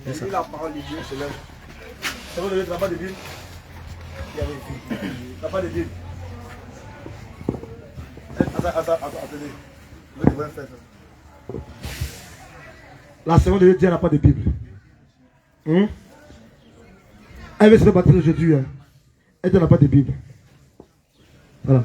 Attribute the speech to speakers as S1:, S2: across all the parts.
S1: J'ai la parole de Dieu, c'est là. C'est bon, tu n'as pas de Bible? Il y avait écrit. Tu n'as pas de Bible? Attendez. Je devrais faire ça. La seconde de Dieu, elle n'a pas de Bible. Elle veut se faire baptiser aujourd'hui. Hein. Elle n'a pas de Bible. Voilà.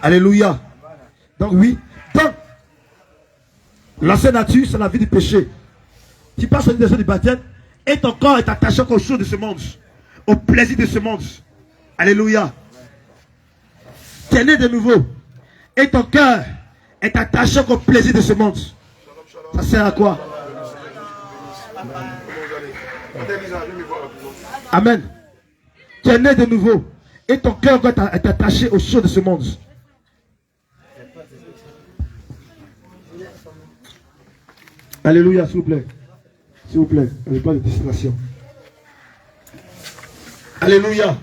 S1: Alléluia. Donc oui. Donc, l'ancienne nature, c'est la vie du péché. Tu passes au niveau du baptême et ton corps est attaché aux choses de ce monde, au plaisir de ce monde. Alléluia. Tu es né de nouveau et ton cœur est attaché au plaisir de ce monde. Ça sert à quoi? Amen. Tu es né de nouveau et ton cœur est attaché aux choses de ce monde. Alléluia, s'il vous plaît. S'il vous plaît, il n'y a pas de distraction. Alléluia.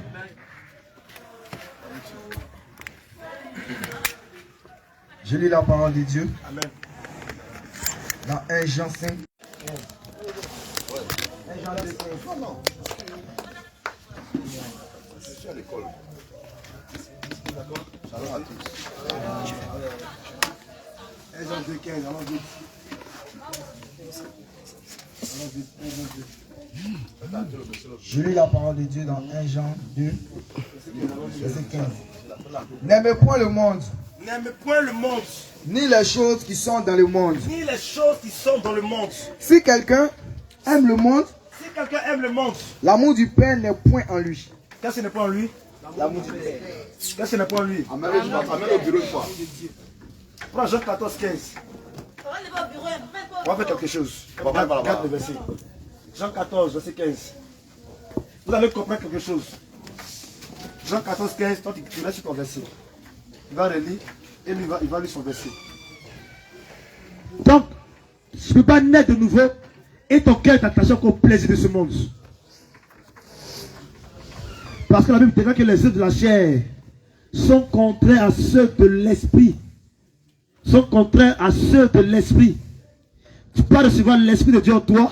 S2: Je lis la parole de Dieu.
S1: Amen.
S2: Dans 1 Jean 5. 1 Jean 5.
S1: Je suis à l'école. D'accord? Shalom à tous. 1 Jean 2, 15. Allons vite.
S2: Je lis la parole de Dieu dans 1 Jean 2, verset 15. N'aimez point le monde.
S1: N'aimez point le monde.
S2: Ni les choses qui sont dans le monde.
S1: Ni les choses qui sont dans le monde.
S2: Si quelqu'un aime le monde,
S1: Si quelqu'un aime le monde,
S2: l'amour du Père n'est point en lui.
S1: qu'est-ce qui n'est pas en lui?
S2: L'amour du Père.
S1: Qu'est-ce qui n'est pas en lui?
S3: Amène au bureau une fois.
S1: Prends Jean 14, 15. On va faire quelque chose. Regarde le verset. Jean 14, verset 15. Vous allez comprendre quelque chose. Jean 14, 15, toi tu restes sur ton verset. Il va relire et lui, il va lire son verset. Donc, tu ne peux pas naître de nouveau et ton cœur est attaché au plaisir de ce monde. Parce que la Bible dit que les œuvres de la chair sont contraires à ceux de l'esprit. Sont contraires à ceux de l'esprit. Tu peux recevoir l'esprit de Dieu en toi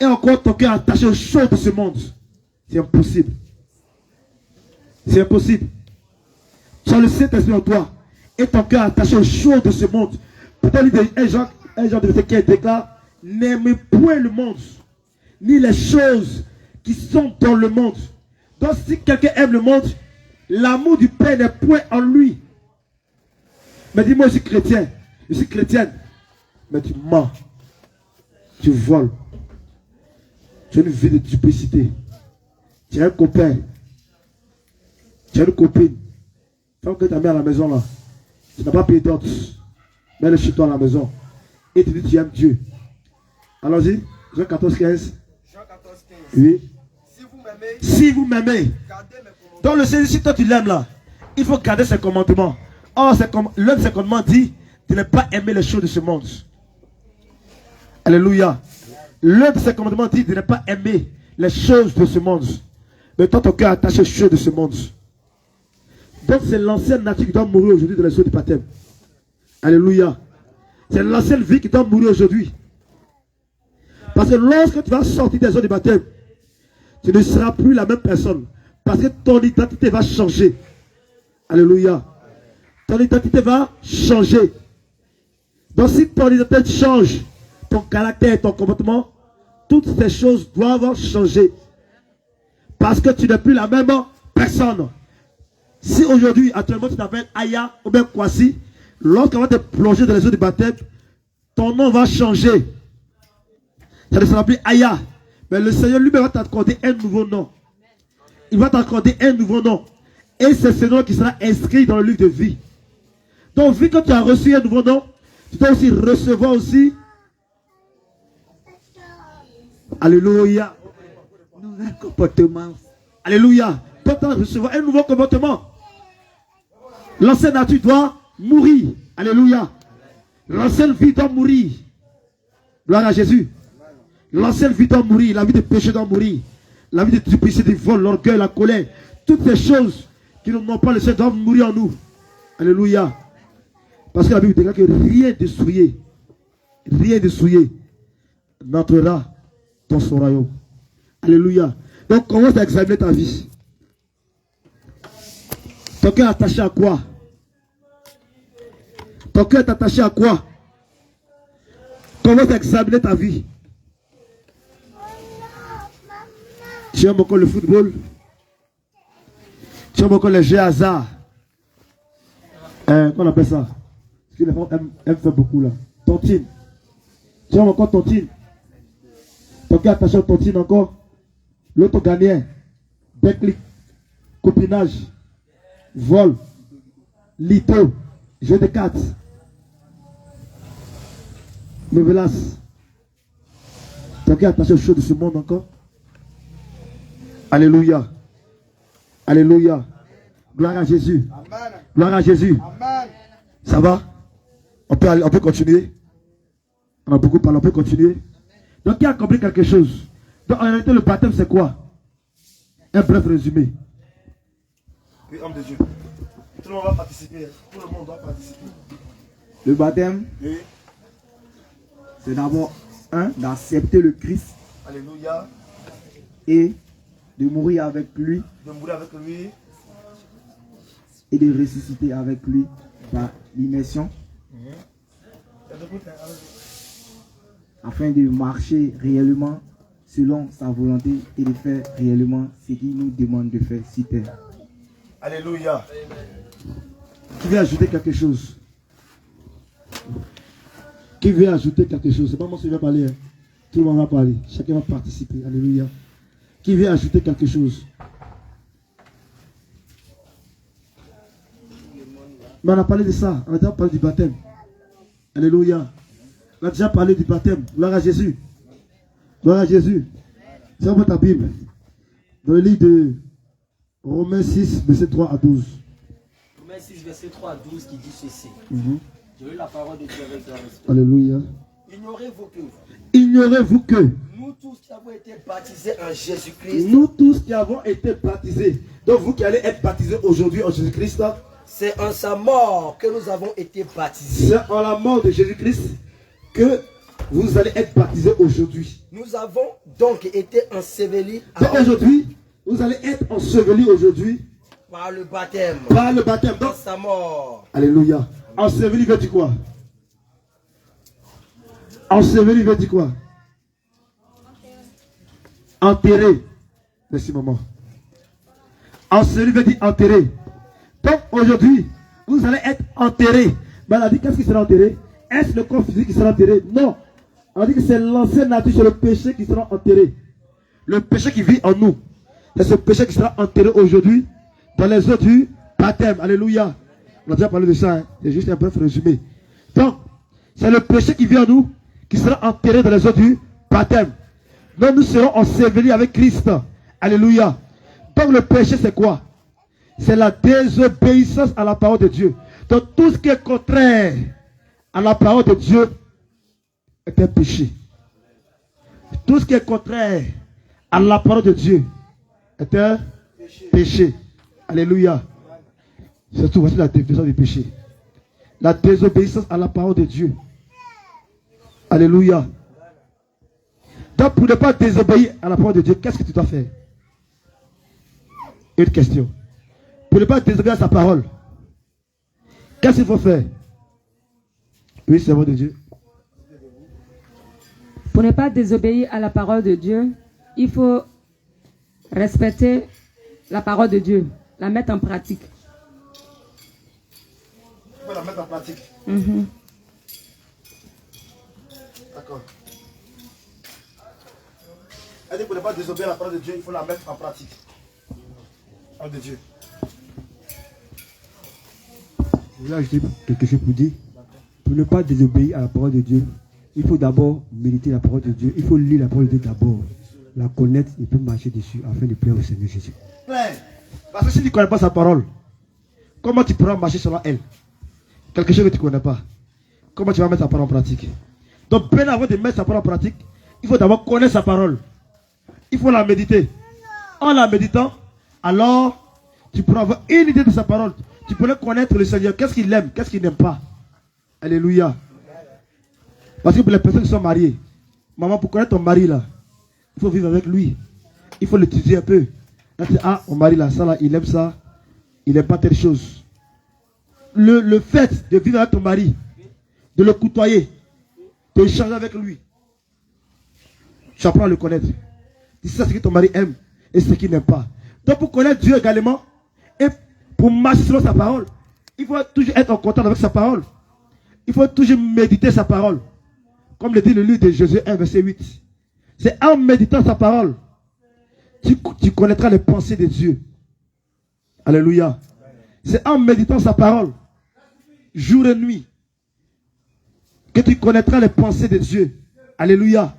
S1: et encore ton cœur attaché aux choses de ce monde. C'est impossible. C'est impossible. Tu as le Saint-Esprit en toi et ton cœur attaché aux choses de ce monde. Peut-être un genre de verset qui déclare: n'aimez point le monde, ni les choses qui sont dans le monde. Donc si quelqu'un aime le monde, l'amour du Père n'est point en lui. Mais dis-moi, je suis chrétien, je suis chrétienne. Mais tu mens, tu voles, tu as une vie de duplicité. Tu as un copain, tu as une copine. Tant que tu as mis à la maison là, tu n'as pas payé d'autres. Mets-le chez toi à la maison. Et tu dis tu aimes Dieu. Allons-y, Jean 14, 15.
S2: Jean 14, 15.
S1: Oui.
S2: Si vous m'aimez,
S1: gardez mes commandements. Dans le Seigneur, si toi tu l'aimes là, il faut garder ses commandements. Or, l'un de ses commandements dit de ne pas aimer les choses de ce monde. Alléluia. L'un de ses commandements dit de ne pas aimer les choses de ce monde. Mais toi, ton cœur est attaché aux choses de ce monde. Donc, c'est l'ancienne nature qui doit mourir aujourd'hui de les eaux du baptême. Alléluia. C'est l'ancienne vie qui doit mourir aujourd'hui. Parce que lorsque tu vas sortir des eaux du baptême, tu ne seras plus la même personne. Parce que ton identité va changer. Alléluia. Ton identité va changer. Donc si ton identité change, ton caractère et ton comportement, toutes ces choses doivent changer. Parce que tu n'es plus la même personne. Si aujourd'hui, actuellement, tu t'appelles Aya ou bien Kwasi, lorsqu'on va te plonger dans les eaux du baptême, ton nom va changer. Ça ne sera plus Aya. Mais le Seigneur lui-même va t'accorder un nouveau nom. Il va t'accorder un nouveau nom. Et c'est ce nom qui sera inscrit dans le livre de vie. Donc, vu que tu as reçu un nouveau nom, tu dois aussi recevoir aussi. Alléluia.
S2: nouvel comportement.
S1: Alléluia. doit recevoir un nouveau comportement. L'ancienne nature doit mourir. Alléluia. L'ancienne vie doit mourir. Gloire à Jésus. L'ancienne vie doit mourir. La vie de péché doit mourir. La vie de duplicité, du vol, l'orgueil, la colère. Toutes ces choses qui n'ont pas le Seigneur doivent mourir en nous. Alléluia. Parce que la Bible déclare que rien de souillé n'entrera dans son royaume. Alléluia. Donc commence à examiner ta vie. Ton cœur est attaché à quoi? Ton cœur est attaché à quoi? Commence à examiner ta vie. Tu aimes encore le football? Tu aimes encore les jeux hasard? Qu'on appelle ça? Parce que les femmes aiment faire beaucoup là. Tontine. Tu aimes encore tontine? Ton cœur est attaché à tontine encore? L'autre gagnant. Déclic. Copinage. Vol. Lito. Jeu de cartes. Novelas. Ton cœur est attaché aux choses de ce monde encore? Alléluia. Alléluia. Gloire à Jésus.
S2: Amen.
S1: Gloire à Jésus.
S2: Amen.
S1: Ça va? On peut continuer? On a beaucoup parlé, on peut continuer? Donc, qui a compris quelque chose? Donc, en réalité, le baptême, c'est quoi? Un bref résumé.
S3: Oui, homme de Dieu. Tout le monde va participer. Tout le monde doit participer.
S2: Le baptême,
S3: Oui.
S2: c'est d'abord, d'accepter le Christ
S3: Alléluia.
S2: et de mourir avec lui
S3: De mourir avec lui.
S2: et de ressusciter avec lui par l'immersion afin de marcher réellement selon sa volonté et de faire réellement ce qu'il nous demande de faire sur terre.
S3: Alléluia.
S1: Qui veut ajouter quelque chose? Qui veut ajouter quelque chose? C'est pas moi qui vais parler. Hein. Tout le monde va parler. Chacun va participer. Alléluia. Qui veut ajouter quelque chose? Mais on a parlé de ça. On a déjà parlé du baptême. Alléluia. On a déjà parlé du baptême. Gloire à Jésus. Gloire à Jésus. C'est un peu ta Bible. Dans le livre de Romains 6, verset 3 à 12.
S4: Romains 6, verset 3 à 12 qui dit ceci. Je lis la parole de Dieu avec la respect.
S1: Alléluia.
S4: Ignorez-vous que
S1: Nous tous qui avons été baptisés en Jésus-Christ.
S4: nous tous qui avons été baptisés,
S1: Donc vous qui allez être baptisés aujourd'hui en Jésus-Christ,
S4: c'est en sa mort que nous avons été baptisés.
S1: c'est en la mort de Jésus-Christ que vous allez être baptisés aujourd'hui.
S4: Nous avons donc été ensevelis
S1: Donc aujourd'hui, vous allez être ensevelis aujourd'hui
S4: par le baptême
S1: par le baptême.
S4: dans
S1: Donc,
S4: sa mort.
S1: alléluia. Enseveli veut dire quoi? Enseveli veut dire quoi? Enterré. Merci maman. Enseveli veut dire enterré. Donc aujourd'hui, vous allez être enterré. Mais on a dit qu'est-ce qui sera enterré? Est-ce le corps physique qui sera enterré? Non. On a dit que c'est l'ancienne nature, c'est le péché qui sera enterré. Le péché qui vit en nous. C'est ce péché qui sera enterré aujourd'hui dans les eaux du baptême. Alléluia. On a déjà parlé de ça. Hein? C'est juste un bref résumé. Donc, c'est le péché qui vit en nous qui sera enterré dans les eaux du baptême. Donc, nous serons ensevelis avec Christ. Alléluia. Donc, le péché, c'est quoi? C'est la désobéissance à la parole de Dieu. Donc, tout ce qui est contraire à la parole de Dieu est un péché. Tout ce qui est contraire à la parole de Dieu est un péché. Alléluia. C'est tout, voici la définition du péché. La désobéissance à la parole de Dieu. Alléluia. Donc pour ne pas désobéir à la parole de Dieu, qu'est-ce que tu dois faire? Une question. Pour ne pas désobéir à sa parole, qu'est-ce qu'il faut faire? Oui, c'est bon de Dieu.
S5: Pour ne pas désobéir à la parole de Dieu, il faut respecter la parole de Dieu, la mettre en pratique.
S3: Il faut la mettre en pratique. D'accord. Elle dit pour ne pas désobéir à la parole de Dieu, il faut la mettre en pratique. Homme de Dieu.
S6: Je voulais ajouter quelque chose pour dire. Pour ne pas désobéir à la parole de Dieu, il faut d'abord méditer la parole de Dieu. Il faut lire la parole de Dieu d'abord. La connaître et puis marcher dessus afin de plaire au Seigneur Jésus.
S3: Plein.
S1: Parce que si tu ne connais pas sa parole, comment tu pourras marcher selon elle? Quelque chose que tu ne connais pas. Comment tu vas mettre sa parole en pratique? Donc, bien avant de mettre sa parole en pratique, il faut d'abord connaître sa parole. Il faut la méditer. En la méditant, alors, tu pourras avoir une idée de sa parole. Tu pourrais connaître le Seigneur. Qu'est-ce qu'il aime, qu'est-ce qu'il n'aime pas. Alléluia. Parce que pour les personnes qui sont mariées, maman, pour connaître ton mari là, il faut vivre avec lui. Il faut l'étudier un peu. Là, ah, mon mari là, ça là, il aime ça. Il n'aime pas telle chose. Le fait de vivre avec ton mari, de le côtoyer, de échanger avec lui, tu apprends à le connaître. Tu sais ce que ton mari aime et ce qu'il n'aime pas. Donc pour connaître Dieu également, et pour marcher selon sa parole, il faut toujours être en contact avec sa parole. Il faut toujours méditer sa parole. Comme le dit le livre de Josué 1, verset 8. C'est en méditant sa parole, tu connaîtras les pensées de Dieu. Alléluia. C'est en méditant sa parole, jour et nuit, que tu connaîtras les pensées de Dieu. Alléluia.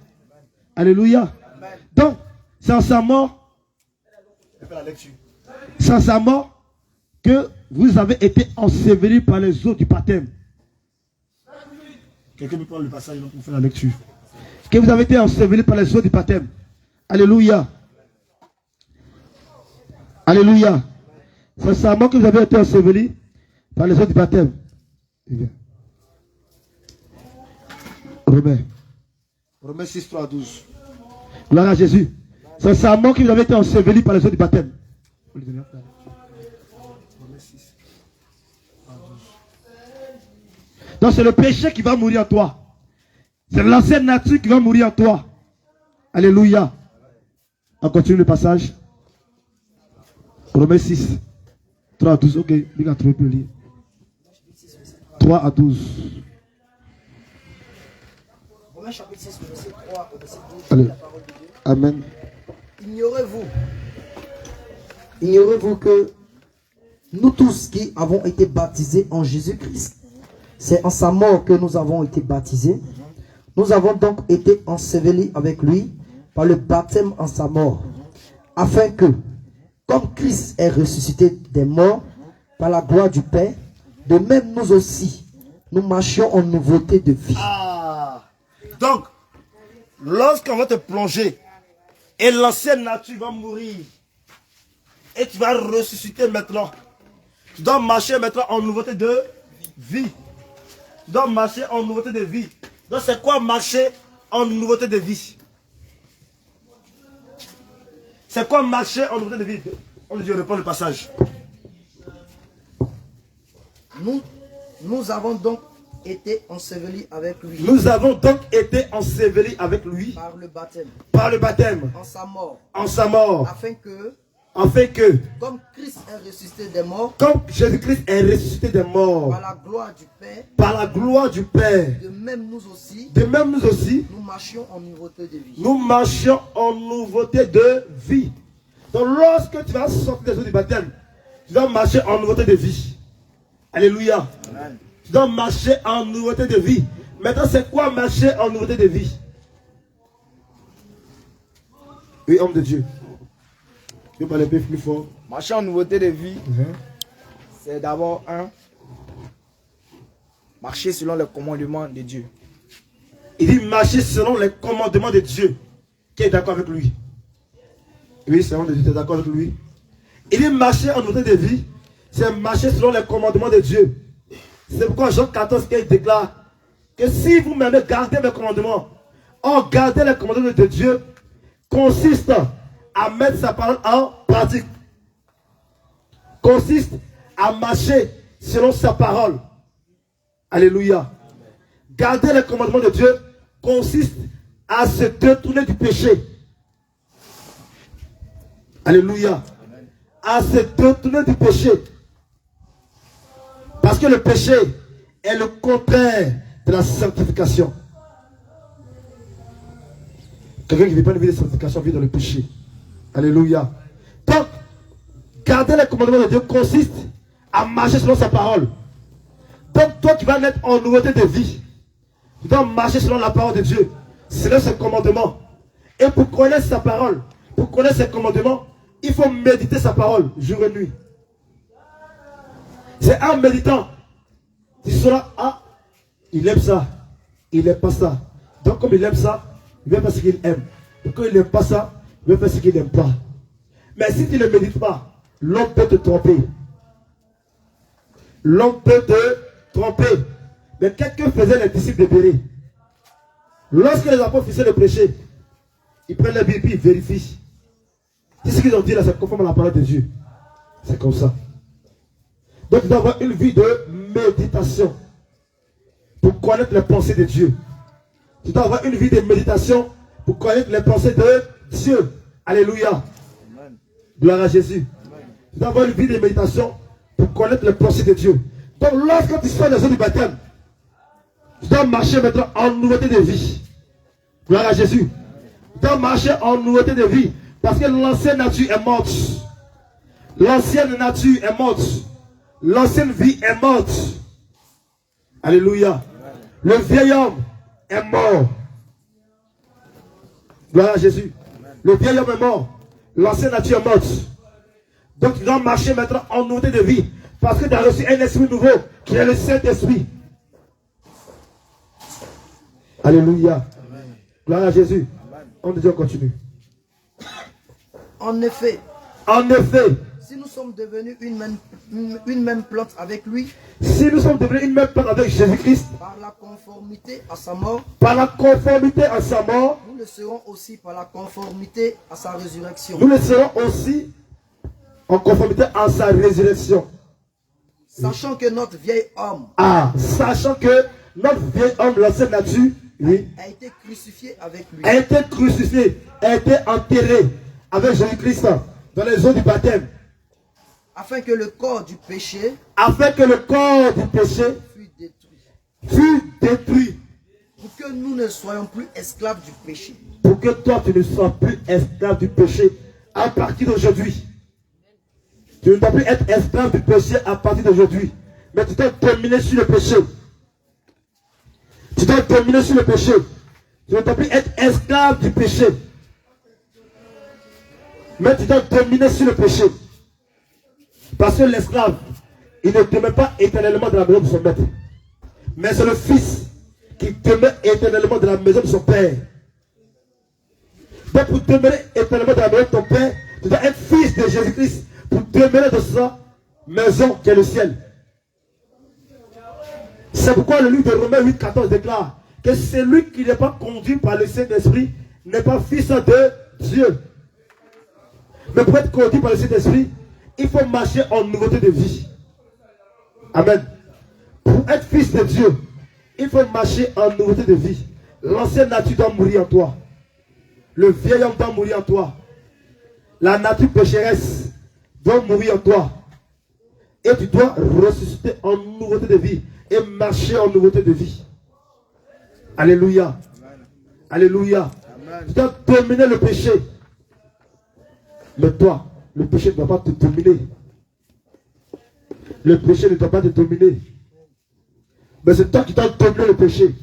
S1: Alléluia. Donc, c'est en sa mort, c'est en sa mort que vous avez été ensevelis par les eaux du baptême.
S3: Quelqu'un peut prendre le passage pour faire la lecture.
S1: Que vous avez été ensevelis par les eaux du baptême. Alléluia. Alléluia. C'est en sa mort que vous avez été ensevelis par les eaux du baptême. Romains 6, 3 à 12. Gloire à Jésus. C'est sa mort que vous avez été ensevelis par les eaux du baptême. Donc c'est le péché qui va mourir en toi. C'est l'ancienne nature qui va mourir en toi. Alléluia. On continue le passage. Romains 6, 3 à 12. Ok, il a trouvé plus lire. 3 à 12.
S7: Romains chapitre 6, verset 3 au verset 12.
S1: Allez.
S7: La parole de Dieu.
S1: Amen.
S7: Ignorez-vous que nous tous qui avons été baptisés en Jésus-Christ, c'est en sa mort que nous avons été baptisés. Nous avons donc été ensevelis avec lui par le baptême en sa mort, afin que, comme Christ est ressuscité des morts par la gloire du Père, de même nous aussi, nous marchions en nouveauté de vie.
S3: Ah. Donc, lorsqu'on va te plonger, et l'ancienne nature va mourir, et tu vas ressusciter maintenant, tu dois marcher maintenant en nouveauté de vie. Tu dois marcher en nouveauté de vie. Donc c'est quoi marcher en nouveauté de vie? C'est quoi marcher en nouveauté de vie? On lui dit, reprend le passage.
S7: Nous avons donc été ensevelis avec lui.
S1: Nous avons donc été ensevelis avec lui
S7: Par le baptême.
S1: par le baptême
S7: En sa mort.
S1: en sa mort,
S7: Afin que, comme Christ est ressuscité des morts,
S1: comme Jésus-Christ est ressuscité des morts
S7: par la gloire du Père,
S1: par la gloire du Père,
S7: de même nous aussi,
S1: nous
S7: marchions en nouveauté de vie.
S1: nous marchions en nouveauté de vie. Donc lorsque tu vas sortir des eaux du baptême, tu dois marcher en nouveauté de vie. Alléluia.
S7: Amen.
S1: Tu dois marcher en nouveauté de vie. Maintenant, c'est quoi marcher en nouveauté de vie? Oui, homme de Dieu. Tu veux parler un peu plus fort?
S2: Marcher en nouveauté de vie, c'est d'abord marcher selon les commandements de Dieu.
S1: Il dit marcher selon les commandements de Dieu. Qui est d'accord avec lui? Oui, c'est homme de Dieu, tu es d'accord avec lui? Il dit marcher en nouveauté de vie, c'est marcher selon les commandements de Dieu. C'est pourquoi Jean 14, il déclare que si vous m'aimez, gardez mes commandements. Or, garder les commandements de Dieu consiste à mettre sa parole en pratique. Consiste à marcher selon sa parole. Alléluia. Garder les commandements de Dieu consiste à se détourner du péché. Alléluia. À se détourner du péché. Parce que le péché est le contraire de la sanctification. Quelqu'un qui ne vit pas une vie de sanctification vit dans le péché. Alléluia. Donc, garder les commandements de Dieu consiste à marcher selon sa parole. Donc, toi qui vas naître en nouveauté de vie, tu dois marcher selon la parole de Dieu, selon ses commandements. Et pour connaître sa parole, pour connaître ses commandements, Il faut méditer sa parole jour et nuit. C'est en méditant. Tu sauras, ah, il aime ça. Il n'aime pas ça. Donc comme il aime ça, il va faire ce qu'il aime. Donc comme il n'aime pas ça, il va faire ce qu'il n'aime pas. Mais si tu ne médites pas, l'homme peut te tromper. L'homme peut te tromper. Mais qu'est-ce que faisaient les disciples de Béret? Lorsque les apôtres faisaient le prêcher, ils prennent la Bible, ils vérifient. C'est ce qu'ils ont dit là, c'est conforme à la parole de Dieu. C'est comme ça. Donc tu dois avoir une vie de méditation pour connaître les pensées de Dieu. Tu dois avoir une vie de méditation pour connaître les pensées de Dieu. Alléluia. Gloire à Jésus. Tu dois avoir une vie de méditation pour connaître les pensées de Dieu. Donc lorsque tu sors des eaux du baptême, tu dois marcher maintenant en nouveauté de vie. Gloire à Jésus. Tu dois marcher en nouveauté de vie. Parce que l'ancienne nature est morte. L'ancienne nature est morte. L'ancienne vie est morte. Alléluia. Le vieil homme est mort. Gloire à Jésus. Le vieil homme est mort. L'ancienne nature est morte. Donc tu dois marcher maintenant en nouveauté de vie. Parce que tu as reçu un esprit nouveau qui est le Saint-Esprit. Alléluia. Gloire à Jésus. On dit, on continue.
S8: En effet, si nous sommes devenus une même plante avec lui,
S1: si nous sommes devenus une même plante avec Jésus-Christ,
S8: par la conformité à sa mort, nous le serons aussi par la conformité à sa résurrection.
S1: Nous le serons aussi en conformité à sa résurrection.
S8: Sachant que notre vieil homme,
S1: sachant que notre vieil homme, l'ancienne nature, oui,
S8: a été crucifié avec lui.
S1: A été crucifié, a été enterré avec Jésus-Christ dans les eaux du baptême.
S8: Afin que le corps du péché,
S1: fût détruit.
S8: Pour que nous ne soyons plus esclaves du péché.
S1: Pour que toi tu ne sois plus esclave du péché à partir d'aujourd'hui. Tu ne dois plus être esclave du péché à partir d'aujourd'hui. Mais tu dois dominer sur le péché. Tu dois dominer sur le péché. Tu ne dois plus être esclave du péché. Mais tu dois dominer sur le péché. Parce que l'esclave, il ne demeure pas éternellement dans la maison de son maître. Mais c'est le fils qui demeure éternellement dans la maison de son père. Donc pour demeurer éternellement dans la maison de ton père, tu dois être fils de Jésus-Christ pour demeurer dans sa maison qui est le ciel. C'est pourquoi le livre de Romains 8,14 déclare que celui qui n'est pas conduit par le Saint-Esprit n'est pas fils de Dieu. Mais pour être conduit par le Saint-Esprit, il faut marcher en nouveauté de vie. Amen. Pour être fils de Dieu, il faut marcher en nouveauté de vie. L'ancienne nature doit mourir en toi. Le vieil homme doit mourir en toi. La nature pécheresse doit mourir en toi. Et tu dois ressusciter en nouveauté de vie. Et marcher en nouveauté de vie. Alléluia. Alléluia. Tu dois dominer le péché. Mais toi, le péché ne doit pas te dominer. Le péché ne doit pas te dominer. Mais c'est toi qui dois dominer le péché.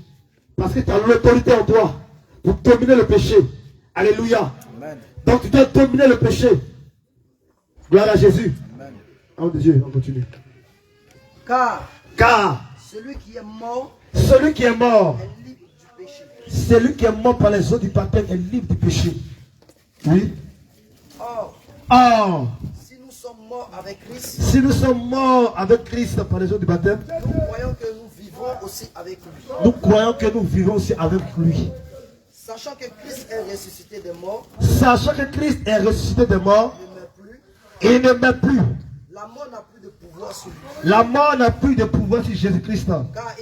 S1: Parce que tu as l'autorité en toi pour dominer le péché. Alléluia. Amen. Donc tu dois dominer le péché. Gloire à Jésus. Amen. Nom de Dieu, on continue. Car
S8: celui qui est mort
S1: est libre
S8: du péché.
S1: Celui qui est mort par les eaux du baptême est libre du péché. Oui. Or,
S8: si nous sommes morts avec Christ,
S1: par les eaux du baptême,
S8: nous croyons que nous vivons aussi avec lui.
S1: Nous croyons que nous vivons aussi avec lui.
S8: Sachant que Christ est ressuscité des morts,
S1: il ne meurt plus.
S8: La mort n'a plus de pouvoir sur lui.
S1: La mort n'a plus de pouvoir sur Jésus-Christ.
S8: Car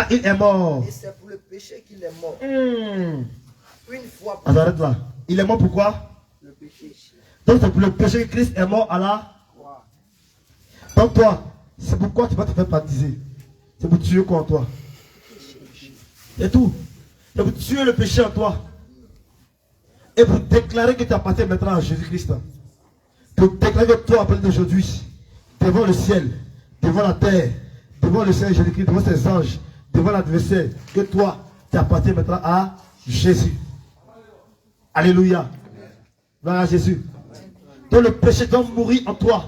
S8: il est mort. Et c'est pour le péché qu'il est mort. Une fois.
S1: Arrête là. Il est mort pourquoi?
S8: Le péché.
S1: Donc c'est pour le péché que Christ est mort à la croix. Donc toi, c'est pourquoi tu vas te faire baptiser. C'est pour tuer quoi en toi? C'est tout. C'est pour tuer le péché en toi. Et pour déclarer que tu appartiens maintenant à Jésus-Christ. Pour déclarer que toi, à partir d'aujourd'hui, devant le ciel, devant la terre, devant le Seigneur Jésus-Christ, devant ses anges, devant l'adversaire, que toi, tu appartiens maintenant à Jésus. Alléluia. Gloire à Jésus. Donc le péché doit mourir en toi.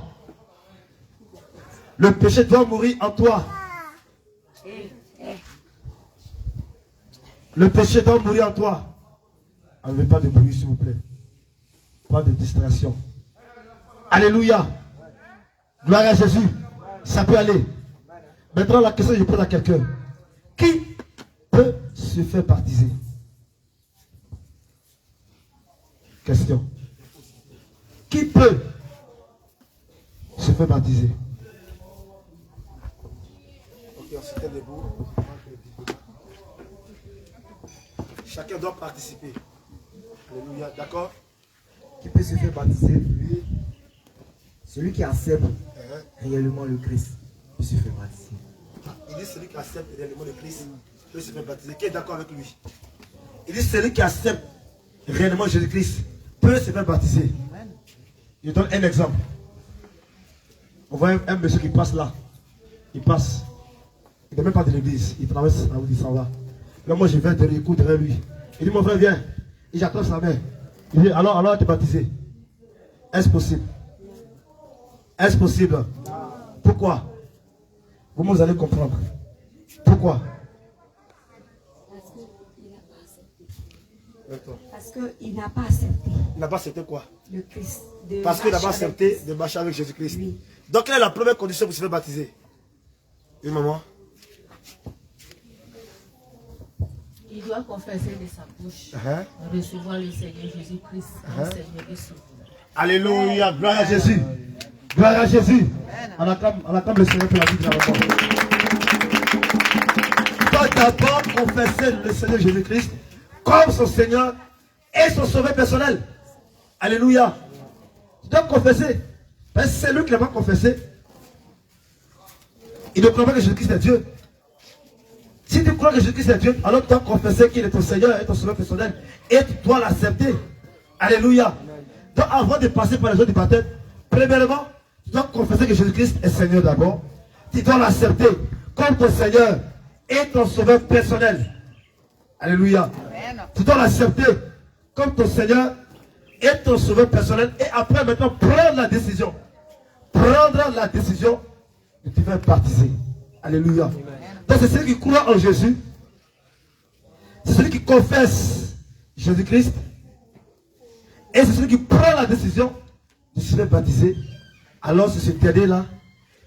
S1: Le péché doit mourir en toi. Le péché doit mourir en toi. Enlevez pas de bruit, s'il vous plaît. Pas de distraction. Alléluia. Gloire à Jésus. Ça peut aller. Maintenant, la question que je pose à quelqu'un. Qui peut se faire baptiser? Question. Qui peut se faire baptiser?
S3: Ok, on se tient debout. Chacun doit participer. Alléluia, d'accord?
S2: Qui peut se faire baptiser? Celui qui accepte réellement le Christ peut se faire baptiser.
S3: Il dit celui qui accepte réellement le Christ peut se faire baptiser. Qui est d'accord avec lui? Il dit celui qui accepte réellement Jésus-Christ peut se faire baptiser.
S1: Je donne un exemple. On voit un monsieur qui passe là. Il passe. Il n'est même pas de l'église. Il traverse la route, il s'en va. Là, moi, je viens derrière, il court derrière lui. Il dit, mon frère, viens. Et j'attrape sa main. Il dit, alors, tu es baptisé. Est-ce possible? Est-ce possible? Pourquoi? Vous allez comprendre. Pourquoi?
S5: Parce qu'il n'a pas accepté
S3: Il n'a pas accepté quoi?
S5: le Christ.
S3: Parce qu'il n'a pas accepté de marcher avec Jésus-Christ.
S5: Oui.
S3: Donc, quelle est la première condition pour se faire baptiser? Une maman?
S9: Il doit confesser de sa bouche, recevoir le Seigneur Jésus-Christ comme Seigneur et Sauveur.
S1: Alléluia, gloire à Jésus. Gloire à Jésus. On acclame le Seigneur pour la vie de la maman. Il doit d'abord confesser le Seigneur Jésus-Christ comme son Seigneur et son sauveur personnel. Alléluia. Tu dois confesser. Parce que c'est lui qui n'a pas confessé. Il ne croit pas que Jésus-Christ est Dieu. Si tu crois que Jésus-Christ est Dieu, alors tu dois confesser qu'il est ton Seigneur et ton sauveur personnel. Et tu dois l'accepter. Alléluia. Donc avant de passer par les jours du baptême, premièrement, tu dois confesser que Jésus-Christ est Seigneur d'abord. Tu dois l'accepter comme ton Seigneur et ton sauveur personnel. Alléluia. Tu dois l'accepter comme ton Seigneur et ton sauveur personnel. Et après, maintenant, prendre la décision. Prendre la décision de te faire baptiser. Alléluia. Donc c'est celui qui croit en Jésus. C'est celui qui confesse Jésus-Christ. Et c'est celui qui prend la décision de se faire baptiser. Alors c'est ce dernier-là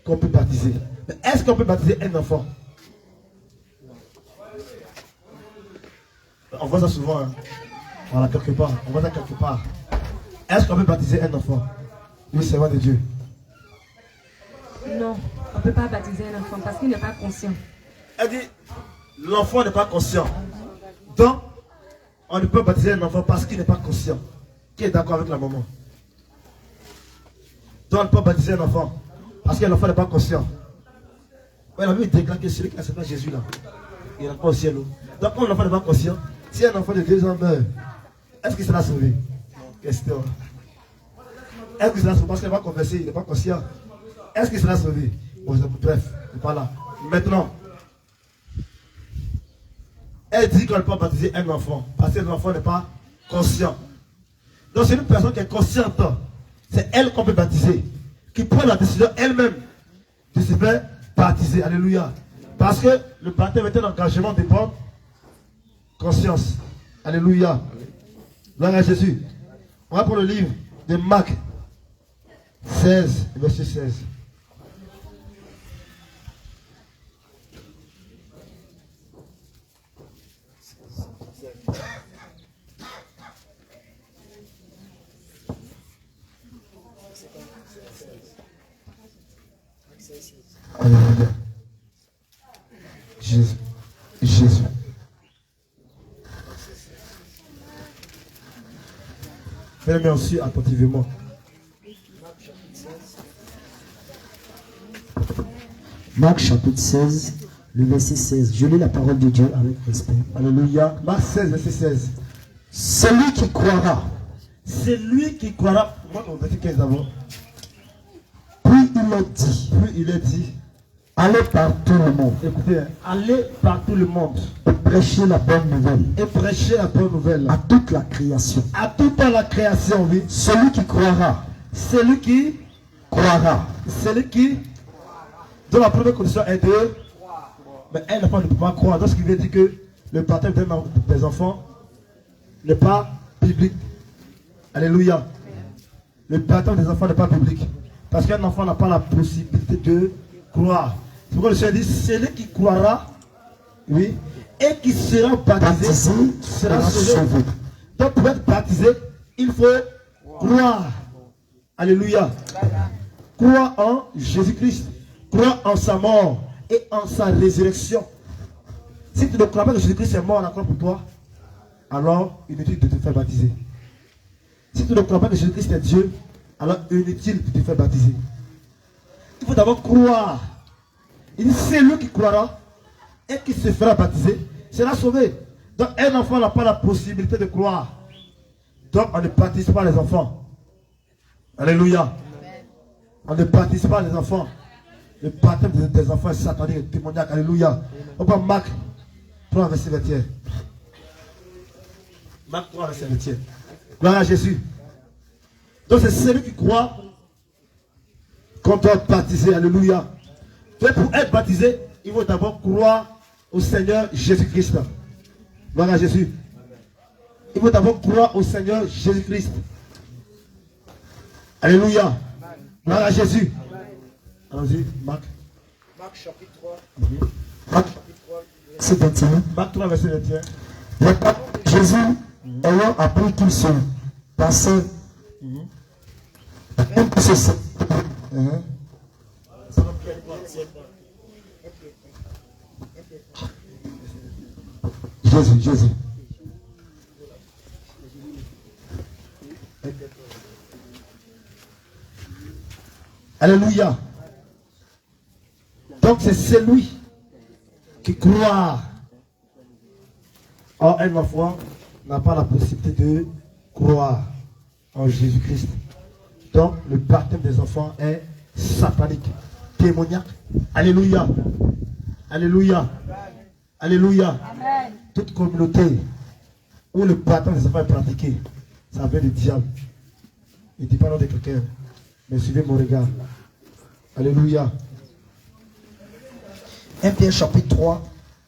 S1: qu'on peut baptiser. Mais est-ce qu'on peut baptiser un enfant? On voit ça souvent. Hein? Voilà, quelque part. On voit ça quelque part. Est-ce qu'on peut baptiser un enfant? Oui, c'est vrai de Dieu.
S5: Non, on ne peut pas baptiser un enfant parce qu'il n'est pas conscient.
S1: Elle dit, l'enfant n'est pas conscient. Donc, on ne peut baptiser un enfant parce qu'il n'est pas conscient. Qui est d'accord avec la maman? Donc, on ne peut pas baptiser un enfant parce que l'enfant n'est pas conscient. Ouais, la Bible déclare que celui qui accepte Jésus là, il n'est pas au ciel. Donc, quand l'enfant n'est pas conscient, si un enfant de 2 ans meurt, est-ce qu'il sera sauvé? Question. Est-ce qu'il sera sauvé? Parce qu'il n'est pas confessé, il n'est pas conscient. Est-ce qu'il sera sauvé? Bon, bref, c'est pas là. Maintenant, elle dit qu'on ne peut pas baptiser un enfant parce que l'enfant n'est pas conscient. Donc c'est une personne qui est consciente. C'est elle qu'on peut baptiser. Qui prend la décision elle-même de se faire baptiser. Alléluia. Parce que le baptême est un engagement de bonne conscience. Alléluia. Gloire à Jésus. On va pour le livre de Marc 16, verset 16. Alléluia. Jésus. Jésus. Fais-le aussi attentivement.
S7: Marc chapitre 16, le verset 16. Je lis la parole de Dieu avec respect.
S1: Alléluia. Marc 16, verset 16.
S7: Celui qui croira.
S1: C'est lui qui croira. Moi, on verset 15 d'abord.
S7: Puis il est dit.
S1: Puis il est dit.
S7: Allez par tout le monde.
S1: Écoutez, allez par tout le monde.
S7: Et prêchez la bonne nouvelle.
S1: Et prêchez la bonne nouvelle.
S7: À toute la création.
S1: À toute la création, oui.
S7: Celui qui croira
S1: celui qui
S7: croira.
S1: Celui qui, dont la première condition est de, mais un enfant ne peut pas croire. Donc ce qui veut dire que le baptême des enfants n'est pas biblique. Alléluia. Le baptême des enfants n'est pas biblique. Parce qu'un enfant n'a pas la possibilité de croire. C'est pourquoi le Seigneur dit, celui qui croira, oui, et qui sera baptisé sera sauvé. Donc pour être baptisé, il faut croire. Alléluia. Croire en Jésus-Christ. Croire en sa mort et en sa résurrection. Si tu ne crois pas que Jésus-Christ est mort à la croix pour toi, alors inutile de te faire baptiser. Si tu ne crois pas que Jésus-Christ est Dieu, alors inutile de te faire baptiser. Il faut d'abord croire. Il dit, c'est lui qui croira et qui se fera baptiser, sera sauvé. Donc un enfant n'a pas la possibilité de croire. Donc on ne baptise pas les enfants. Alléluia. On ne baptise pas les enfants. Le baptême des enfants est satanique et démoniaque. Alléluia. On va Marc 3, verset 21. Marc 3, verset 21. Gloire à Jésus. Donc c'est celui qui croit qu'on doit baptiser. Alléluia. Donc pour être baptisé, il faut d'abord croire au Seigneur Jésus-Christ. Gloire à Jésus. Il faut d'abord croire au Seigneur Jésus-Christ. Alléluia. Gloire à Jésus. Allons-y, Marc.
S8: Marc chapitre 3.
S7: Marc, c'est 21.
S1: Marc 3, verset 21.
S7: Les paroles de Jésus, ayant appris qu'il se passait, même que ce Jésus.
S1: Alléluia. Donc c'est celui qui croit. Or un enfant n'a pas la possibilité de croire en Jésus-Christ. Donc le baptême des enfants est satanique, démoniaque. Alléluia. Alléluia. Alléluia.
S5: Amen.
S1: Toute communauté où le baptême des enfants est pratiqué, ça vient du diable. Il ne dit pas non de quelqu'un, mais suivez mon regard. Alléluia.
S8: 1 Pierre chapitre 3,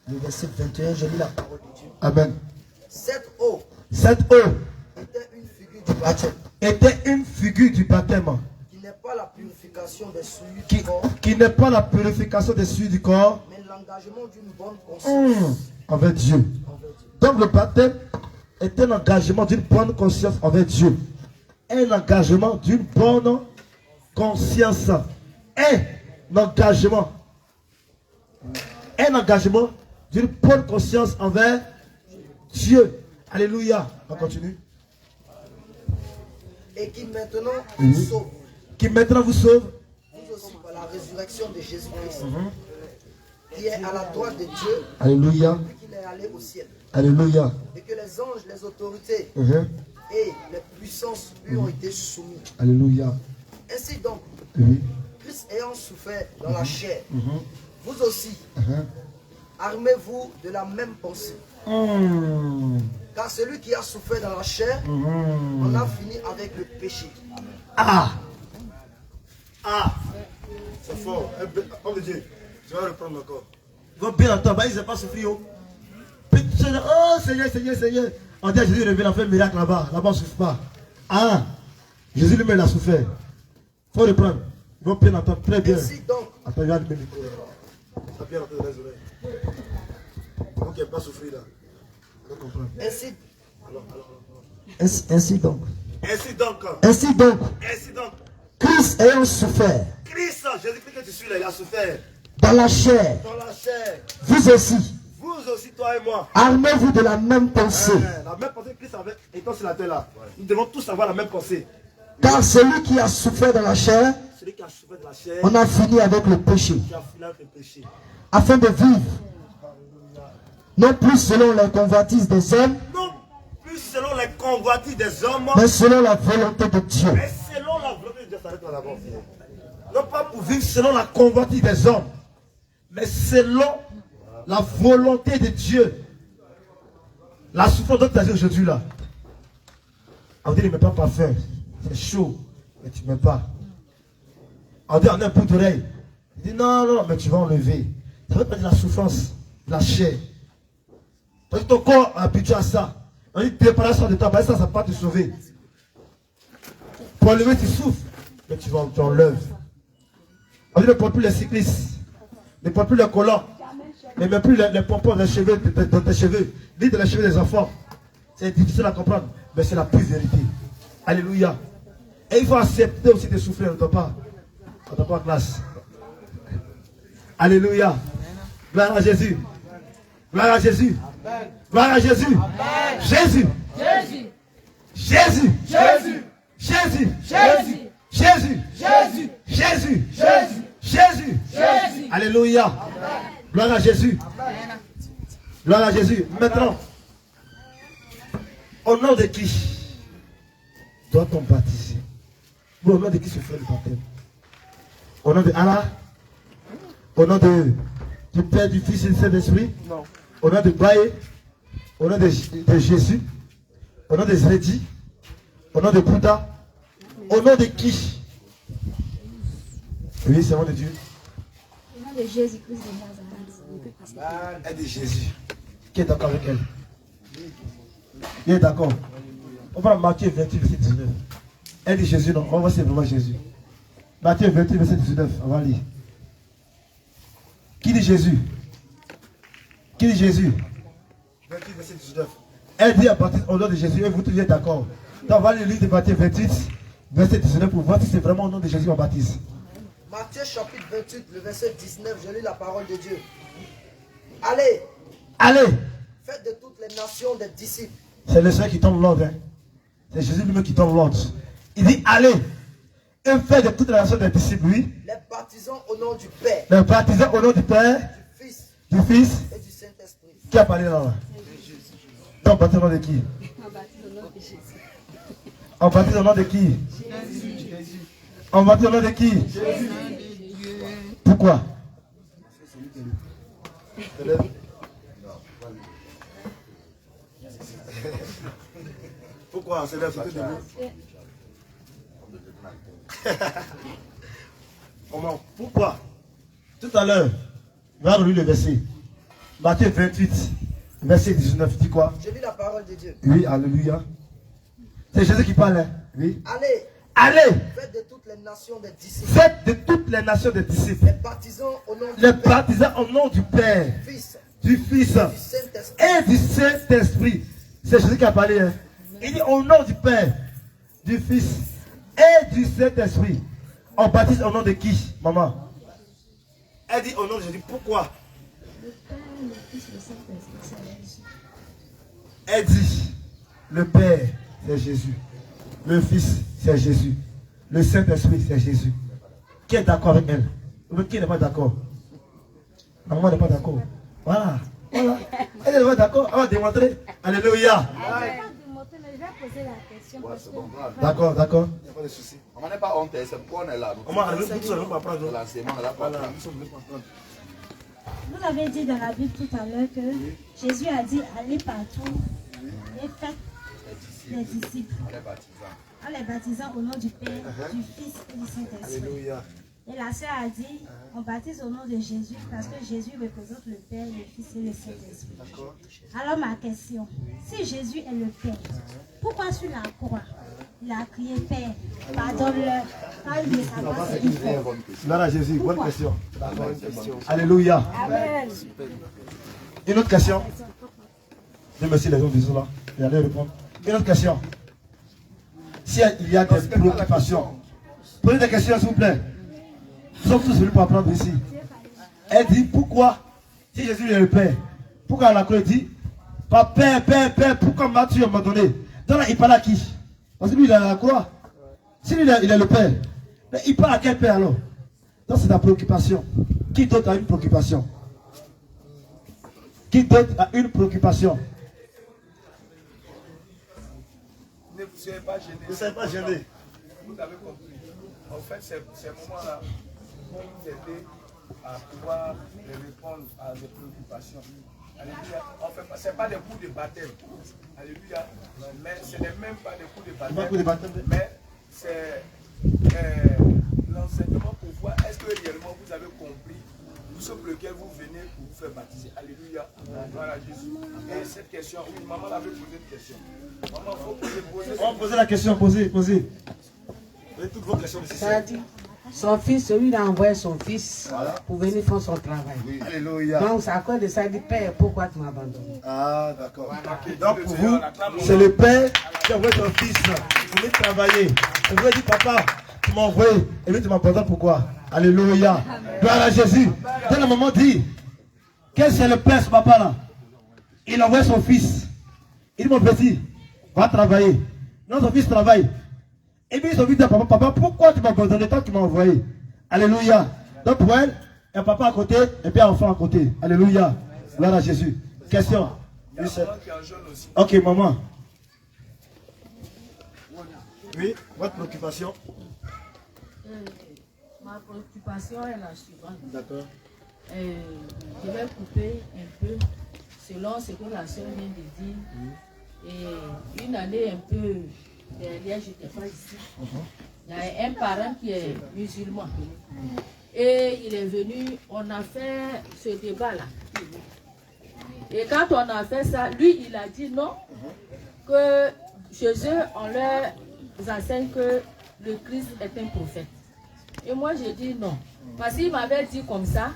S8: le verset 21, je lis la parole de Dieu.
S1: Amen.
S8: Cette eau
S1: Cette eau
S8: était une figure du baptême,
S1: était une figure du baptême
S8: qui n'est pas la purification des souillures
S1: qui
S8: du corps,
S1: n'est pas la purification des souillures du corps
S8: mais l'engagement d'une bonne conscience
S1: envers Dieu.
S8: envers Dieu.
S1: Donc le baptême est un engagement d'une bonne conscience envers Dieu. Un engagement d'une bonne conscience. Un engagement d'une bonne conscience envers Dieu. Alléluia. On continue.
S8: Et qui maintenant vous sauve,
S1: Qui maintenant vous sauve.
S8: vous aussi par la résurrection de Jésus-Christ, qui est à la droite de Dieu,
S1: Alléluia.
S8: depuis qu'il est allé au ciel,
S1: Alléluia.
S8: et que les anges, les autorités
S1: Mhm.
S8: et les puissances lui ont été soumis.
S1: Alléluia.
S8: Ainsi donc,
S1: Oui.
S8: Christ ayant souffert dans la chair,
S1: Mhm.
S8: vous aussi,
S1: Mhm.
S8: armez-vous de la même pensée. Car celui qui a souffert dans la chair, on a fini avec le péché.
S1: Ah.
S3: Ah, c'est fort. Homme de Dieu, tu vas reprendre encore.
S1: Ils vont bien entendre, ils n'ont pas souffert. Oh Seigneur, Seigneur, Seigneur. On dit à Jésus, il a fait un miracle là-bas. Là-bas, on ne souffre pas. Ah, Jésus lui-même il a souffert. Il faut reprendre. Ils vont bien entendre très bien.
S8: Ainsi donc,
S1: Attends, regarde le micro.
S3: Ça vient rentrer dans les oreilles. Donc il n'a pas souffert là. On va comprendre.
S8: ainsi,
S7: Ainsi donc.
S3: Ainsi donc,
S7: Christ ayant souffert
S3: Christ, Jésus-Christ que tu suis là, il a souffert
S7: dans la chair,
S3: dans la chair.
S7: vous aussi,
S3: Vous aussi, toi et moi.
S7: armez-vous de la même pensée.
S3: La même pensée que Christ avait étant sur la terre là. Nous devons tous avoir la même pensée.
S7: Car celui qui a souffert dans la chair,
S3: Celui qui a souffert de la chair,
S7: on a fini avec le péché,
S3: qui a fini avec le péché.
S7: afin de vivre, non plus selon les convoitises des hommes,
S3: Non plus selon les convoitises des hommes,
S7: mais selon la volonté de Dieu.
S3: mais selon la volonté de Dieu. S'arrête là d'abord.
S1: Non pas pour vivre selon la convoitise des hommes, mais selon la volonté de Dieu. La souffrance dont tu as dit aujourd'hui là. On dit, il ne met pas parfum. C'est chaud. mais tu ne m'aimes pas. On dit on a un bout d'oreille. Il dit non, non, mais tu vas enlever. Ça veut pas dire la souffrance, la chair. Parce que ton corps est habitué à ça. On dit préparation de ta base, ça ne va pas te sauver. Pour enlever, tu souffres, mais tu enlèves. On dit ne porte plus les cyclistes, ne porte plus les collants, ne met plus les pompons dans tes cheveux, ni dans les cheveux des enfants. C'est difficile à comprendre, mais c'est la pure vérité. Alléluia. Et il faut accepter aussi de souffrir, on ne doit pas en classe. Alléluia. Gloire à Jésus. Gloire à Jésus. Gloire à Jésus. Jésus. Jésus. Jésus. Jésus. Jésus. Jésus. Jésus. Jésus. Jésus. Jésus. Jésus. Jésus. Alléluia. Gloire à Jésus. Gloire à Jésus. Maintenant, au nom de qui doit-on baptiser? Au nom de qui se fait le baptême? Au nom de Allah? Au nom du Père, du Fils et du Saint-Esprit? Non. Au nom de Baye? Au nom de Jésus? Au nom de Zredi? Au nom de Bouddha? Au nom de qui? Oui, c'est le nom de Dieu.
S10: Au nom de Jésus-Christ de Nazareth.
S1: Elle dit Jésus. Qui est d'accord avec elle? Il est d'accord. On va Matthieu 28, verset 19. Elle dit Jésus, non, on va simplement Jésus. Matthieu 28, verset 19, on va lire. Qui dit Jésus? Qui dit Jésus? 28, verset 19. Elle dit à partir au nom de Jésus, et vous tous êtes d'accord. Donc on va lire le livre de Matthieu 28, verset 19 pour voir si c'est vraiment au nom de Jésus qu'on baptise.
S8: Matthieu chapitre 28, le verset 19, je lis la parole de Dieu. Allez,
S1: allez,
S8: faites de toutes les nations des disciples.
S1: C'est le Seigneur qui donne l'ordre. Hein? C'est Jésus lui-même qui donne l'ordre. Il dit allez, et faites de toutes les nations des disciples, oui.
S8: Les baptisons au nom du Père.
S1: Les baptisons au nom du Père,
S8: du Fils
S1: et
S8: du Saint-Esprit.
S1: Qui a parlé là? Donc, baptise au nom de qui? On baptise au nom de qui? Jésus. On baptise au nom de qui? Jésus. Pourquoi? Pourquoi? C'est là, c'est Comment? Pourquoi? Tout à l'heure, va relire le verset. Matthieu 28, verset 19, dit quoi?
S8: Je lis la parole de Dieu.
S1: Oui, alléluia. C'est Jésus qui parle, hein? Oui.
S8: Allez.
S1: Allez.
S8: Faites de toutes les nations des disciples.
S1: Faites de toutes les nations des disciples.
S8: Les baptisons au nom du
S1: les
S8: Père.
S1: baptisons au nom du Père, du Fils et du Saint-Esprit. C'est Jésus qui a parlé, hein? Il dit au nom du Père, du Fils et du Saint-Esprit. On baptise au nom de qui, maman? Elle dit au nom de Jésus. Pourquoi?
S10: Le Père, le Fils, le Saint-Esprit, c'est Jésus.
S1: Elle dit le Père, c'est Jésus. Le Fils, c'est Jésus. Le Saint-Esprit, c'est Jésus. Qui est d'accord avec elle? Ou qui n'est pas d'accord? Maman n'est pas d'accord. Voilà. Voilà. Elle n'est pas d'accord. On va démontrer. Alléluia. D'accord, d'accord. Il n'y a pas de souci.
S11: On n'est pas honte, c'est pourquoi on est là.
S1: On va arriver pour ça, on va prendre.
S10: Vous avez dit dans la Bible tout à l'heure que Jésus a dit allez partout et faites les disciples. En les baptisant au nom du Père, du Fils et du Saint-Esprit. Et la sœur a dit on baptise au nom de Jésus parce que Jésus représente le Père, le Fils et le Saint-Esprit. Alors ma question, si Jésus est le Père, pourquoi sur la croix il a crié Père, pardonne-leur, quand il ne savait pas ce qu'il fait?
S1: Gloire à Jésus, bonne question. Alléluia.
S10: Amen.
S1: Une autre question. Dieu merci les autres qui sont là. Et allez répondre. Une autre question. Si il y a des préoccupations, posez des questions s'il vous plaît. Nous sommes tous venus pour apprendre ici. Elle dit pourquoi, si Jésus est le Père, pourquoi la croix dit pas Père, Père, Père, pourquoi m'as-tu abandonné? Donc là, il parle à qui? Parce que lui, il est à la croix. Si lui, il est le Père, mais il parle à quel Père alors? Donc c'est la préoccupation. Qui d'autre a une préoccupation? Qui d'autre a une préoccupation?
S12: Ne vous soyez pas gênés.
S1: Ne soyez pas gênés.
S12: Vous avez compris. En fait, ces moments-là vont vous aider à pouvoir répondre à des préoccupations. Alléluia. En fait, ce n'est pas des coups de baptême. Alléluia. Mais ce n'est même pas des coups de baptême. Mais c'est l'enseignement pour voir est-ce que réellement vous avez compris tout ce pour lequel vous venez pour vous faire baptiser. Alléluia. Voilà Jésus. Et cette question, oui, maman avait posé une question. Maman, il faut poser.
S1: On va poser la question, posez. Posez toutes vos questions nécessaires.
S13: Son fils, celui-là a envoyé son fils pour venir faire son travail.
S3: Oui. Alléluia.
S13: Donc, c'est à cause de ça, il dit, Père, pourquoi tu m'as abandonné?
S3: Ah, d'accord.
S13: Voilà.
S1: Donc pour vous, c'est le Père qui a envoyé ton fils pour venir travailler. Et vous avez dit, papa, tu m'as envoyé. Et lui, tu m'as abandonné pourquoi? Alléluia. Gloire à Jésus. Dans le moment dit, quel c'est le Père, ce papa-là? Il a envoyé son fils. Il dit, mon petit, va travailler. Non, son fils travaille. Et puis son fils dit, papa, pourquoi tu m'as abandonné tant que tu m'as envoyé? Alléluia. Donc pour elle, un papa à côté et puis un enfant à côté. Alléluia. Gloire à Jésus. Question. Ok, maman. Oui, votre préoccupation?
S9: Ma préoccupation est la suivante.
S1: D'accord.
S9: Je vais couper un peu selon ce que la soeur vient de dire. Et une année un peu derrière, je n'étais pas ici. Il y a un parent qui est musulman. Et il est venu, on a fait ce débat-là. Et quand on a fait ça, lui, il a dit non, que chez eux, on leur enseigne que le Christ est un prophète. Et moi, j'ai dit non. Parce qu'il m'avait dit comme ça,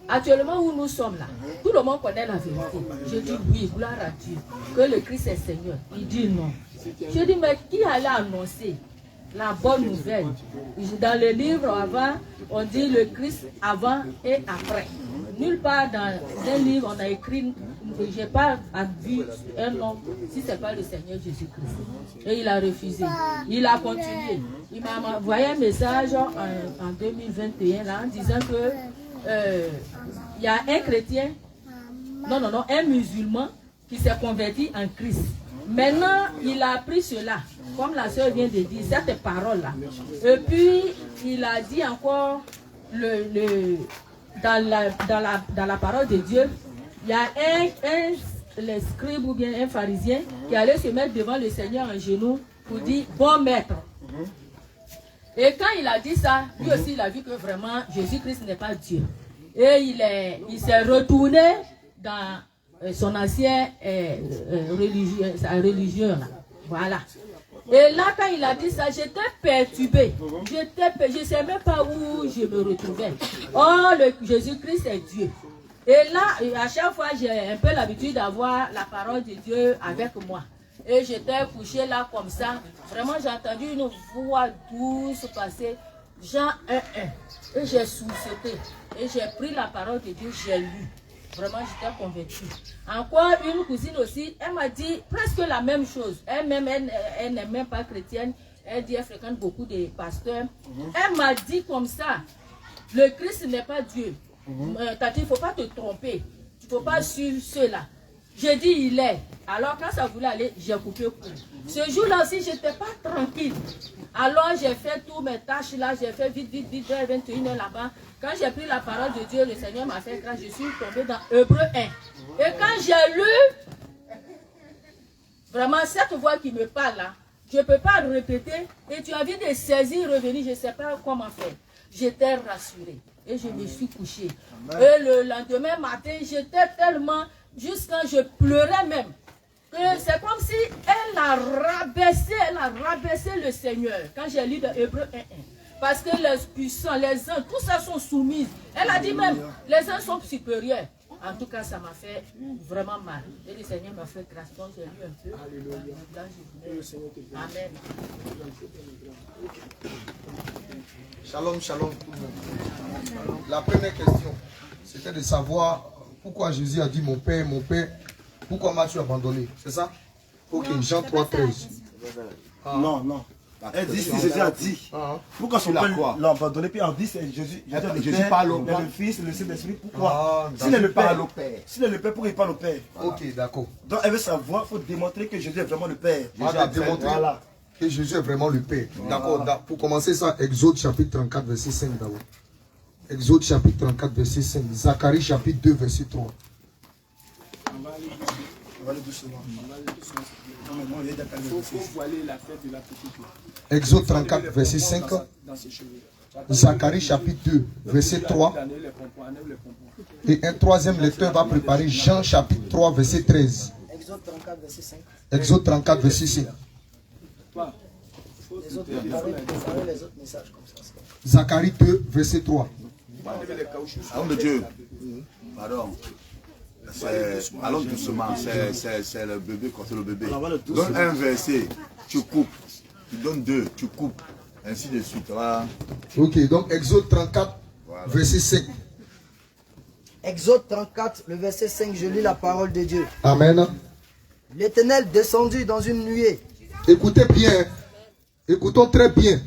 S9: actuellement où nous sommes là, tout le monde connaît la vérité. Je dis oui, gloire à Dieu, que le Christ est Seigneur. Il dit non. Je dis, mais qui allait annoncer la bonne nouvelle? Dans le livre avant, on dit le Christ avant et après. Nulle part dans un livre on a écrit, je n'ai pas vu un nom si ce n'est pas le Seigneur Jésus-Christ. Et il a refusé. Il a continué. Il m'a envoyé un message en 2021 là, en disant que il y a un chrétien, un musulman qui s'est converti en Christ. Maintenant, il a appris cela, comme la sœur vient de dire, cette parole-là. Et puis, il a dit encore, dans la parole de Dieu, il y a un scribe ou bien un pharisien qui allait se mettre devant le Seigneur en genoux pour dire, bon maître. Et quand il a dit ça, lui aussi, il a vu que vraiment, Jésus-Christ n'est pas Dieu. Et il s'est retourné dans son ancien religion, là. Voilà. Et là, quand il a dit ça, j'étais perturbée. Je ne sais même pas où je me retrouvais. Oh, Jésus-Christ est Dieu. Et là, à chaque fois, j'ai un peu l'habitude d'avoir la parole de Dieu avec moi. Et j'étais couchée là comme ça. Vraiment, j'ai entendu une voix douce passer. Jean 1:1. Et j'ai sursauté. Et j'ai pris la parole de Dieu, j'ai lu. Vraiment, j'étais convaincue. Encore une cousine aussi, elle m'a dit presque la même chose. Elle n'est même pas chrétienne. Elle dit qu'elle fréquente beaucoup de pasteurs. Elle m'a dit comme ça, le Christ n'est pas Dieu. Tati, il ne faut pas te tromper. Tu ne faut pas suivre cela. J'ai dit il est. Alors quand ça voulait aller, j'ai coupé court. Ce jour-là aussi, je n'étais pas tranquille. Alors j'ai fait toutes mes tâches là, j'ai fait vite, vers 21h là-bas. Quand j'ai pris la parole de Dieu, le Seigneur m'a fait grâce, je suis tombée dans Hébreux 1. Et quand j'ai lu, vraiment cette voix qui me parle là, je ne peux pas le répéter. Et tu as envie de saisir, revenir, je ne sais pas comment faire. J'étais rassurée et je me suis couchée. Et le lendemain matin, j'étais tellement, jusqu'à je pleurais même. C'est comme si elle a rabaissé le Seigneur. Quand j'ai lu dans Hébreux 1:1. Parce que les puissants, les uns, tout ça sont soumis. Elle a dit même, les uns sont supérieurs. En tout cas, ça m'a fait vraiment mal. Et le Seigneur m'a fait grâce. Donc j'ai lu un peu. Alléluia. Amen.
S11: Shalom, shalom tout le monde. La première question, c'était de savoir pourquoi Jésus a dit mon Père, pourquoi m'as-tu abandonné? C'est ça? Ok, Jean 3:13.
S3: Non. Elle dit, si Jésus a dit, pourquoi son Père l'a abandonné? Puis on dit, c'est Jésus parle au Père, le Fils, le Saint-Esprit, pourquoi? S'il est le Père, pourquoi il parle au Père?
S11: Ok, d'accord.
S3: Donc elle veut savoir, il faut démontrer que Jésus est vraiment le Père.
S11: Démontrer que Jésus est vraiment le Père. D'accord. Pour commencer ça, Exode chapitre 34, verset 5 d'abord. Exode chapitre 34, verset 5. Zacharie chapitre 2, verset 3.
S12: faut voiler la tête de la petite.
S11: Exode 34, verset 5. Zacharie chapitre 2, verset 3. Et un troisième lecteur va préparer Jean chapitre 3, verset 13.
S8: Exode 34, verset 5.
S11: Exode 34, verset 5.
S8: Les autres, préparez les autres messages comme ça.
S11: Zacharie 2, verset 3.
S14: Nom de Dieu. Pardon. Allons doucement, c'est le bébé, quand c'est le bébé. Donne un verset, tu coupes. Tu donnes deux, tu coupes. Ainsi de suite. Voilà.
S11: Ok, donc Exode 34, verset 5.
S8: Exode 34, le verset 5, je lis la parole de Dieu.
S11: Amen.
S8: L'Éternel descendit dans une nuée.
S11: Écoutez bien. Écoutons très bien.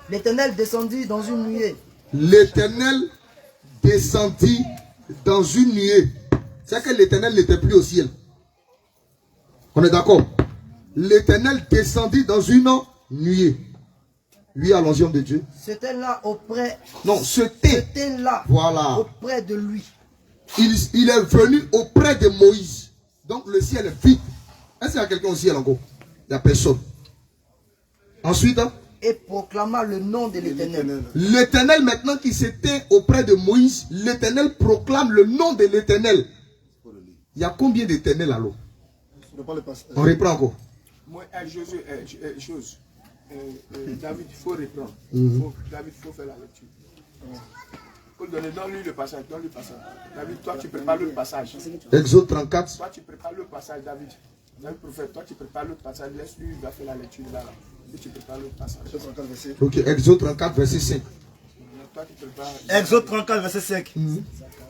S8: L'Éternel descendit dans une nuée.
S11: L'Éternel descendit dans une nuée. C'est que l'Éternel n'était plus au ciel. On est d'accord? L'Éternel descendit dans une nuée. Oui, allons-y, homme de Dieu.
S8: C'était là auprès.
S11: Non, c'était
S8: là.
S11: Voilà.
S8: Auprès de lui.
S11: Il est venu auprès de Moïse. Donc le ciel est vide. Est-ce qu'il y a quelqu'un au ciel encore? Il n'y a personne. Ensuite,
S8: et proclama le nom de l'Éternel.
S11: L'Éternel, maintenant qui s'était auprès de Moïse, l'Éternel proclame le nom de l'Éternel. Il y a combien d'Éternel alors? On reprend encore.
S12: Moi, Josué, chose. David, il faut reprendre. David, il faut faire la lecture. Donne-lui le passage. David, toi, tu prépares le passage.
S11: Exode 34.
S12: Toi, tu prépares le passage, David. David, prophète, toi, tu prépares le passage. Laisse-lui, il va faire la lecture là. Et tu prépares le passage.
S11: Ok, Exode 34, verset 5.
S3: Exode 34, verset 5.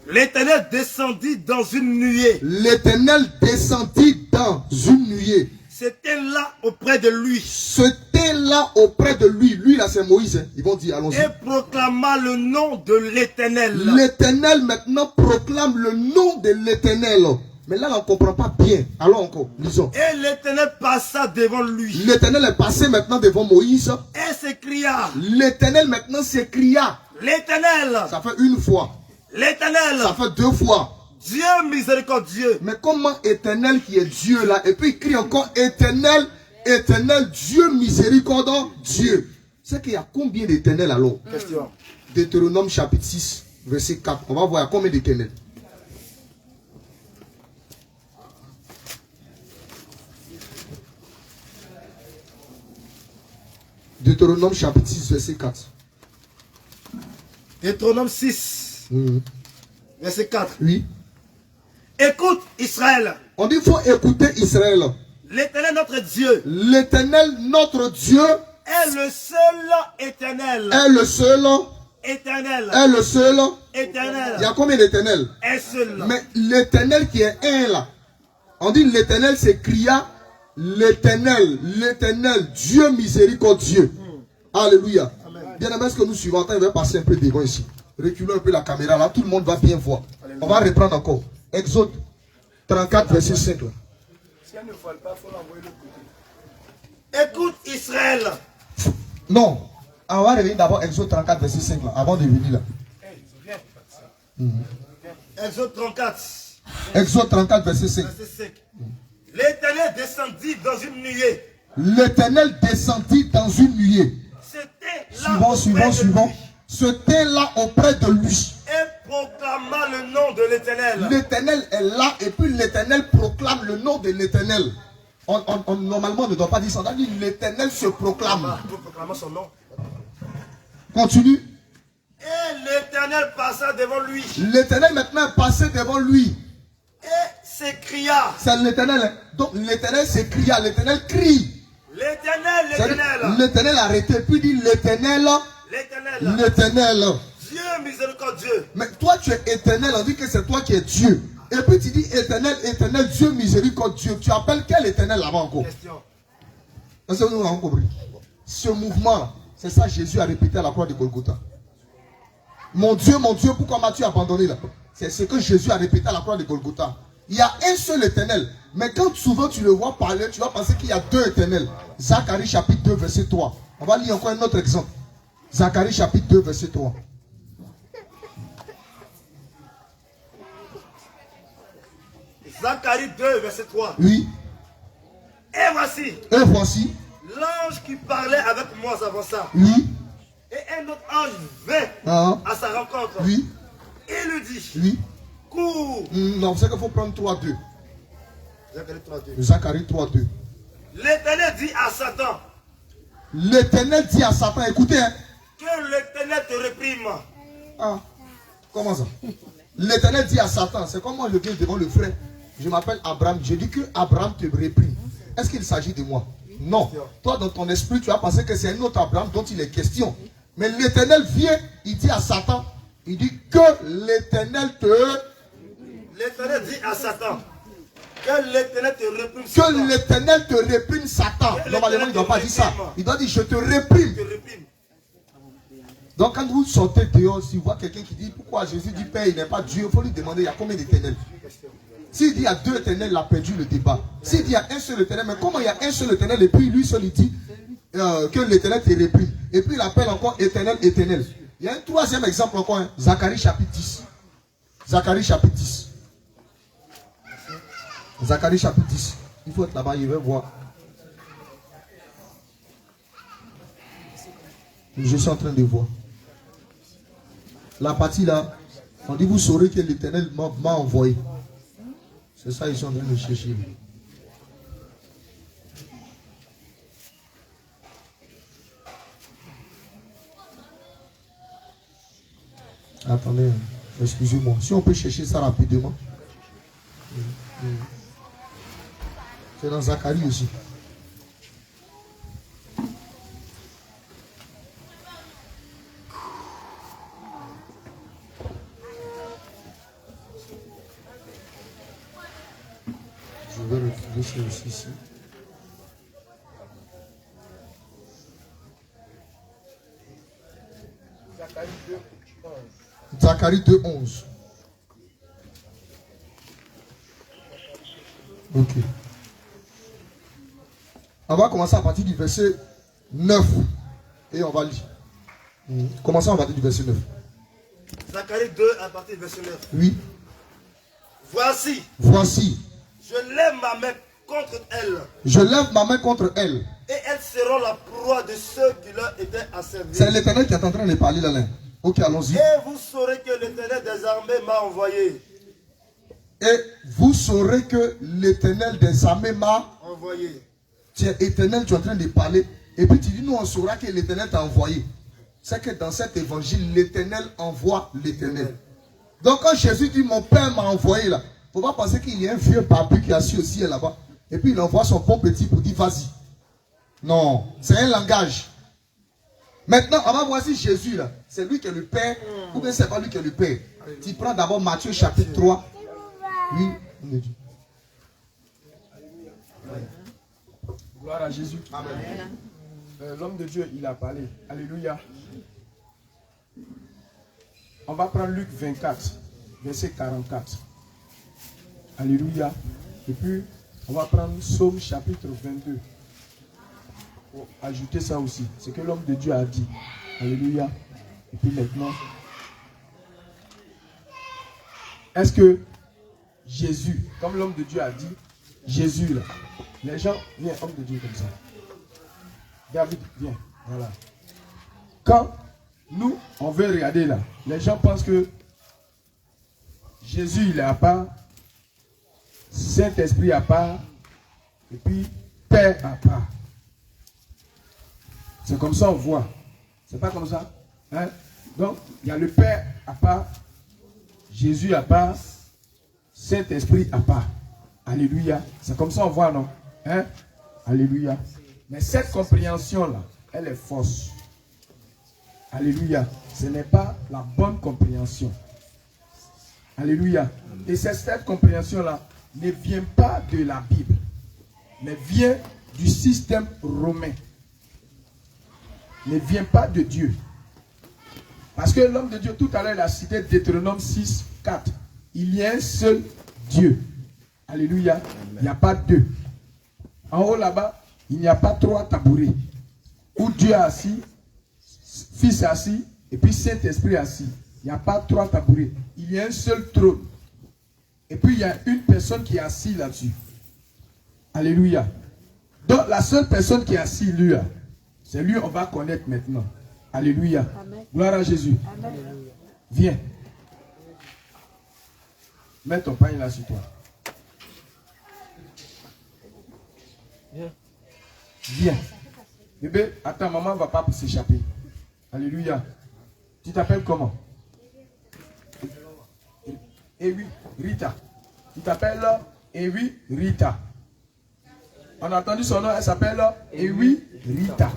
S3: L'Éternel descendit dans une nuée.
S11: L'Éternel descendit dans une nuée.
S3: C'était là auprès de lui.
S11: C'était là auprès de lui. Lui, là, c'est Moïse. Hein. Ils vont dire, allons-y.
S3: Et proclama le nom de l'Éternel.
S11: L'Éternel maintenant proclame le nom de l'Éternel. Mais là, on ne comprend pas bien. Alors encore, lisons.
S3: Et l'Éternel passa devant lui.
S11: L'Éternel est passé maintenant devant Moïse.
S3: Et s'écria.
S11: L'Éternel maintenant s'écria.
S3: L'Éternel.
S11: Ça fait une fois.
S3: L'Éternel.
S11: Ça fait deux fois.
S3: Dieu miséricordieux.
S11: Mais comment Éternel qui est Dieu là? Et puis il crie encore Éternel, Éternel, Dieu miséricordieux, Dieu. C'est qu'il y a combien d'Éternel alors?
S3: Question.
S11: Deutéronome chapitre 6, verset 4. On va voir combien d'Éternel. Deutéronome chapitre 6, verset 4.
S3: Deutéronome 6, verset 4.
S11: Oui.
S3: Écoute Israël.
S11: On dit qu'il faut écouter Israël.
S3: L'Éternel notre Dieu.
S11: L'Éternel notre Dieu
S3: est le seul éternel.
S11: Est le seul
S3: éternel.
S11: Est le seul
S3: éternel.
S11: Il y a combien d'éternels?
S3: Un seul.
S11: Mais l'Éternel qui est un là. On dit l'Éternel s'écria l'Éternel, l'Éternel, Dieu miséricordieux. Alléluia. Bien aimé, ce que nous suivons, on va passer un peu devant ici. Reculons un peu la caméra là, tout le monde va bien voir. On va reprendre encore. Exode 34, verset 5. Là.
S12: Si elle ne vole pas, il faut l'envoyer de l'autre côté.
S3: Écoute Israël.
S11: Non. On va revenir d'abord Exode 34, verset 5 là, avant de venir là.
S3: Exode 34.
S11: Exode 34, verset 5.
S3: L'Éternel descendit dans une nuée.
S11: L'Éternel descendit dans une nuée.
S3: C'était là
S11: Suivant. C'était là auprès de lui.
S3: Et proclama le nom de l'Éternel.
S11: L'Éternel est là et puis l'Éternel proclame le nom de l'Éternel. Normalement, on ne doit pas dire ça. On doit dire l'Éternel se proclame.
S3: Pour proclamer son nom.
S11: Continue.
S3: Et l'Éternel passa devant lui.
S11: L'Éternel maintenant est passé devant lui.
S3: Et s'écria.
S11: C'est l'Éternel. Donc l'Éternel s'écria. L'Éternel crie.
S3: L'Éternel.
S11: L'Éternel a arrêté. Puis dit l'Éternel. L'Éternel.
S3: Dieu miséricordieux.
S11: Mais toi tu es éternel. On dit que c'est toi qui es Dieu. Et puis tu dis éternel, éternel, Dieu miséricordieux. Tu appelles quel éternel là-bas encore? Est-ce que nous avons compris? Ce mouvement, c'est ça Jésus a répété à la croix de Golgotha. Mon Dieu, pourquoi m'as-tu abandonné là? C'est ce que Jésus a répété à la croix de Golgotha. Il y a un seul éternel. Mais quand souvent tu le vois parler, tu vas penser qu'il y a deux éternels. Zacharie chapitre 2, verset 3. On va lire encore un autre exemple. Zacharie chapitre 2, verset 3.
S3: Zacharie 2, verset 3.
S11: Oui.
S3: Et voici.
S11: Et voici.
S3: L'ange qui parlait avec moi s'avança.
S11: Oui.
S3: Et un autre ange vint à sa rencontre.
S11: Oui.
S3: Et lui dit.
S11: Oui.
S3: Cours.
S11: Non, c'est qu'il faut prendre 3-2.
S3: Zacharie 3:2.
S11: Zacharie 3:2.
S3: L'Éternel dit à Satan.
S11: L'Éternel dit à Satan, écoutez. Hein.
S3: Que l'Éternel te réprime.
S11: Ah, comment ça? L'Éternel dit à Satan, c'est comme moi je viens devant le frère. Je m'appelle Abraham. Je dis que Abraham te réprime. Est-ce qu'il s'agit de moi? Non. Toi, dans ton esprit, tu as pensé que c'est un autre Abraham dont il est question. Mais l'Éternel vient, il dit à Satan, il dit que l'Éternel te...
S3: L'Éternel dit à Satan, que l'Éternel te réprime.
S11: Que l'Éternel te réprime, Satan. Normalement, il ne doit pas dire ça. Il doit dire, je te réprime. Donc, quand vous sortez dehors, si vous voyez quelqu'un qui dit, pourquoi Jésus dit Père, il n'est pas Dieu, il faut lui demander, il y a combien d'éternels? S'il dit il y a 2 éternels, il a perdu le débat. S'il dit il y a un seul éternel, mais comment il y a un seul éternel et puis lui seul il dit que l'éternel te réprime. Et puis il appelle encore éternel, éternel. Il y a un troisième exemple encore, hein. Zacharie chapitre 10. Zacharie chapitre 10. Zacharie chapitre 10. Il faut être là-bas, il va voir. Je suis en train de voir. La partie là, on dit vous saurez que l'Éternel m'a envoyé. C'est ça, ils sont en train de chercher. Attendez, excusez-moi. Si on peut chercher ça rapidement. C'est dans Zacharie aussi. Je vais retrouver ça aussi ici. Zacharie 2:11. Ok. On va commencer à partir du verset 9. Et on va lire. Commençons à partir du verset 9.
S3: Zacharie 2 à partir du verset 9.
S11: Oui.
S3: Voici.
S11: Voici.
S3: Je lève ma main contre elles.
S11: Je lève ma main contre elles.
S3: Et elles seront la proie de ceux qui leur étaient asservis.
S11: C'est l'Éternel qui est en train de parler là. Ok, allons-y.
S3: Et vous saurez que l'Éternel des armées m'a envoyé.
S11: Et vous saurez que l'Éternel des armées m'a
S3: envoyé.
S11: Tu es éternel, tu es en train de parler. Et puis tu dis, nous on saura que l'Éternel t'a envoyé. C'est que dans cet évangile, l'Éternel envoie l'Éternel. Donc quand Jésus dit, mon Père m'a envoyé là, il ne faut pas penser qu'il y a un vieux barbu qui est assis au ciel là-bas. Et puis il envoie son bon petit pour dire, vas-y. Non, c'est un langage. Maintenant, on va voir si Jésus là, c'est lui qui est le Père, ou bien c'est pas lui qui est le Père. Tu prends d'abord Matthieu chapitre 3. Oui, on est dit.
S12: Gloire à Jésus. Amen. L'homme de Dieu, il a parlé. Alléluia. On va prendre Luc 24, verset 44. Alléluia. Et puis, on va prendre Psaume chapitre 22. Pour ajouter ça aussi. C'est que l'homme de Dieu a dit. Alléluia. Et puis maintenant, est-ce que Jésus, comme l'homme de Dieu a dit, Jésus là, les gens, viens, homme de Dieu comme ça. David, viens, voilà. Quand nous, on veut regarder là, les gens pensent que Jésus, il est à part, Saint-Esprit à part, et puis Père à part. C'est comme ça on voit. C'est pas comme ça. Hein? Donc, il y a le Père à part, Jésus à part, Saint-Esprit à part. Alléluia. C'est comme ça on voit, non? Hein? Alléluia. Mais cette compréhension-là, elle est fausse. Alléluia. Ce n'est pas la bonne compréhension. Alléluia. Et cette compréhension-là ne vient pas de la Bible, mais vient du système romain. Ne vient pas de Dieu. Parce que l'homme de Dieu, tout à l'heure, il a cité Deutéronome 6, 4. Il y a un seul Dieu. Alléluia. Il n'y a pas deux. En haut là-bas, il n'y a pas trois tabourets. Où Dieu est assis, Fils assis, et puis Saint-Esprit assis. Il n'y a pas trois tabourets. Il y a un seul trône. Et puis il y a une personne qui est assise là-dessus. Alléluia. Donc la seule personne qui est assise lui, c'est lui on va connaître maintenant. Alléluia. Amen. Gloire à Jésus. Amen. Viens. Mets ton pain là sur toi. Viens. Viens. Bébé, attends, maman ne va pas s'échapper. Alléluia. Tu t'appelles comment? Eh oui, Rita. Tu t'appelles Ewi Rita. On a entendu son nom, elle s'appelle Ewi Rita.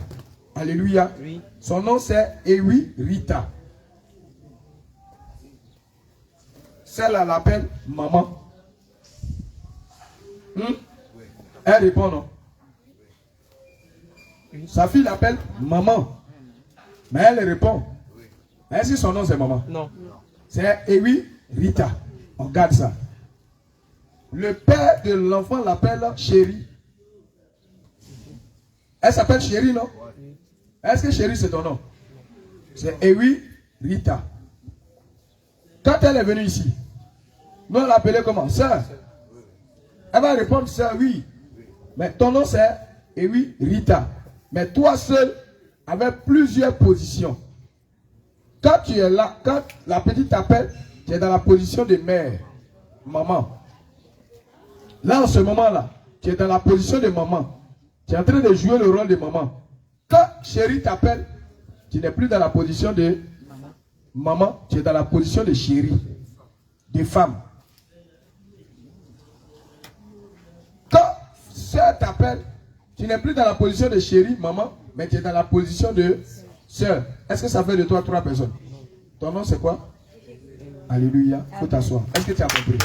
S12: Alléluia. Son nom c'est Ewi Rita. Celle-là l'appelle maman. Elle répond non. Sa fille l'appelle maman. Mais elle répond. Est-ce que son nom c'est maman? Non. C'est Ewi Rita. On garde ça. Le père de l'enfant l'appelle chérie. Elle s'appelle chérie, non? Est-ce que chérie c'est ton nom? C'est Ewi Rita. Quand elle est venue ici, nous on l'appelait comment? Sœur. Elle va répondre sœur, oui. Mais ton nom c'est Ewi Rita. Mais toi seul, avec plusieurs positions. Quand tu es là, quand la petite t'appelle, tu es dans la position de mère, maman. Là, en ce moment-là, tu es dans la position de maman. Tu es en train de jouer le rôle de maman. Quand chérie t'appelle, tu n'es plus dans la position de maman, tu es dans la position de chérie, de femme. Quand soeur t'appelle, tu n'es plus dans la position de chérie, maman, mais tu es dans la position de soeur. Est-ce que ça fait de toi 3 personnes? Ton nom c'est quoi? Alléluia. Il faut t'asseoir. Est-ce que tu as compris?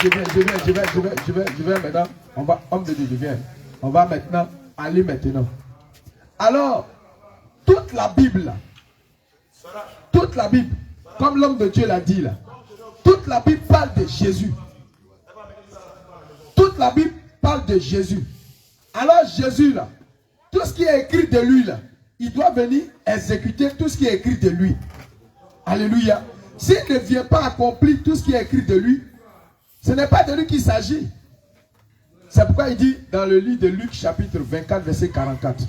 S12: Je vais maintenant. On va, homme de Dieu, je viens. On va maintenant aller maintenant. Alors, toute la Bible, comme l'homme de Dieu l'a dit là, toute la Bible parle de Jésus. Toute la Bible parle de Jésus. Alors Jésus là, tout ce qui est écrit de lui là, il doit venir exécuter tout ce qui est écrit de lui. Alléluia. S'il ne vient pas accomplir tout ce qui est écrit de lui, ce n'est pas de lui qu'il s'agit. C'est pourquoi il dit dans le livre de Luc chapitre 24 verset 44.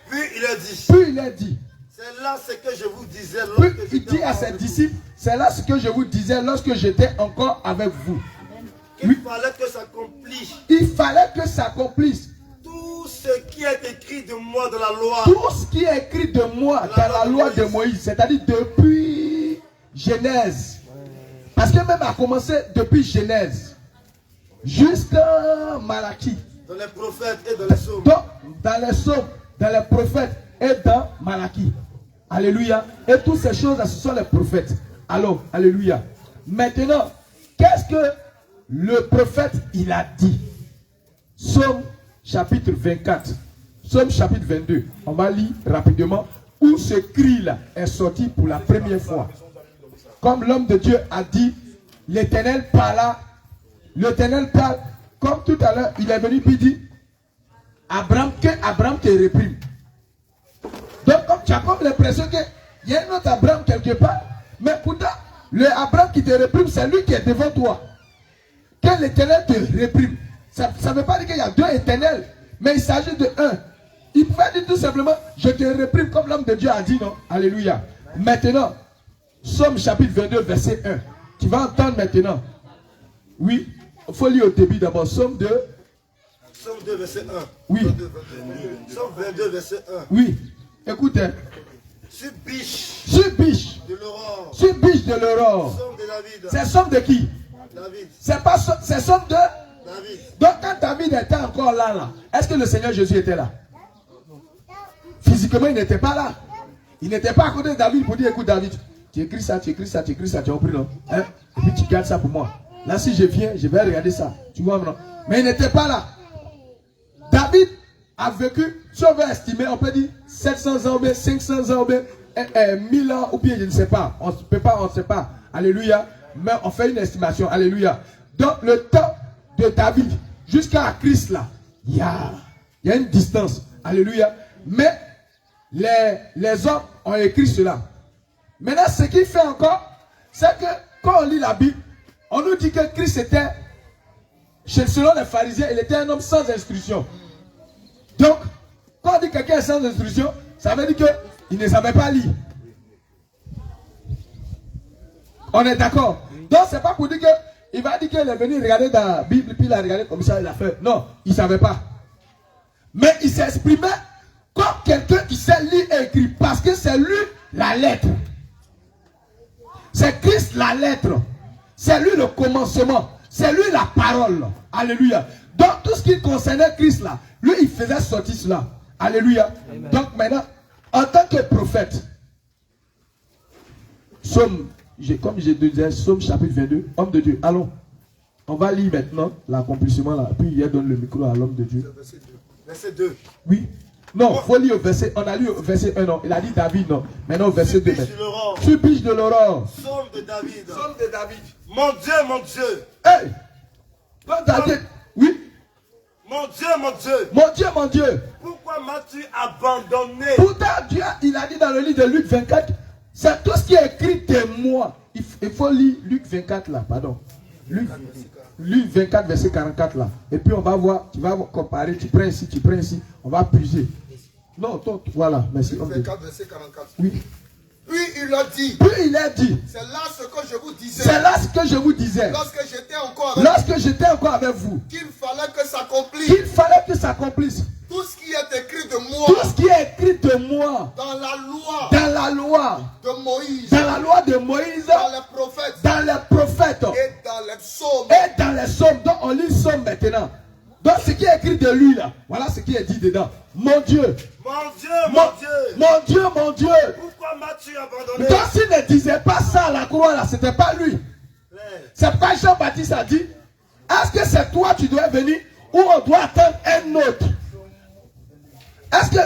S3: Puis il a dit.
S12: Puis il a dit.
S3: C'est là ce que je vous disais.
S12: Puis il dit à ses disciples, c'est là ce que je vous disais lorsque j'étais encore avec vous.
S3: Il fallait que ça accomplisse.
S12: Il fallait que ça accomplisse.
S3: Tout ce qui est écrit de moi dans la loi.
S12: Tout ce qui est écrit de moi dans la loi de Moïse, c'est-à-dire depuis Genèse. Parce que même a commencé depuis Genèse jusqu'à Malachie.
S3: Dans les prophètes et dans les psaumes.
S12: Dans les psaumes, dans les prophètes et dans Malachie. Alléluia. Et toutes ces choses-là, ce sont les prophètes. Alors, alléluia. Maintenant, qu'est-ce que le prophète, il a dit? Psaume chapitre 24. Psaume chapitre 22. On va lire rapidement où ce cri-là est sorti pour la première fois. Comme l'homme de Dieu a dit, l'Éternel parla. L'Éternel parle. Comme tout à l'heure, il est venu puis dit, Abraham, que Abraham te réprime. Donc, comme tu as comme l'impression qu'il y a un autre Abraham quelque part, mais pourtant, le Abraham qui te réprime, c'est lui qui est devant toi. Que l'Éternel te réprime. Ça ne veut pas dire qu'il y a 2 éternels, mais il s'agit de 1. Il pouvait dire tout simplement, je te réprime comme l'homme de Dieu a dit, non? Alléluia. Maintenant, Psaume chapitre 22, verset 1. Tu vas entendre maintenant. Oui, il faut lire au début d'abord. Psaume 2.
S3: Psaume 2, verset 1.
S12: Oui.
S3: Psaume 22, verset 1.
S12: Oui. Écoutez.
S3: Sur biche.
S12: Sur biche.
S3: De l'aurore.
S12: Sur biche de l'aurore.
S3: Psaume de David.
S12: C'est Psaume de qui?
S3: David.
S12: C'est Psaume de
S3: David.
S12: Donc quand David était encore là, est-ce que le Seigneur Jésus était là? Physiquement, il n'était pas là. Il n'était pas à côté de David pour dire, écoute David, tu écris ça, tu écris ça, tu écris ça, tu as compris, non? Hein? Et puis tu gardes ça pour moi. Là, si je viens, je vais regarder ça. Tu vois, non? Mais il n'était pas là. David a vécu, si on veut estimer, on peut dire 700 ans, ou bien 500 ans, ou bien 1000 ans, ou bien je ne sais pas. On ne peut pas, on ne sait pas. Alléluia. Mais on fait une estimation. Alléluia. Donc, le temps de David jusqu'à Christ, là, il y a une distance. Alléluia. Mais les hommes ont écrit cela. Maintenant, ce qu'il fait encore,
S15: c'est que quand on lit la Bible, on nous dit que Christ était, selon les pharisiens, il était un homme sans instruction. Donc, quand on dit que quelqu'un est sans instruction, ça veut dire qu'il ne savait pas lire. On est d'accord? Donc, c'est pas pour dire qu'il va dire qu'il est venu regarder dans la Bible, puis il a regardé comme ça, il a fait. Non, il ne savait pas. Mais il s'est exprimé comme quelqu'un qui sait lire et écrire, parce que c'est lui la lettre. C'est Christ la lettre. C'est lui le commencement. C'est lui la parole. Alléluia. Donc tout ce qui concernait Christ là, lui il faisait sortir cela. Alléluia. Amen. Donc maintenant, en tant que prophète, comme je disais, Psaume chapitre 22, homme de Dieu. Allons. On va lire maintenant l'accomplissement là. Puis il donne le micro à l'homme de Dieu.
S3: Verset 2.
S15: Oui. Non, il faut lire au verset. On a lu au verset 1, non. Il a dit David, non. Maintenant au verset 2. Supplice de l'aurore.
S3: Psaume de David.
S15: Psaume de David.
S3: Mon Dieu, mon Dieu.
S15: Hey! David. Oui.
S3: Mon Dieu, mon Dieu.
S15: Mon Dieu, mon Dieu.
S3: Pourquoi m'as-tu abandonné?
S15: Pourtant, Dieu, il a dit dans le livre de Luc 24, c'est tout ce qui est écrit de moi. Il faut lire Luc 24 là, pardon. Luc 24, verset 44 là. Et puis on va voir, tu vas comparer, tu prends ici, on va puiser. Non, toi, voilà, merci.
S11: Luc 24, verset 44.
S15: Oui.
S11: Puis il a dit.
S15: Puis il a dit.
S11: C'est là ce que je vous disais.
S15: C'est là ce que je vous disais.
S11: Lorsque j'étais encore avec vous.
S15: Qu'il
S11: fallait que s'accomplisse.
S15: Qu'il fallait que s'accomplisse.
S11: Tout ce qui est écrit de moi.
S15: Tout ce qui est écrit de moi.
S11: Dans la loi.
S15: Dans la loi.
S11: De Moïse.
S15: Dans la loi de Moïse.
S11: Dans les prophètes.
S15: Dans les prophètes.
S11: Et dans les psaumes.
S15: Et dans les psaumes. Donc on lit le psaume maintenant. Donc ce qui est écrit de lui là. Voilà ce qui est dit dedans. Mon Dieu.
S3: Mon Dieu, mon Dieu.
S15: Mon Dieu, mon Dieu.
S3: Pourquoi m'as-tu abandonné?
S15: Donc s'il ne disait pas ça à la croix là, c'était pas lui. C'est pas Jean-Baptiste a dit. Est-ce que c'est toi tu dois venir ou on doit attendre un autre? Est-ce que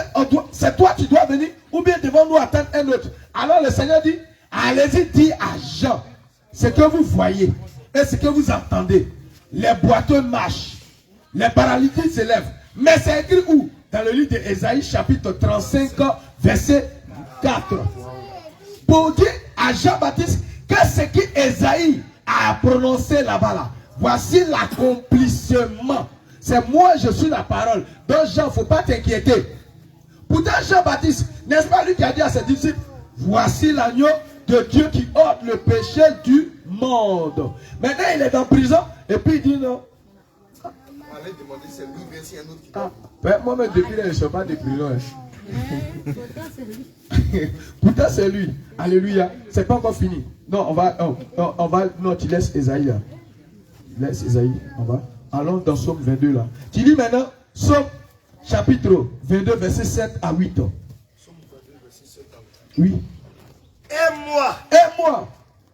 S15: c'est toi tu dois venir ou bien devons-nous attendre un autre? Alors le Seigneur dit, allez-y dire à Jean ce que vous voyez et ce que vous entendez. Les boiteux marchent, les paralytiques se lèvent. Mais c'est écrit où? Dans le livre d'Ésaïe chapitre 35 verset 4. Pour dire à Jean-Baptiste que ce qu'Ésaïe a prononcé là-bas là, voici l'accomplissement. C'est moi, je suis la parole. Donc Jean, il ne faut pas t'inquiéter. Pourtant Jean-Baptiste, n'est-ce pas lui qui a dit à ses disciples, voici l'agneau de Dieu qui ôte le péché du monde. Maintenant il est en prison et puis il dit non.
S11: Allez demander c'est lui, bien si un autre qui
S15: moi-même depuis là, je ne suis pas de prison. Pourtant c'est lui. Alléluia. C'est pas encore fini. Non, on va. Non, tu laisses Esaïe là. Laisse Esaïe. On va. Allons dans Psaume 22 là. Tu lis maintenant Psaume chapitre 22 verset 7 à 8.
S11: Psaume 22 verset 7 à 8.
S15: Oui.
S3: Et moi.
S15: Et moi.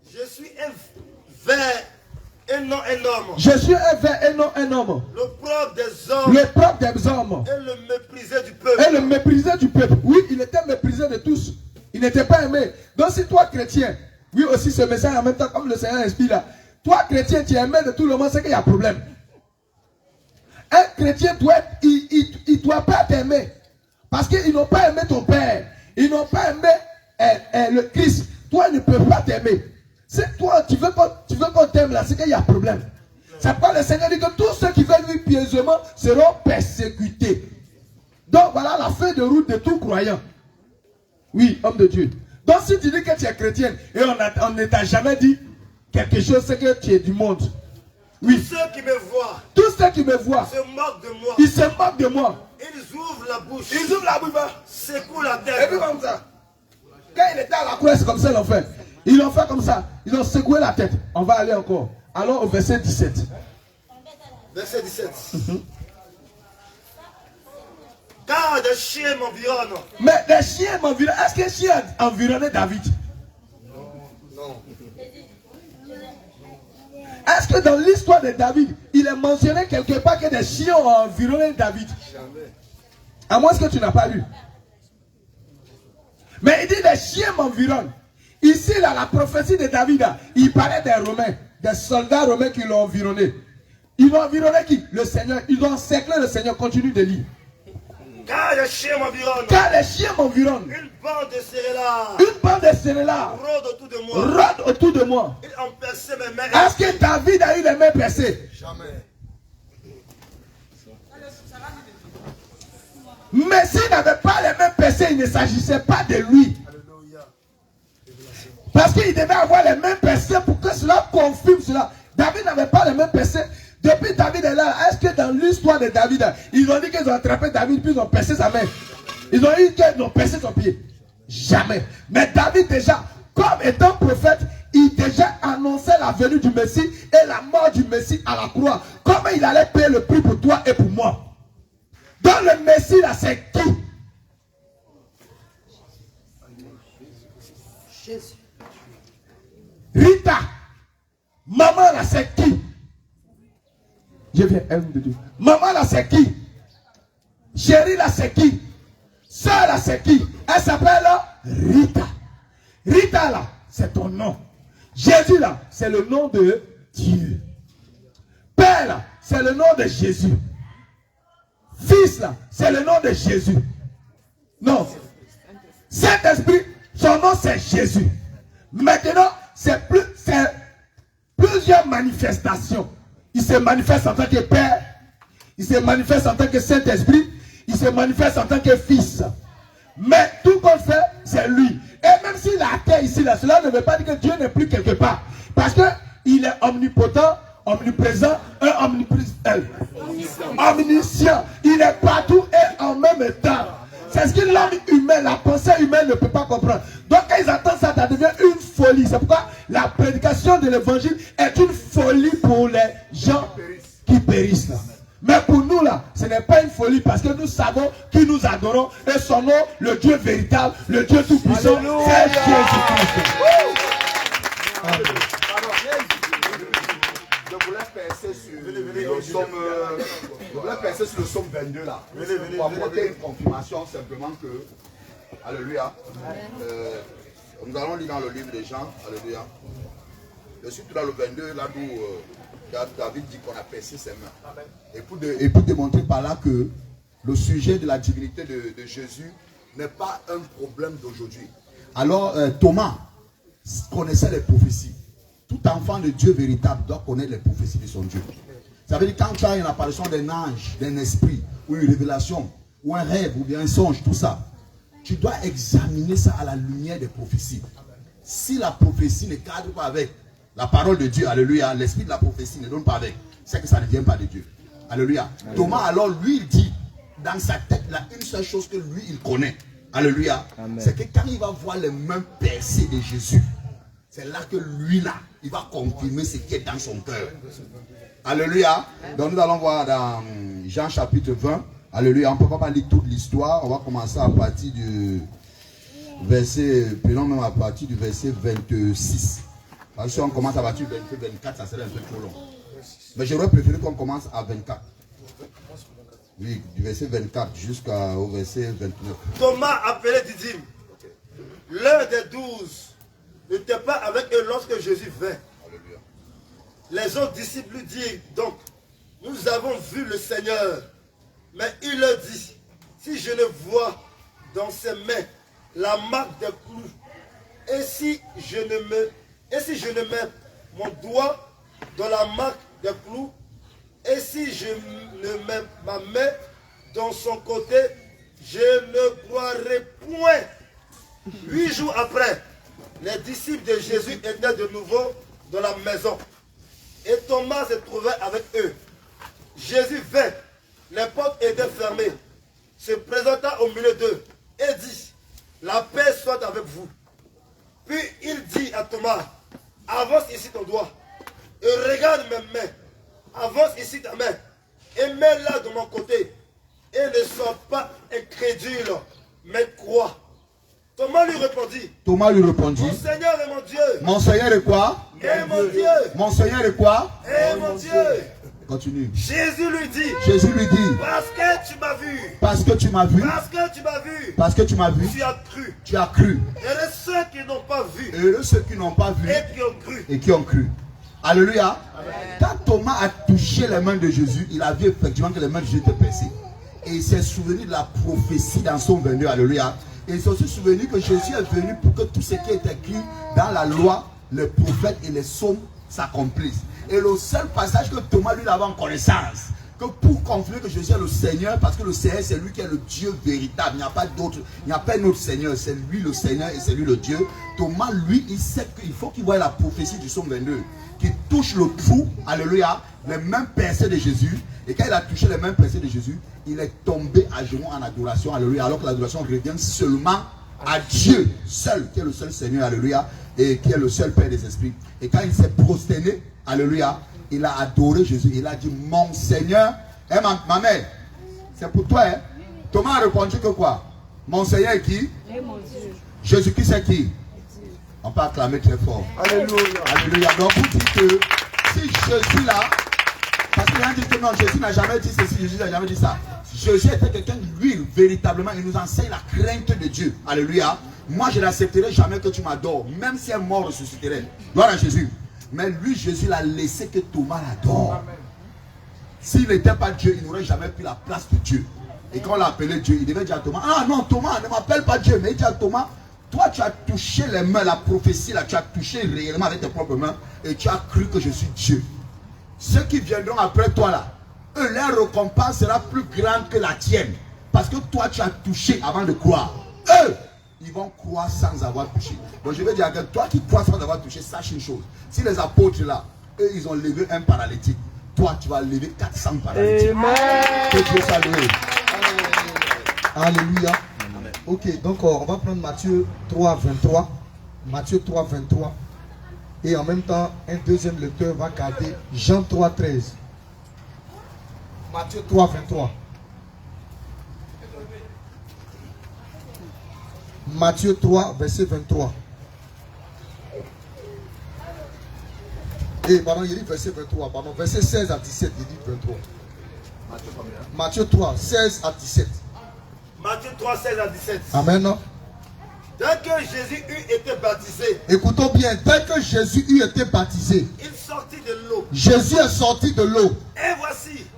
S3: Je suis un ver et non un homme.
S15: Je suis un ver et non un homme.
S3: Le propre des hommes.
S15: Le propre des hommes.
S3: Et le méprisé du peuple.
S15: Et le méprisé du peuple. Oui, il était méprisé de tous. Il n'était pas aimé. Donc si toi chrétien, oui aussi ce message en même temps comme le Seigneur inspire là. Toi chrétien, tu es aimé de tout le monde, c'est qu'il y a problème. Un chrétien doit être, il doit pas t'aimer. Parce qu'ils n'ont pas aimé ton père. Ils n'ont pas aimé le Christ. Toi, ils ne peuvent pas t'aimer. C'est toi, tu veux qu'on t'aime là, c'est qu'il y a problème. C'est pourquoi le Seigneur dit que tous ceux qui veulent vivre pieusement seront persécutés. Donc voilà la feuille de route de tout croyant. Oui, homme de Dieu. Donc si tu dis que tu es chrétien et on ne t'a jamais dit quelque chose, c'est que tu es du monde. Oui.
S3: Tous ceux qui me voient.
S15: Tous ceux qui me voient.
S3: Se moquent de moi.
S15: Ils se moquent de moi.
S3: Ils ouvrent la bouche.
S15: Ils ouvrent la bouche.
S3: Secouent la tête.
S15: Et puis comme ça. Quand il était à la croix, c'est comme ça ils l'ont fait. Ils l'ont fait comme ça. Ils ont secoué la tête. On va aller encore. Allons au verset 17.
S3: Verset 17. Car des chiens m'environnent.
S15: Mais des chiens m'environnent. Est-ce que les chiens environnaient David?
S11: Non.
S15: Est-ce que dans l'histoire de David, il est mentionné quelque part que des chiens ont environné David?
S11: Jamais.
S15: À moins que tu n'as pas lu. Mais il dit des chiens m'environnent. Ici, là, la prophétie de David, là, il parlait des Romains, des soldats romains qui l'ont environné. Ils l'ont environné qui? Le Seigneur. Ils ont encerclé le Seigneur. Continue de lire.
S3: Car les chiens m'environnent.
S15: Car les chiens m'environnent.
S3: Une bande de céréales.
S15: Une bande de céréales
S3: rôde autour de moi.
S15: Rôde autour de moi.
S3: Ils ont percé mes mains.
S15: Est-ce que David a eu les mains percées?
S3: Jamais.
S15: Mais s'il n'avait pas les mains percées, il ne s'agissait pas de lui. Parce qu'il devait avoir les mains percées pour que cela confirme cela. David n'avait pas les mains percées. Depuis David est là, est-ce que dans l'histoire de David, ils ont dit qu'ils ont attrapé David puis ils ont percé sa main? Ils ont dit qu'ils ont percé son pied? Jamais. Mais David déjà, comme étant prophète, il déjà annonçait la venue du Messie et la mort du Messie à la croix. Comment il allait payer le prix pour toi et pour moi? Dans le Messie là, c'est qui?
S8: Jésus.
S15: Rita. Maman là, c'est qui? Je viens, un de deux. Maman là, c'est qui? Chérie là, c'est qui? Sœur là, c'est qui? Elle s'appelle Rita. Rita là, c'est ton nom. Jésus là, c'est le nom de Dieu. Père là, c'est le nom de Jésus. Fils là, c'est le nom de Jésus. Non. Saint-Esprit, son nom c'est Jésus. Maintenant, c'est plusieurs manifestations. Il se manifeste en tant que Père. Il se manifeste en tant que Saint-Esprit. Il se manifeste en tant que Fils. Mais tout qu'on fait, c'est lui. Et même s'il a atteint ici, là, cela ne veut pas dire que Dieu n'est plus quelque part. Parce qu'il est omnipotent, omniprésent et omniscient. Il est partout et en même temps. C'est ce que l'homme humain, la pensée humaine ne peut pas comprendre. Donc quand ils entendent ça, ça devient une folie. C'est pourquoi la prédication de l'évangile est une folie pour les gens qui périssent là. Mais pour nous là, ce n'est pas une folie parce que nous savons qui nous adorons et son nom, le Dieu véritable, le Dieu tout-puissant, c'est Jésus-Christ.
S14: Je voulais percer sur le psaume 22 là. Pour apporter une confirmation simplement que, alléluia, nous allons lire dans le livre des Jean, alléluia. Et surtout dans le 22, là d'où David dit qu'on a percé ses mains. Et pour démontrer par là que le sujet de la divinité de Jésus n'est pas un problème d'aujourd'hui. Alors Thomas connaissait les prophéties. Tout enfant de Dieu véritable doit connaître les prophéties de son Dieu. Ça veut dire quand tu as une apparition d'un ange, d'un esprit, ou une révélation, ou un rêve, ou bien un songe, tout ça, tu dois examiner ça à la lumière des prophéties. Si la prophétie ne cadre pas avec la parole de Dieu, alléluia, l'esprit de la prophétie ne donne pas avec, c'est que ça ne vient pas de Dieu. Alléluia. Thomas alors lui il dit, dans sa tête là, une seule chose que lui il connaît, alléluia, c'est que quand il va voir les mains percées de Jésus, c'est là que lui là, il va confirmer ce qui est dans son cœur. Alléluia. Donc nous allons voir dans Jean chapitre 20. Alléluia. On ne peut pas lire toute l'histoire. On va commencer à partir du verset, prenons même à partir du verset 26. Parce que si on commence à partir du verset 24, ça serait un peu trop long. Mais j'aurais préféré qu'on commence à 24. Oui, du verset 24 jusqu'au verset 29.
S3: Thomas appelé Didyme, l'un des 12, n'était pas avec eux lorsque Jésus vint. Les autres disciples lui dirent donc, nous avons vu le Seigneur. Mais il leur dit, si je ne vois dans ses mains la marque des clous, et si je ne mets mon doigt dans la marque des clous, et si je ne mets ma main dans son côté, je ne croirai point. 8 jours après, les disciples de Jésus étaient de nouveau dans la maison. Et Thomas se trouvait avec eux. Jésus vint, les portes étaient fermées, se présenta au milieu d'eux et dit, la paix soit avec vous. Puis il dit à Thomas, avance ici ton doigt et regarde mes mains. Avance ici ta main et mets-la de mon côté. Et ne sois pas incrédule, mais crois. Thomas lui répondit. Mon Seigneur et mon Dieu.
S14: Mon Seigneur est quoi?
S3: Et mon Dieu.
S14: Mon Seigneur est quoi?
S3: Et mon Dieu.
S14: Continue.
S3: Jésus lui dit. Parce que tu m'as vu.
S14: Parce que tu m'as vu.
S3: Parce que tu m'as vu.
S14: Parce que tu m'as vu.
S3: Tu as cru.
S14: Tu as cru.
S3: Et ceux qui n'ont pas vu.
S14: Et ceux qui n'ont pas vu.
S3: Et qui ont cru.
S14: Et qui ont cru. Alléluia. Amen. Quand Thomas a touché les mains de Jésus, il a vu effectivement que les mains de Jésus étaient percées.
S16: Et il s'est souvenu de la prophétie dans son 22. Alléluia. Et il s'est aussi souvenu que Jésus est venu pour que tout ce qui est écrit dans la loi, les prophètes et les psaumes s'accomplissent. Et le seul passage que Thomas lui avait en connaissance, que pour confirmer que Jésus est le Seigneur, parce que le Seigneur c'est lui qui est le Dieu véritable, il n'y a pas d'autre, il n'y a pas un autre Seigneur, c'est lui le Seigneur et c'est lui le Dieu. Thomas lui, il sait qu'il faut qu'il voie la prophétie du psaume 22, qui touche le trou, alléluia, les mêmes percées de Jésus. Et quand il a touché les mêmes percées de Jésus, il est tombé à genoux en adoration, alléluia, alors que l'adoration revient seulement à Dieu seul, qui est le seul Seigneur, alléluia, et qui est le seul Père des esprits. Et quand il s'est prosterné, alléluia, il a adoré Jésus. Il a dit, mon Seigneur, ma mère, c'est pour toi. Hein? Thomas a répondu que quoi? Mon Seigneur est qui? Et mon Dieu. Jésus-Christ c'est qui? On peut acclamer très fort. Alléluia. Alléluia. Donc vous dites que si Jésus là, parce qu'il a dit que non, Jésus n'a jamais dit ceci, Jésus n'a jamais dit ça. Jésus était quelqu'un, lui, véritablement, il nous enseigne la crainte de Dieu. Alléluia. Moi, je n'accepterai jamais que tu m'adores, même si un mort ressusciterait. Gloire à Jésus. Mais lui, Jésus l'a laissé que Thomas l'adore. S'il n'était pas Dieu, il n'aurait jamais pris la place de Dieu. Et quand on l'a appelé Dieu, il devait dire à Thomas, ah non, Thomas, ne m'appelle pas Dieu. Mais il dit à Thomas, toi, tu as touché les mains, la prophétie, là, tu as touché réellement avec tes propres mains, et tu as cru que je suis Dieu. Ceux qui viendront après toi, là, eux, leur récompense sera plus grande que la tienne. Parce que toi, tu as touché avant de croire. Eux, ils vont croire sans avoir touché. Donc je vais dire que toi qui crois sans avoir touché, sache une chose. Si les apôtres là, eux ils ont levé un paralytique, toi tu vas lever 400 paralytiques. Amen. Que Dieu soit loué.
S11: Alléluia. Ok, donc on va prendre Matthieu 3, 23. Matthieu 3, 23. Et en même temps, un deuxième lecteur va garder Jean 3, 13. Matthieu 3, 23. Matthieu 3, verset 23. Et pardon, il dit verset 23. Pardon, verset 16 à 17, il dit 23. Matthieu 3, 16 à 17.
S3: Matthieu 3, 16 à 17.
S11: Amen.
S3: Dès que Jésus eut été baptisé,
S11: écoutons bien, dès que Jésus eut été baptisé,
S3: il sortit de l'eau.
S11: Jésus est sorti de l'eau.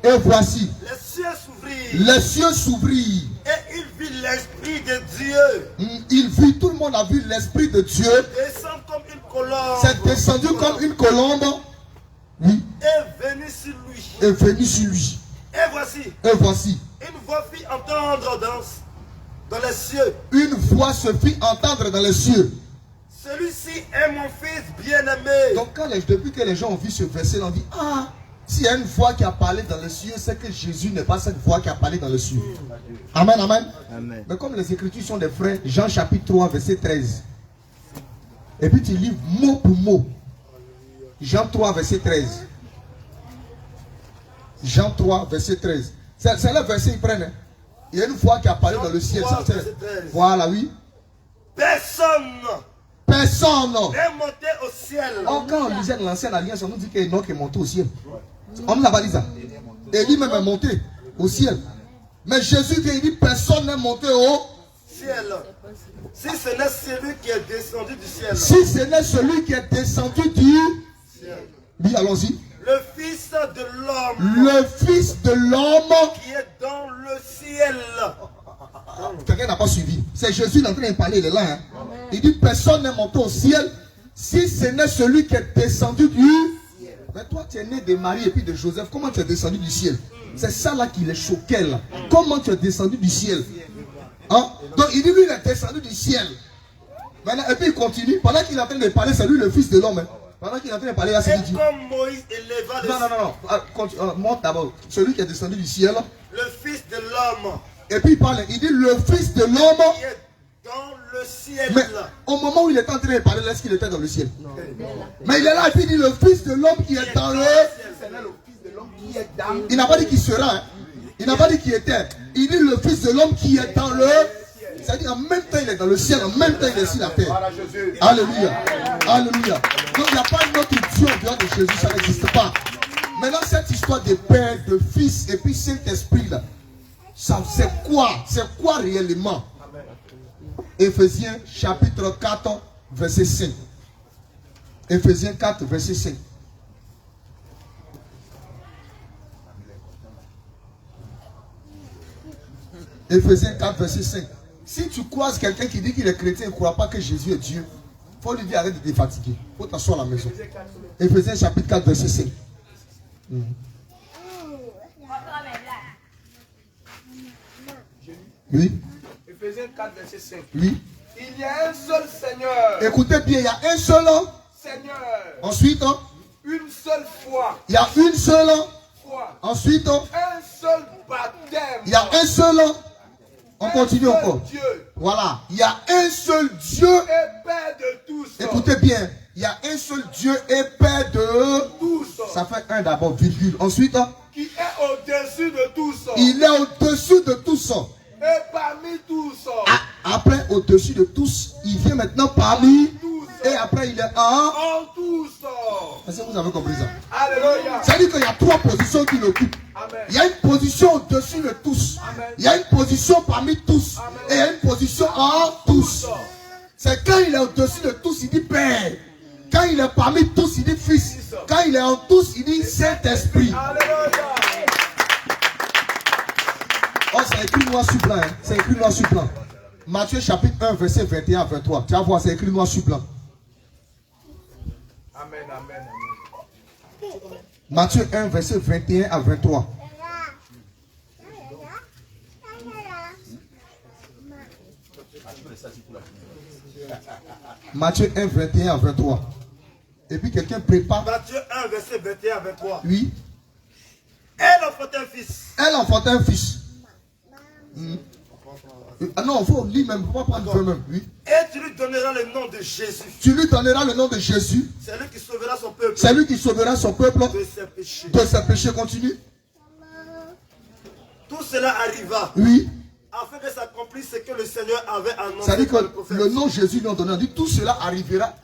S3: Et
S11: voici,
S3: les cieux s'ouvrirent.
S11: les cieux s'ouvrirent.
S3: Et il vit l'Esprit de Dieu.
S11: Il vit, tout le monde a vu l'Esprit de Dieu.
S3: Descendre comme une colombe.
S11: C'est descendu comme une colombe. Oui.
S3: Et venu sur lui.
S11: Et venu sur lui.
S3: Et voici.
S11: Une
S3: voix fit entendre dans les cieux.
S11: Une voix se fit entendre dans les cieux.
S3: Celui-ci est mon fils bien-aimé.
S11: Donc depuis que les gens ont vu ce verset, on dit, ah, s'il y a une voix qui a parlé dans les cieux, c'est que Jésus n'est pas cette voix qui a parlé dans les cieux. Amen, amen, amen. Mais comme les Écritures sont des frères, Jean chapitre 3, verset 13. Et puis tu lis mot pour mot. Jean 3, verset 13. Jean 3, verset 13. C'est le verset qu'ils prennent. Hein. Il y a une voix qui a parlé dans le ciel.
S3: 3,
S11: voilà, oui.
S3: Personne
S11: n'est
S3: monté au ciel.
S11: Oh, quand on lisait l'ancienne alliance, on nous dit qu'Enoch est monté au ciel. On nous a pas dit ça. Élie même est monté au ciel. Mais Jésus il dit personne n'est monté au
S3: ciel. Si ce n'est celui qui est descendu du ciel.
S11: Si ce n'est celui qui est descendu du ciel. Oui, allons-y.
S3: Le Fils de l'homme.
S11: Le Fils de l'homme
S3: qui est dans le ciel.
S11: Quelqu'un n'a pas suivi. C'est Jésus qui est en train de parler, il est là. Hein. Il dit personne n'est monté au ciel si ce n'est celui qui est descendu du ciel. Mais toi tu es né de Marie et puis de Joseph. Comment tu es descendu du ciel? C'est ça là qui les choquait là. Comment tu es descendu du ciel? Hein? Donc il dit lui il est descendu du ciel. Maintenant, et puis il continue. Pendant qu'il est en train de parler, c'est lui le Fils de l'homme. Hein. Pendant qu'il est en train de parler là, c'est lui.
S3: Comme Moïse éleva le
S11: non. Monte d'abord. Celui qui est descendu du ciel.
S3: Le Fils de l'homme.
S11: Et puis il parle, il dit le Fils de l'homme
S3: qui est dans le ciel.
S11: Mais au moment où il est en train de parler, est-ce qu'il était dans le ciel? Non. Mais il est là et puis il dit le Fils de l'homme qui est dans le ciel. Il n'a pas dit qu'il sera. Hein. Il n'a pas dit qu'il était. Il dit le Fils de l'homme qui est dans le ciel. C'est-à-dire en même temps il est dans le ciel, en même temps il est sur la terre. Alléluia. Alléluia. Donc il n'y a pas une autre Dieu en dehors de Jésus, ça n'existe pas. Maintenant cette histoire de Père, de Fils et puis Saint-Esprit là, c'est quoi réellement? Éphésiens chapitre 4 verset 5. Éphésiens 4 verset 5. Éphésiens 4, verset 5. Si tu croises quelqu'un qui dit qu'il est chrétien et ne croit pas que Jésus est Dieu, il faut lui dire arrête de te fatiguer. Il faut t'asseoir à la maison. Éphésiens chapitre 4, verset 5. Oui.
S12: Éphésiens 4, verset 5.
S11: Oui.
S12: Il y a un seul Seigneur.
S11: Écoutez bien, il y a un seul homme.
S12: Seigneur.
S11: Ensuite,
S12: une seule foi.
S11: Il y a une seule
S12: foi.
S11: Ensuite,
S12: un seul baptême.
S11: Il y a un seul. On continue encore.
S12: Dieu.
S11: Voilà. Il y a un seul Dieu.
S12: Et Père de tous.
S11: Écoutez bien. Il y a un seul Dieu et Père de
S12: tous.
S11: Ça fait un d'abord, virgule. Ensuite,
S12: qui est au-dessus de tous.
S11: Il est au-dessus de tous.
S12: Et parmi tous.
S11: Après, au-dessus de tous, il vient maintenant parmi tous. Et après, il est
S12: en tous.
S11: Est-ce que vous avez compris ça?
S12: Alléluia.
S11: Ça veut dire qu'il y a trois positions qu'il occupe. Il y a une position au-dessus de tous. Amen. Il y a une position parmi tous. Amen. Et il y a une position en tous. C'est quand il est au-dessus de tous, il dit Père. Quand il est parmi tous, il dit Fils. Quand il est en tous, il dit Saint-Esprit. Oh, c'est écrit noir sur blanc. Hein. C'est écrit noir sur blanc. Matthieu chapitre 1, verset 21 à 23. Tu vas voir, c'est écrit noir sur blanc.
S12: Amen, amen, amen.
S11: Matthieu 1, verset 21 à 23. Matthieu 1, 21 à 23. Et puis quelqu'un prépare.
S3: Matthieu 1, verset 21 à 23.
S11: Oui.
S3: Elle enfanta un fils.
S11: Elle enfanta un fils. Ah non, il faut lire même, il ne faut pas prendre même. Oui.
S3: Et tu lui donneras le nom de Jésus.
S11: Tu lui donneras le nom de Jésus.
S3: C'est lui qui sauvera son peuple.
S11: C'est lui qui sauvera son peuple
S3: de ses péchés.
S11: De ses péchés. Continue.
S3: Tout cela arriva.
S11: Oui.
S3: Afin que s'accomplisse ce que le Seigneur avait annoncé.
S11: Ça dit que le nom de Jésus lui a donné. On dit tout cela arriva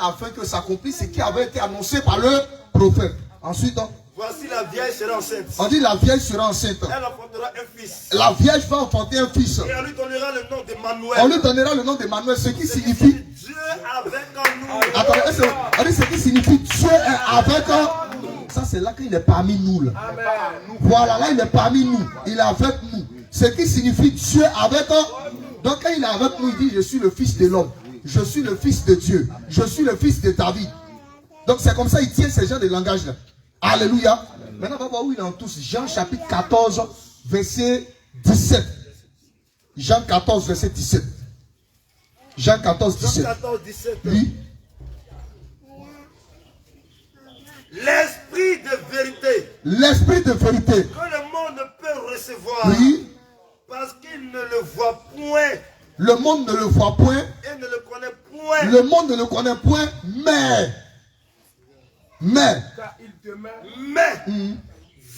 S11: afin que s'accomplisse ce qui avait été annoncé par le prophète. Ensuite,
S3: voici la vieille sera enceinte.
S11: On dit la vieille sera enceinte.
S3: Elle enfantera un fils.
S11: La vieille va enfanter un fils.
S3: Et on lui donnera le nom d'Emmanuel.
S11: On lui donnera le nom d'Emmanuel, ce qui signifie
S3: Dieu avec nous.
S11: Attendez, on dit ce qui signifie Dieu est avec nous. Ça c'est là qu'il est parmi nous. Là. Voilà, là il est parmi nous. Il est avec nous. Ce qui signifie Dieu avec nous. Donc quand il est avec nous, il dit je suis le fils de l'homme. Je suis le fils de Dieu. Je suis le fils de David. Donc c'est comme ça il tient ce genre de langage là. Alléluia. Maintenant, on va voir où il est en tous. Jean chapitre 14, verset 17. Jean 14, verset 17. Jean 14, 17.
S3: Jean 14, 17.
S11: Oui.
S3: L'esprit de vérité.
S11: L'esprit de vérité.
S3: Que le monde ne peut recevoir.
S11: Oui.
S3: Parce qu'il ne le voit point.
S11: Le monde ne le voit point.
S3: Et ne le connaît point.
S11: Le monde ne le connaît point, mais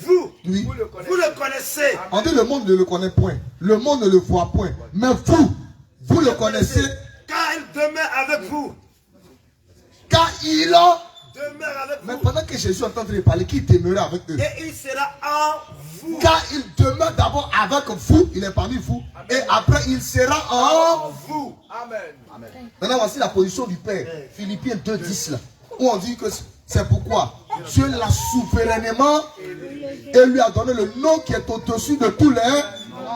S3: vous,
S11: oui.
S3: vous le connaissez.
S11: On dit le monde ne le connaît point. Le monde ne le voit point. Mais vous le connaissez.
S3: Car il demeure avec vous.
S11: Car il demeure
S3: avec vous.
S11: Mais pendant que Jésus est en train de parler, qui demeure avec eux?
S3: Et il sera en vous.
S11: Car il demeure d'abord avec vous. Il est parmi vous. Amen. Et après il sera en
S3: vous.
S12: Amen.
S11: Amen. Maintenant voici la position du Père. Philippiens 2, 10 là. Où on dit que c'est pourquoi Dieu l'a souverainement et lui a donné le nom qui est au-dessus de tous les,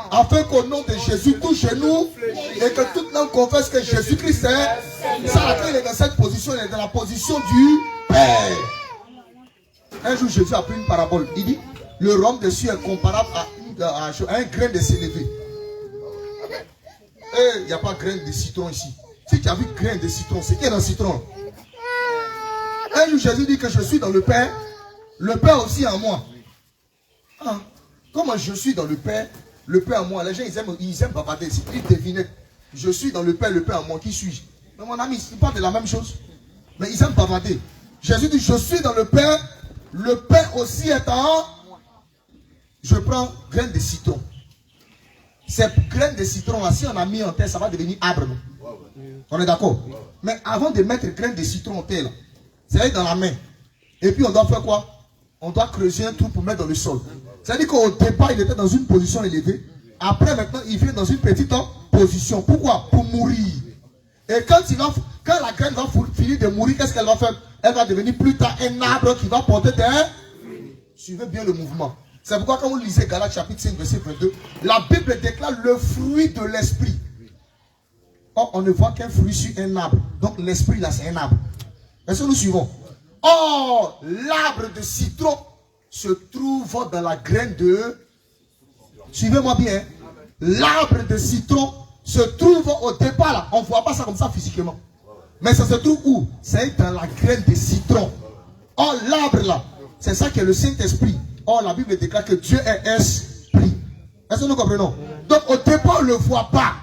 S11: afin qu'au nom de Jésus, tout genou et que toute langue confesse que Jésus-Christ est. Ça, il est dans cette position, il est dans la position du Père. Un jour, Jésus a pris une parabole. Il dit le royaume des cieux est comparable à un grain de sénévé. Et il n'y a pas de grain de citron ici. Si tu as vu grain de citron, c'est qui est dans le citron? Un jour, Jésus dit que je suis dans le Père aussi en moi. Ah, comment je suis dans le Père en moi? Les gens, ils aiment bavarder. C'est plus devinette. Je suis dans le Père en moi. Qui suis-je? Mais mon ami, c'est pas de la même chose. Mais ils aiment bavarder. Jésus dit, je suis dans le Père aussi est en moi. Je prends grain de citron. Cette graine de citron là, si on a mis en terre, ça va devenir arbre. Non? On est d'accord? Mais avant de mettre grain de citron en terre, c'est dans la main. Et puis on doit faire quoi? On doit creuser un trou pour mettre dans le sol. C'est-à-dire qu'au départ, il était dans une position élevée. Après, maintenant, il vient dans une petite position. Pourquoi? Pour mourir. Et quand la graine va finir de mourir, qu'est-ce qu'elle va faire? Elle va devenir plus tard un arbre qui va porter des... Suivez bien le mouvement. C'est pourquoi quand vous lisez Galates chapitre 5, verset 22, la Bible déclare le fruit de l'esprit. Or, on ne voit qu'un fruit sur un arbre. Donc l'esprit là, c'est un arbre. Est-ce que nous suivons? Or, l'arbre de citron se trouve dans la graine de... Suivez-moi bien. L'arbre de citron se trouve au départ là. On ne voit pas ça comme ça physiquement. Mais ça se trouve où? C'est dans la graine de citron. Or, l'arbre là, c'est ça qui est le Saint-Esprit. Or, la Bible déclare que Dieu est esprit. Est-ce que nous comprenons? Donc, au départ, on ne le voit pas.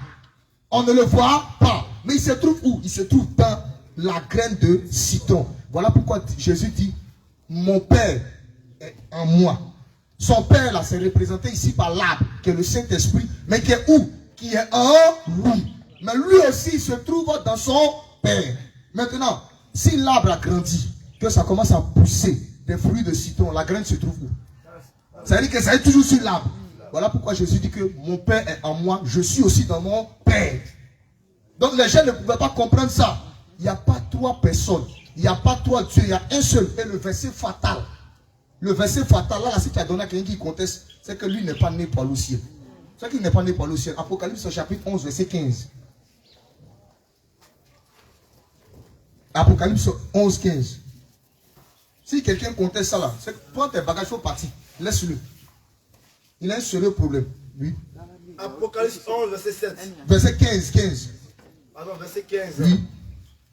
S11: On ne le voit pas. Mais il se trouve où? Il se trouve dans la graine de citron. Voilà pourquoi Jésus dit, mon Père est en moi. Son Père, là, c'est représenté ici par l'arbre, qui est le Saint-Esprit, mais qui est où? Qui est en lui. Mais lui aussi, il se trouve dans son Père. Maintenant, si l'arbre a grandi, que ça commence à pousser des fruits de citron, la graine se trouve où? Ça veut dire que ça est toujours sur l'arbre. Voilà pourquoi Jésus dit que mon Père est en moi, je suis aussi dans mon Père. Donc les gens ne pouvaient pas comprendre ça. Il n'y a pas trois personnes. Il n'y a pas trois dieux, il y a un seul. Et le verset fatal. Le verset fatal, là, c'est qu'il a donné à quelqu'un qui conteste, c'est que lui n'est pas né par le ciel. C'est qu'il n'est pas né par le ciel. Apocalypse chapitre 11, verset 15. Apocalypse 11, 15. Si quelqu'un conteste ça là, c'est que prends tes bagages, il faut partir. Laisse-le. Il a un sérieux problème. Oui.
S3: Apocalypse 11, verset 7.
S11: Verset 15, 15.
S3: Pardon, verset 15.
S11: Oui.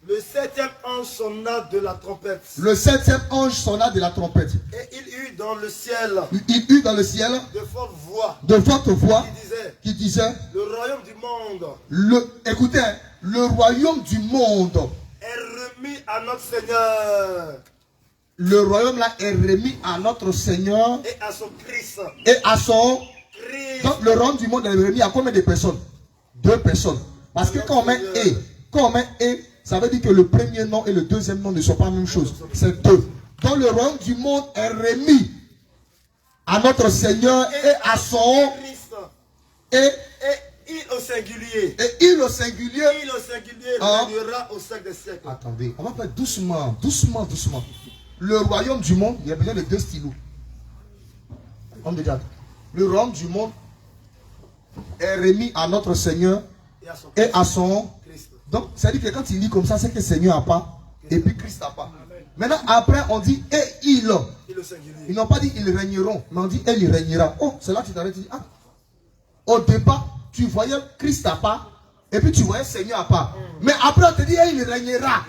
S3: Le septième ange sonna de la trompette.
S11: Le septième ange sonna de la trompette.
S3: Et il eut dans le ciel.
S11: Il eut dans le ciel.
S3: De fortes voix.
S11: De fortes voix.
S3: Qui
S11: disait.
S3: Le royaume du monde.
S11: Écoutez, le royaume du monde.
S3: Est remis à notre Seigneur.
S11: Le royaume là est remis à notre Seigneur.
S3: Et à son Christ.
S11: Et à son
S3: Christ.
S11: Donc le royaume du monde est remis à combien de personnes? 2 personnes. Parce que quand on met et, ça veut dire que le premier nom et le deuxième nom ne sont pas la même chose. C'est 2. Donc le royaume du monde est remis à notre Seigneur et à son
S3: Christ.
S11: Et
S3: il au singulier.
S11: Et il au singulier.
S3: Il au singulier régnera au siècle des siècles.
S11: Attendez, on va faire doucement, doucement, doucement. Le royaume du monde, il y a besoin de 2 stylos. On regarde. Le royaume du monde est remis à notre Seigneur et à son Christ. Donc, ça dit que quand il lit comme ça, c'est que le Seigneur n'a pas et puis Christ n'a pas. Maintenant, après, on dit et il. Ils n'ont pas dit ils régneront, mais on dit et il régnera. Oh, c'est là que tu t'arrêtes et tu dis, ah. Au départ, tu voyais Christ à part et puis tu voyais Seigneur à part. Mais après, on te dit et il régnera.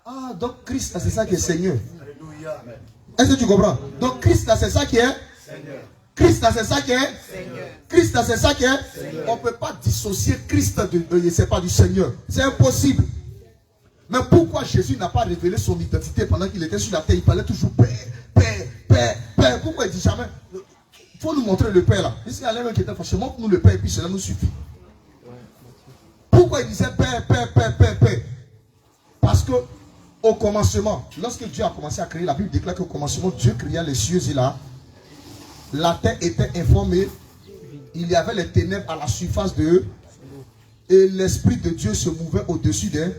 S11: Ah, donc Christ, c'est ça qui est Seigneur. Est-ce que tu comprends? Donc Christ, c'est ça qui est Seigneur. Christ, c'est ça qui est Seigneur. Christ, c'est ça qui est Seigneur. On ne peut pas dissocier Christ du Seigneur. C'est impossible. Mais pourquoi Jésus n'a pas révélé son identité pendant qu'il était sur la terre? Il parlait toujours Père, Père, Père, Père. Pourquoi il dit jamais? Il faut nous montrer le Père là. Ici, il y a l'un qui était fâché. Montre-nous le Père et puis cela nous suffit. Pourquoi il disait Père, Père, Père, Père, Père? Parce que au commencement, lorsque Dieu a commencé à créer, la Bible déclare qu'au commencement, Dieu créa les cieux et la terre était informée. Il y avait les ténèbres à la surface de eux. Et l'Esprit de Dieu se mouvait au-dessus d'eux.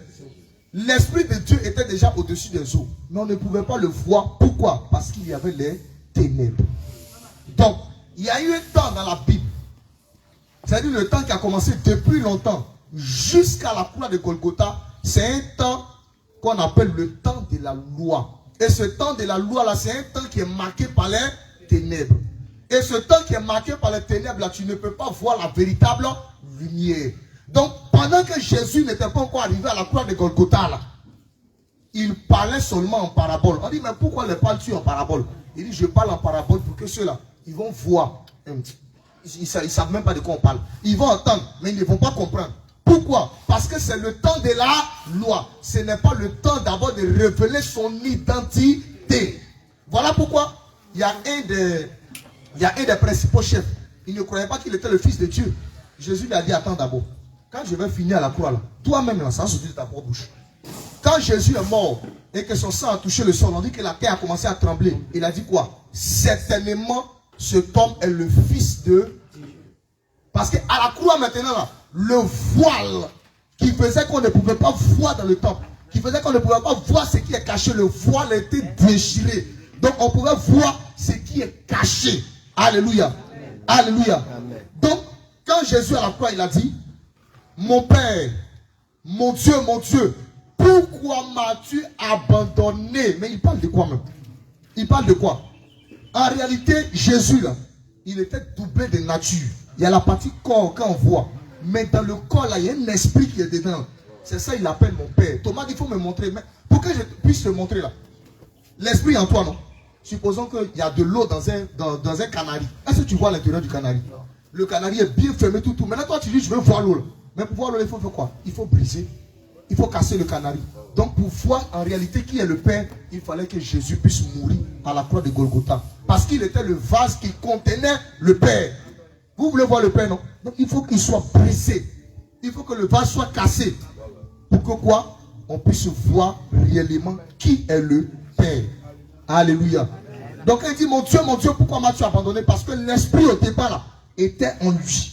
S11: L'Esprit de Dieu était déjà au-dessus des eaux. Mais on ne pouvait pas le voir. Pourquoi? Parce qu'il y avait les ténèbres. Donc, il y a eu un temps dans la Bible. C'est-à-dire le temps qui a commencé depuis longtemps. Jusqu'à la croix de Golgotha. C'est un temps qu'on appelle le temps de la loi. Et ce temps de la loi là, c'est un temps qui est marqué par les ténèbres. Et ce temps qui est marqué par les ténèbres là, tu ne peux pas voir la véritable lumière. Donc pendant que Jésus n'était pas encore arrivé à la croix de Golgotha là, il parlait seulement en parabole. On dit mais pourquoi le parles-tu en parabole? Il dit je parle en parabole pour que ceux-là, ils vont voir. Ils ne savent même pas de quoi on parle. Ils vont entendre, mais ils ne vont pas comprendre. Pourquoi? Parce que c'est le temps de la loi. Ce n'est pas le temps d'abord de révéler son identité. Voilà pourquoi il y a un des principaux chefs. Il ne croyait pas qu'il était le fils de Dieu. Jésus lui a dit, attends d'abord. Quand je vais finir à la croix, toi-même, là, ça va sortir de ta propre bouche. Quand Jésus est mort et que son sang a touché le sol, on dit que la terre a commencé à trembler. Il a dit quoi? Certainement, cet homme est le fils de Dieu. Parce qu'à la croix maintenant, là, le voile qui faisait qu'on ne pouvait pas voir dans le temple, qui faisait qu'on ne pouvait pas voir ce qui est caché, le voile était déchiré. Donc on pouvait voir ce qui est caché. Alléluia. Alléluia. Donc, quand Jésus à la croix, il a dit, mon Père, mon Dieu, pourquoi m'as-tu abandonné? Mais il parle de quoi même? Il parle de quoi? En réalité, Jésus, là, il était doublé de nature. Il y a la partie corps qu'on voit. Mais dans le corps, là, il y a un esprit qui est dedans. C'est ça, il appelle mon Père. Thomas dit, il faut me montrer. Mais pour que je puisse te montrer là, l'esprit en toi, non? Supposons qu'il y a de l'eau dans un canari. Est-ce que tu vois l'intérieur du canari? Le canari est bien fermé, tout. Maintenant, toi, tu dis, je veux voir l'eau. Mais pour voir l'eau, il faut faire quoi? Il faut briser. Il faut casser le canari. Donc, pour voir en réalité qui est le Père, il fallait que Jésus puisse mourir à la croix de Golgotha. Parce qu'il était le vase qui contenait le Père. Vous voulez voir le Père, non? Donc, il faut qu'il soit brisé. Il faut que le vase soit cassé. Pour que quoi? On puisse voir réellement qui est le Père. Alléluia. Donc, il dit, mon Dieu, pourquoi m'as-tu abandonné? Parce que l'esprit au départ là, était en lui.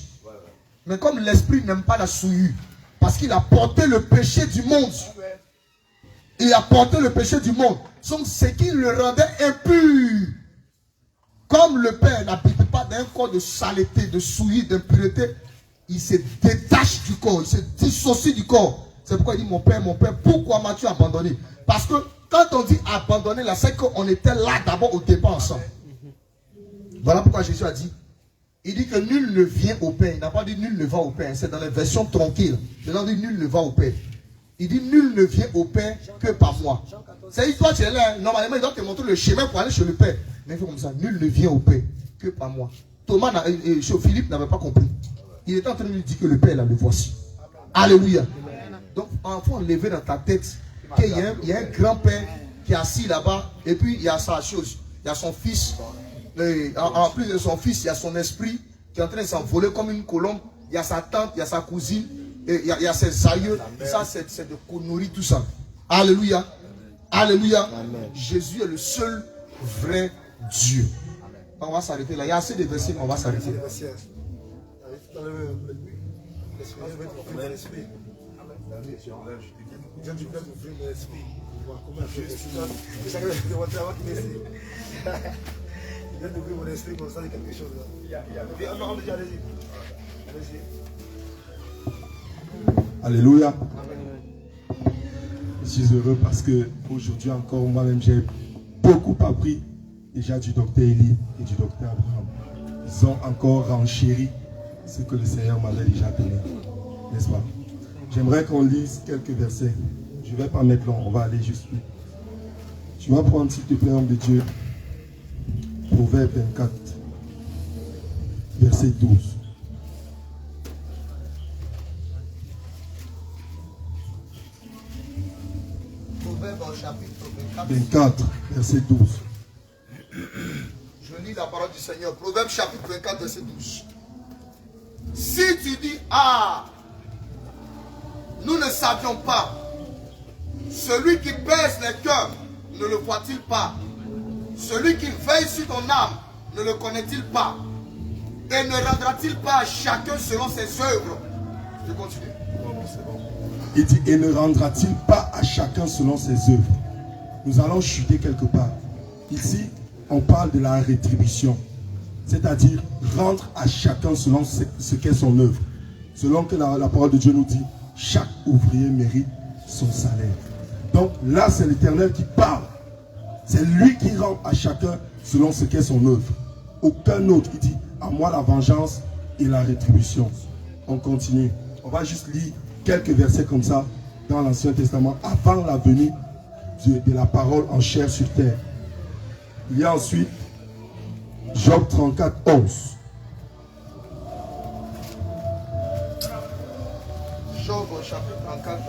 S11: Mais comme l'esprit n'aime pas la souillure, parce qu'il a porté le péché du monde. Il a porté le péché du monde. Donc, ce qui le rendait impur. Comme le Père n'habite pas d'un corps de saleté, de souillure, d'impureté, il se détache du corps, il se dissocie du corps. C'est pourquoi il dit, mon Père, pourquoi m'as-tu abandonné? Parce que quand on dit abandonner, là, c'est qu'on était là d'abord au départ ensemble. Voilà pourquoi Jésus a dit, il dit que nul ne vient au Père. Il n'a pas dit nul ne va au Père. C'est dans les versions tranquilles. Il a dit nul ne va au Père. Il dit nul ne vient au Père que par moi. C'est toi, tu es là. Normalement, il doit te montrer le chemin pour aller chez le Père. Mais il fait comme ça. Nul ne vient au Père que par moi. Thomas et Philippe n'avaient pas compris. Il était en train de lui dire que le Père, là, le voici. Alléluia. Donc, enfant, lever dans ta tête qu'il y a un grand-père qui est assis là-bas. Et puis, il y a sa chose. Il y a son fils. En plus de son fils, il y a son esprit qui est en train de s'envoler comme une colombe. Il y a sa tante, il y a sa cousine, et il y a ses aïeux. Ça, c'est de nourrir tout ça. Alléluia. Alléluia. Jésus est le seul vrai Dieu. On va s'arrêter là. Il y a assez de versets, mais on va s'arrêter.
S3: Il vient d'ouvrir mon esprit comme ça, il y a quelque chose là.
S15: Alléluia. Je suis heureux parce que aujourd'hui encore, moi-même, j'ai beaucoup appris déjà du docteur Élie et du docteur Abraham. Ils ont encore renchéri ce que le Seigneur m'avait déjà donné. N'est-ce pas? J'aimerais qu'on lise quelques versets. Je ne vais pas mettre long, on va aller juste vite. Tu vas prendre, s'il te plaît, homme de Dieu, Proverbe 24, verset 12.
S11: Proverbe chapitre
S15: 24, verset 12.
S11: Je lis la parole du Seigneur. Proverbe chapitre 24, verset 12. Si tu dis, ah, nous ne savions pas, celui qui pèse les cœurs, ne le voit-il pas? Celui qui veille sur ton âme, ne le connaît-il pas? Et ne rendra-t-il pas à chacun selon ses œuvres? Je continue.
S15: Il dit, et ne rendra-t-il pas à chacun selon ses œuvres? Nous allons chuter quelque part. Ici, on parle de la rétribution. C'est-à-dire rendre à chacun selon ce qu'est son œuvre. Selon que la parole de Dieu nous dit, chaque ouvrier mérite son salaire. Donc là, c'est l'Éternel qui parle. C'est lui qui rend à chacun selon ce qu'est son œuvre. Aucun autre. Il dit, à moi la vengeance et la rétribution. On continue. On va juste lire quelques versets comme ça dans l'Ancien Testament avant la venue de la parole en chair sur terre. Il y a ensuite Job 34, 11.
S11: Job chapitre 34.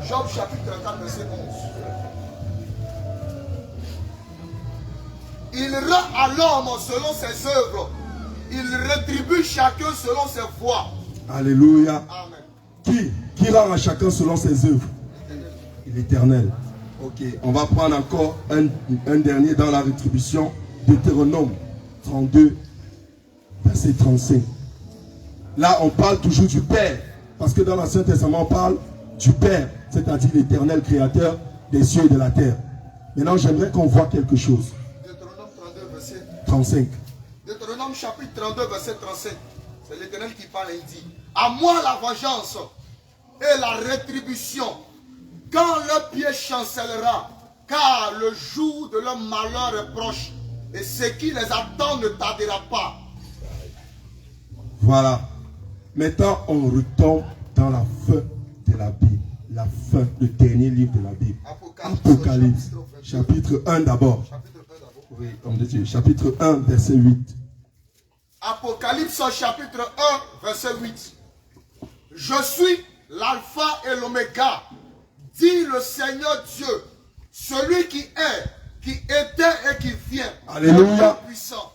S11: Job chapitre 34, verset 11. Il rend à l'homme selon ses œuvres. Il rétribue chacun selon ses voies.
S15: Alléluia.
S11: Amen.
S15: Qui rend à chacun selon ses œuvres? L'Éternel. Ok, on va prendre encore un dernier dans la rétribution. Deutéronome 32, verset 35. Là, on parle toujours du Père. Parce que dans l'Ancien Testament, on parle du Père, c'est-à-dire l'Éternel créateur des cieux et de la terre. Maintenant, j'aimerais qu'on voit quelque chose.
S11: Deutéronome 32, verset
S15: 35.
S11: Deutéronome chapitre 32, verset 35. C'est l'Éternel qui parle et il dit: à moi la vengeance et la rétribution, quand leur pied chancellera, car le jour de leur malheur est proche, et ce qui les attend ne tardera pas.
S15: Voilà. Maintenant, on retombe dans la fin de la Bible. La fin, le dernier livre de la Bible. Apocalypse, chapitre 1 d'abord. Oui, comme Dieu. Chapitre 1, verset 8.
S11: Apocalypse chapitre 1, verset 8. Je suis l'alpha et l'oméga, dit le Seigneur Dieu, celui qui est, qui était et qui vient.
S15: Alléluia.
S11: Le Tout-Puissant.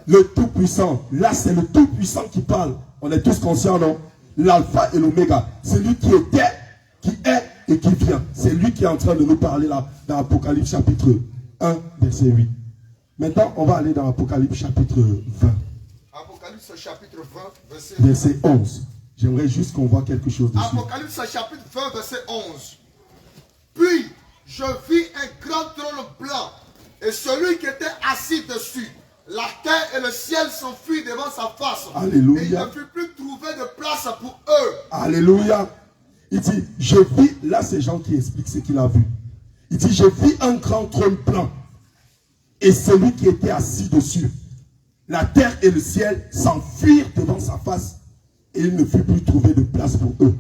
S15: Le Tout-Puissant. Là, c'est le Tout-Puissant qui parle. On est tous conscients, non? L'alpha et l'oméga. C'est lui qui était, qui est et qui vient. C'est lui qui est en train de nous parler là, dans Apocalypse chapitre 1, verset 8. Maintenant, on va aller dans Apocalypse chapitre 20.
S11: Apocalypse chapitre 20,
S15: verset 11. J'aimerais juste qu'on voit quelque chose dessus.
S11: Apocalypse chapitre 20, verset 11. Puis, je vis un grand trône blanc, et celui qui était assis dessus. La terre et le ciel s'enfuient devant sa face.
S15: Alléluia.
S11: Et il ne fut plus trouvé de place pour eux.
S15: Alléluia. Il dit, je vis, là c'est Jean qui explique ce qu'il a vu. Il dit, je vis un grand trône blanc, et celui qui était assis dessus. La terre et le ciel s'enfuirent devant sa face, et il ne fut plus trouvé de place pour eux.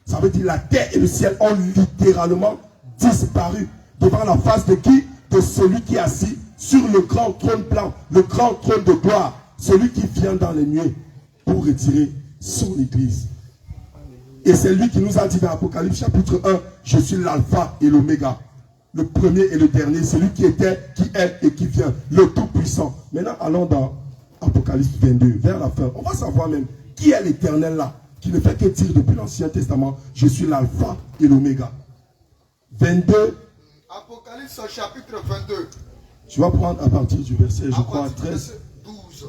S15: Ça veut dire la terre et le ciel ont littéralement disparu devant la face de qui? De celui qui est assis sur le grand trône blanc, le grand trône de gloire, celui qui vient dans les nuées pour retirer son église. Et c'est lui qui nous a dit dans Apocalypse chapitre 1, je suis l'alpha et l'oméga, le premier et le dernier, celui qui était, qui est et qui vient, le tout-puissant. Maintenant, allons dans Apocalypse 22, vers la fin. On va savoir même qui est l'Éternel là, qui ne fait que dire depuis l'Ancien Testament, je suis l'alpha et l'oméga. 22.
S11: Apocalypse chapitre 22.
S15: Tu vas prendre à partir du verset, je crois, 13.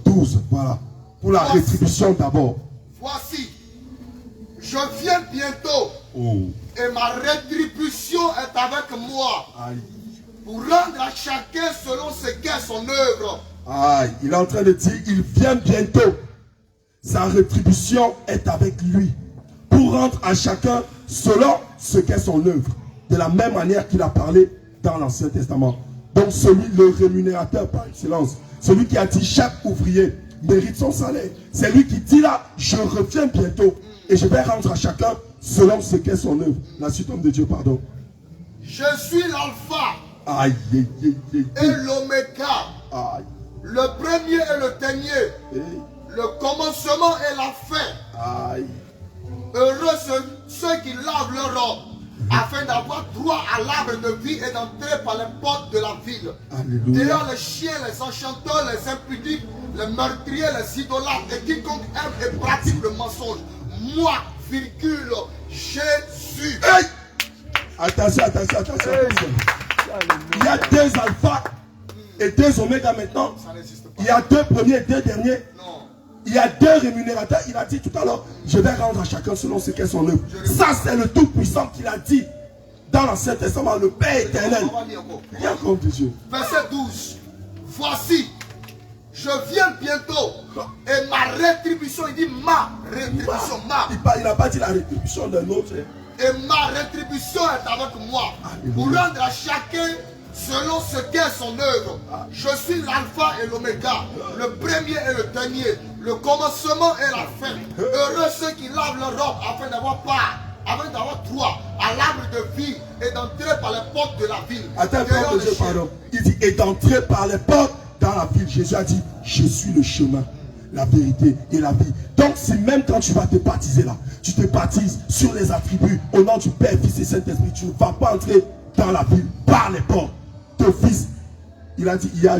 S15: 12, voilà. Pour la rétribution d'abord.
S11: Voici, je viens bientôt. Et ma rétribution est avec moi.
S15: Aïe.
S11: Pour rendre à chacun selon ce qu'est son œuvre.
S15: Aïe, il est en train de dire, il vient bientôt. Sa rétribution est avec lui. Pour rendre à chacun selon ce qu'est son œuvre. De la même manière qu'il a parlé dans l'Ancien Testament. Donc celui, le rémunérateur par excellence, celui qui a dit chaque ouvrier mérite son salaire. C'est lui qui dit là, je reviens bientôt et je vais rendre à chacun selon ce qu'est son œuvre. La suite, homme de Dieu, pardon.
S11: Je suis l'alpha
S15: et
S11: l'oméga, le premier et le dernier, le commencement et la fin. Heureux ceux qui lavent leur robe, afin d'avoir droit à l'arbre de vie et d'entrer par les portes de la ville. D'ailleurs, les chiens, les enchanteurs, les impudiques, les meurtriers, les idolâtres et quiconque aime et pratique le mensonge. Moi, virgule, Jésus.
S15: Hey! Attention. Il y a deux alphas et deux oméga maintenant. Il y a deux premiers et deux derniers. Il y a deux rémunérateurs. Il a dit tout à l'heure, je vais rendre à chacun selon ce qu'est son œuvre. Ça, c'est le Tout-Puissant qu'il a dit dans l'Ancien Testament, le Père éternel. Rien contre Dieu.
S11: Verset 12. Voici, je viens bientôt. Et ma rétribution, il dit ma rétribution,
S15: Il n'a pas dit la rétribution d'un autre.
S11: Et ma rétribution est avec moi. Pour rendre à chacun selon ce qu'est son œuvre. Je suis l'alpha et l'oméga, le premier et le dernier, le commencement et la fin. Heureux ceux qui lavent leur robe afin d'avoir part, afin d'avoir droit à l'arbre de vie et d'entrer par les portes de la ville.
S15: Attends, pardon. Il dit, et d'entrer par les portes dans la ville. Jésus a dit, je suis le chemin, la vérité et la vie. Donc si même quand tu vas te baptiser là, tu te baptises sur les attributs au nom du Père, Fils et Saint-Esprit, tu ne vas pas entrer dans la ville par les portes. Ton fils, il a dit, il y a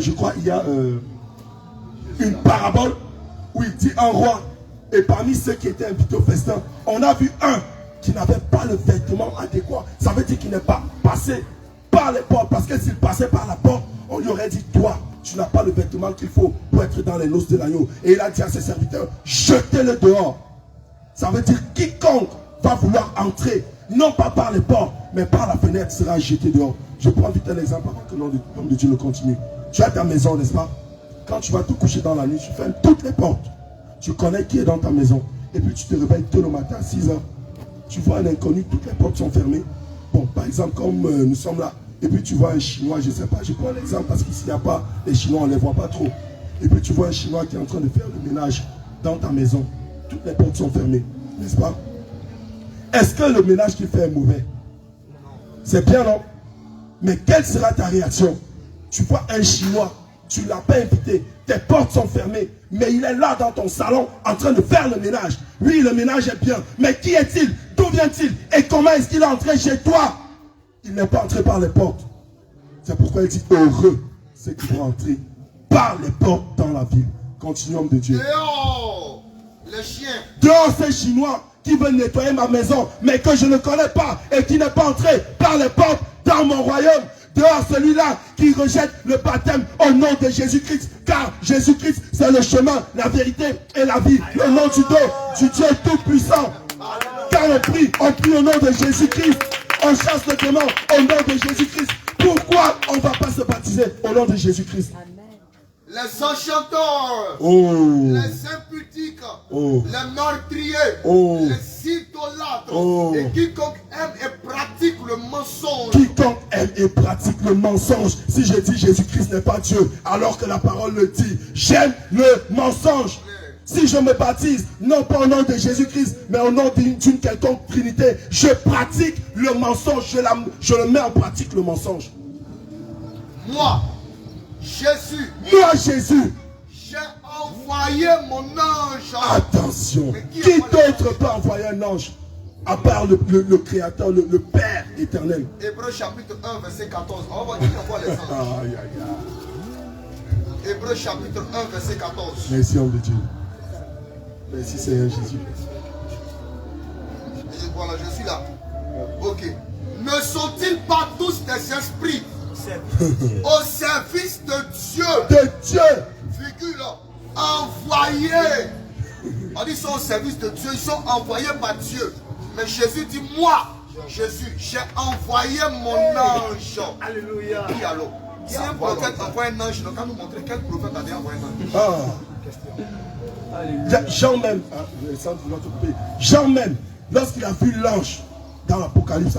S15: une parabole où il dit un roi, et parmi ceux qui étaient invités au festin, on a vu un qui n'avait pas le vêtement adéquat. Ça veut dire qu'il n'est pas passé par les portes, parce que s'il passait par la porte, on lui aurait dit, toi, tu n'as pas le vêtement qu'il faut pour être dans les noces de l'agneau. Et il a dit à ses serviteurs, jetez-le dehors. Ça veut dire quiconque va vouloir entrer non pas par les portes, mais par la fenêtre sera jeté dehors. Je prends vite un exemple avant que l'homme de Dieu le continue. Tu as ta maison, n'est-ce pas? Quand tu vas te coucher dans la nuit, tu fermes toutes les portes. Tu connais qui est dans ta maison. Et puis tu te réveilles tôt le matin à 6 h. Tu vois un inconnu, toutes les portes sont fermées. Bon, par exemple, comme nous sommes là, et puis tu vois un Chinois, je ne sais pas, je prends l'exemple parce qu'ici il n'y a pas, les Chinois, on ne les voit pas trop. Et puis tu vois un Chinois qui est en train de faire le ménage dans ta maison. Toutes les portes sont fermées, n'est-ce pas? Est-ce que le ménage qu'il fait est mauvais? C'est bien, non? Mais quelle sera ta réaction? Tu vois un Chinois, tu ne l'as pas invité, tes portes sont fermées, mais il est là dans ton salon en train de faire le ménage. Oui, le ménage est bien, mais qui est-il? D'où vient-il? Et comment est-ce qu'il est entré chez toi? Il n'est pas entré par les portes. C'est pourquoi il dit heureux ceux qui vont entrer par les portes dans la ville. Continuons de Dieu.
S11: Dehors, les chiens.
S15: Dehors ces Chinois qui veulent nettoyer ma maison, mais que je ne connais pas et qui n'est pas entré par les portes dans mon royaume. Dehors celui-là qui rejette le baptême au nom de Jésus-Christ. Car Jésus-Christ, c'est le chemin, la vérité et la vie. Le nom du Dieu tout-puissant. Car on prie au nom de Jésus-Christ. On chasse le démon au nom de Jésus-Christ. Pourquoi on ne va pas se baptiser au nom de Jésus-Christ?
S11: Les enchanteurs, les impudiques, les meurtriers, les idolâtres, et quiconque aime et pratique le mensonge.
S15: Quiconque aime et pratique le mensonge. Si je dis Jésus-Christ n'est pas Dieu, alors que la parole le dit, j'aime le mensonge. Si je me baptise, non pas au nom de Jésus-Christ, mais au nom d'une quelconque trinité, je pratique le mensonge, je le mets en pratique le mensonge.
S11: Moi, Jésus, j'ai envoyé mon ange.
S15: Attention, qui d'autre peut envoyer un ange à part le Créateur, le Père éternel?
S11: Hébreux chapitre 1, verset 14. On va voir qui envoie les anges. Hébreux chapitre 1, verset 14.
S15: Merci, homme de Dieu. Merci, Seigneur Jésus.
S11: Et voilà, je suis là. Ok. Ne sont-ils pas tous des esprits au service de Dieu?
S15: De Dieu.
S11: Virgule. Envoyés. On dit qu'ils sont au service de Dieu. Ils sont envoyés par Dieu. Mais Jésus dit, moi, Jésus, j'ai envoyé mon ange.
S3: Alléluia.
S11: Oui, alors. Si un prophète envoie un ange, donc, quand nous montrer quel prophète avait envoyé un ange.
S15: Jean même, Jean même, lorsqu'il a vu l'ange dans l'Apocalypse,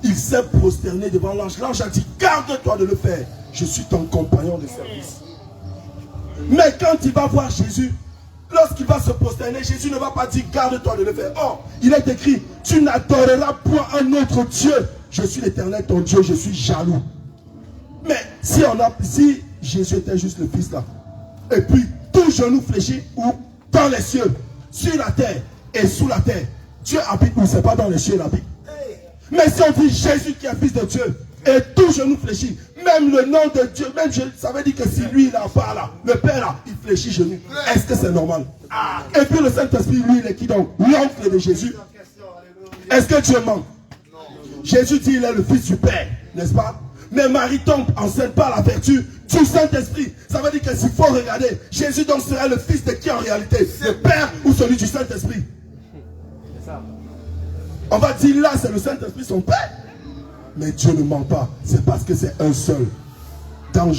S15: il s'est prosterné devant l'ange. L'ange a dit, garde-toi de le faire. Je suis ton compagnon de service. Mais quand il va voir Jésus, lorsqu'il va se prosterner, Jésus ne va pas dire, garde-toi de le faire. Or, il est écrit, tu n'adoreras point un autre Dieu. Je suis l'Éternel, ton Dieu, je suis jaloux. Mais si Jésus était juste le Fils là, et puis tout genou fléchi ou dans les cieux, sur la terre et sous la terre, Dieu habite où? C'est pas dans les cieux, il habite. Mais si on dit Jésus qui est Fils de Dieu, et tout genou fléchit, même le nom de Dieu, même ça veut dire que si lui il a pas là, le Père là, il fléchit genou. Est-ce que c'est normal? Et puis le Saint-Esprit, lui, il est qui donc? L'oncle de Jésus. Est-ce que Dieu ment? Jésus dit il est le Fils du Père, n'est-ce pas? Mais Marie tombe enceinte par la vertu du Saint-Esprit. Ça veut dire que s'il faut regarder, Jésus donc serait le Fils de qui en réalité? Le Père ou celui du Saint-Esprit? On va dire là c'est le Saint-Esprit son Père. Mais Dieu ne ment pas. C'est parce que c'est un seul. Dans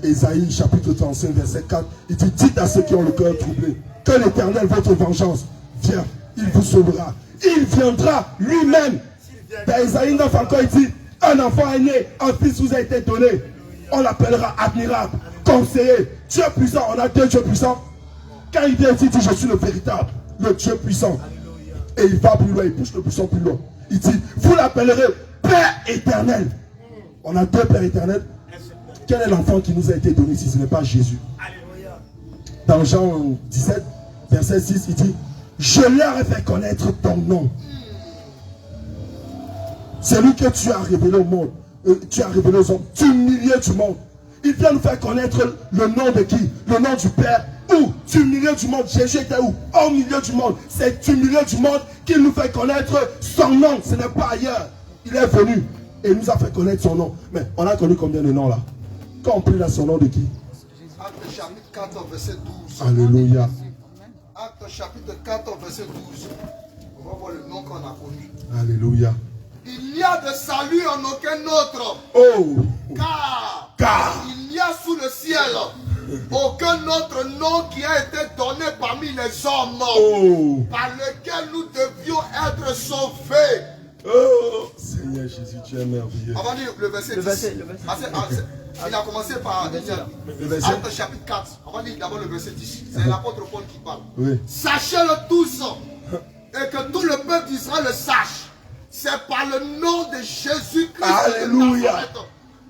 S15: Ésaïe chapitre 35 verset 4, il dit, dites à ceux qui ont le cœur troublé que l'Éternel, votre vengeance, vient, il vous sauvera. Il viendra lui-même. Dans Ésaïe 9 encore, il dit, un enfant est né, un fils vous a été donné. On l'appellera admirable, conseiller, Dieu puissant. On a deux dieux puissants. Quand il vient ici, il dit, je suis le véritable, le Dieu puissant. Et il va plus loin, il pousse le puissant plus loin. Il dit, vous l'appellerez Père éternel. On a deux Pères éternels. Quel est l'enfant qui nous a été donné si ce n'est pas Jésus? Dans Jean 17, verset 6, il dit, je leur ai fait connaître ton nom. C'est lui que tu as révélé au monde. Tu as révélé aux hommes du milieu du monde. Il vient nous faire connaître le nom de qui? Le nom du Père. Où? Du milieu du monde. Jésus était où? Au milieu du monde. C'est du milieu du monde qu'il nous fait connaître son nom. Ce n'est pas ailleurs. Il est venu et il nous a fait connaître son nom. Mais on a connu combien de noms là? Quand on prie là, son nom de qui?
S11: Acte chapitre 14, verset 12.
S15: Alléluia.
S11: Acte chapitre 14, verset 12. On va voir le nom qu'on a connu.
S15: Alléluia.
S11: Il n'y a de salut en aucun autre.
S15: Oh.
S11: Car il n'y a sous le ciel aucun autre nom qui a été donné parmi les hommes par lequel nous devions être sauvés.
S15: Oh, Seigneur Jésus, tu es merveilleux.
S11: On va lire le verset 10. Il a commencé par Actes chapitre 4. On va lire d'abord le verset 10. C'est l'apôtre Paul qui parle.
S15: Oui.
S11: Sachez-le tous et que tout le peuple d'Israël le sache. C'est par le nom de Jésus-Christ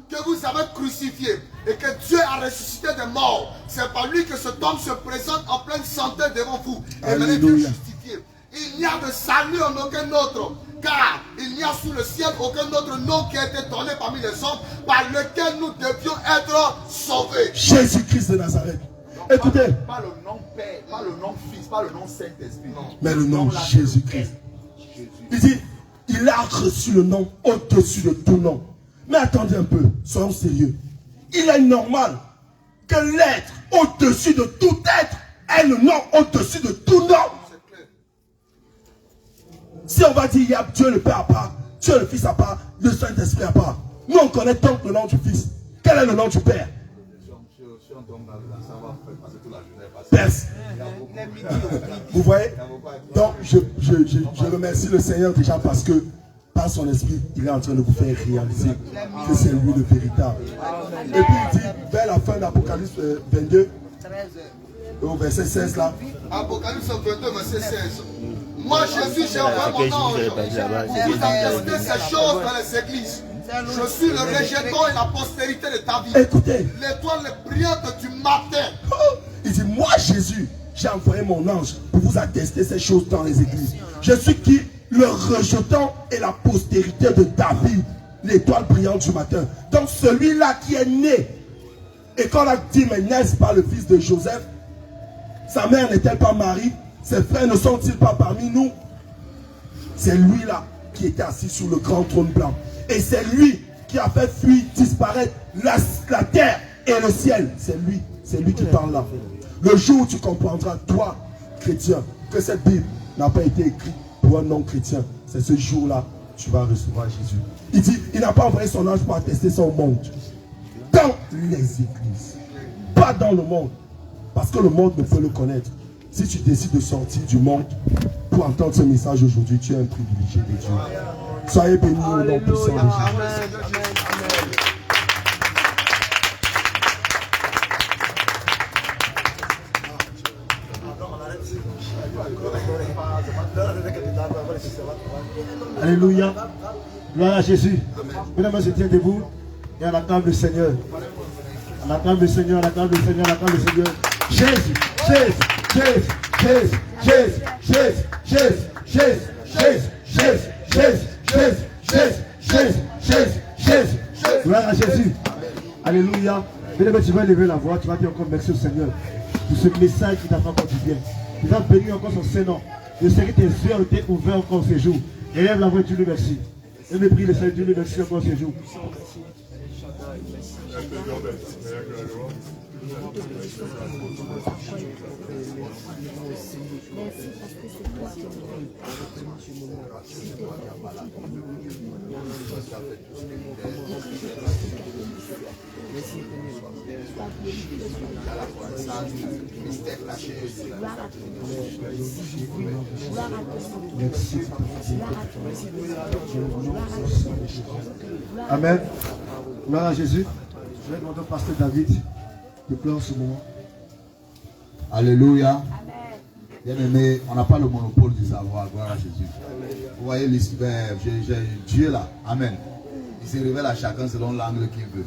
S11: que vous avez crucifié et que Dieu a ressuscité des morts. C'est par lui que cet homme se présente en pleine santé devant vous et vous êtes justifié. Il n'y a de salut en aucun autre, car il n'y a sous le ciel aucun autre nom qui a été donné parmi les hommes par lequel nous devions être sauvés.
S15: Jésus-Christ de Nazareth. Écoutez.
S14: Pas le nom Père, pas le nom Fils, pas le nom Saint-Esprit.
S15: Mais le nom Jésus-Christ. Il dit, il a reçu le nom au-dessus de tout nom. Mais attendez un peu, soyons sérieux. Il est normal que l'être au-dessus de tout être ait le nom au-dessus de tout nom. Si on va dire, il y a Dieu le Père à part, Dieu le Fils à part, le Saint-Esprit à part. Nous, on connaît donc le nom du Fils. Quel est le nom du Père? Perse. Vous voyez? Donc, je remercie le Seigneur déjà parce que par son esprit, il est en train de vous faire réaliser que c'est lui le véritable. Et puis il dit, vers la fin d'Apocalypse 22, au verset 16 là.
S11: Apocalypse 22, verset 16. Moi, Jésus, j'ai envoyé mon ange pour vous attester ces choses dans les églises. Je suis le rejeton et la postérité de ta vie.
S15: Écoutez.
S11: L'étoile brillante du matin.
S15: Il dit, moi, Jésus, j'ai envoyé mon ange pour vous attester ces choses dans les églises. Je suis qui? Le rejeton et la postérité de David, l'étoile brillante du matin. Donc celui-là qui est né, et quand on a dit, mais n'est-ce pas le fils de Joseph? Sa mère n'est-elle pas Marie? Ses frères ne sont-ils pas parmi nous? C'est lui-là qui était assis sur le grand trône blanc. Et c'est lui qui a fait fuir, disparaître la terre et le ciel. C'est lui qui parle là. Le jour où tu comprendras, toi, chrétien, que cette Bible n'a pas été écrite pour un non-chrétien, c'est ce jour-là que tu vas recevoir Jésus. Il dit, il n'a pas envoyé son ange pour attester son monde. Dans les églises. Pas dans le monde. Parce que le monde ne peut le connaître. Si tu décides de sortir du monde pour entendre ce message aujourd'hui, tu es un privilégié de Dieu. Soyez bénis au nom puissant de Jésus.
S1: Alléluia. Gloire à Jésus. Mesdames, je tiens debout et on acclame le Seigneur. On acclame le Seigneur, on acclame le Seigneur, on acclame le Seigneur. Jésus, Jésus, Jésus, Jésus, Jésus, Jésus, Jésus, Jésus, Jésus, Jésus, Jésus, Jésus, Jésus, Jésus, Jésus, Jésus. Gloire à Jésus. Alléluia. Mesdames, tu vas lever la voix, tu vas dire encore merci au Seigneur pour ce message qui t'a fait encore du bien. Tu vas bénir encore son Seigneur. Je sais que tes yeux ont été ouverts encore ce jour. Élève la voix, Dieu le merci. Et me prie le Seigneur, Dieu le merci encore ce jour. Amen. Gloire à Jésus. Je vais demander au pasteur David de pleurer ce moment.
S16: Alléluia. Bien aimé, on n'a pas le monopole du savoir. Gloire à Jésus. Vous voyez l'iceberg, Dieu là. Amen. Il se révèle à chacun selon l'angle qu'il veut.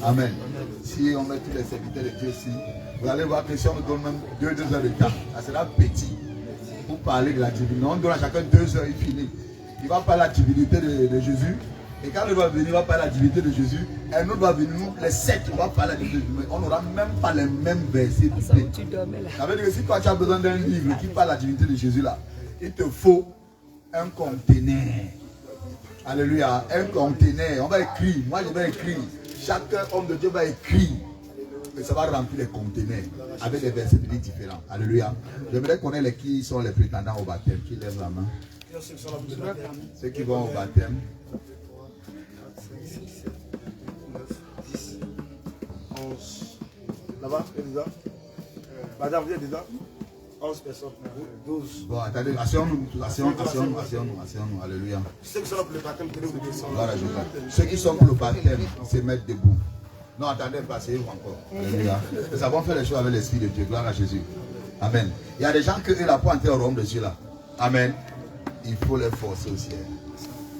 S16: Amen. Si on met tous les serviteurs de Dieu ici, vous allez voir que si on nous donne même 2 heures de temps, ça sera petit pour parler de la divinité. On donne à chacun 2 heures, il finit. Il va parler de la divinité de Jésus. Et quand il va venir, il va parler de la divinité de Jésus. Et un autre va venir, nous, les 7, on va parler de la divinité de Jésus. On n'aura même pas les mêmes versets. Ça veut dire que si toi tu as besoin d'un livre qui parle de la divinité de Jésus là, il te faut un conteneur. Alléluia, un conteneur. On va écrire, moi je vais écrire. Chaque homme de Dieu va écrire. Et ça va remplir les conteneurs avec des versets différents. Alléluia. J'aimerais connaître qui sont les prétendants au baptême. Qui lève la main? Ceux qui vont au baptême.
S3: 10, 11. Là-bas, vous êtes dedans? Madame, vous êtes dedans? 11 personnes. 12.
S16: Bon, attendez, asseyons-nous. Alléluia.
S3: Ceux qui sont là pour le baptême, tenez-vous descendre.
S16: Voilà, ceux qui sont pour le baptême, se mettent debout. Non, attendez, passez-vous encore. Alléluia. Nous avons fait les choses avec l'Esprit de Dieu. Gloire à Jésus. Amen. Il y a des gens qui n'ont pas entré au royaume de Dieu là. Amen. Il faut les forcer aussi.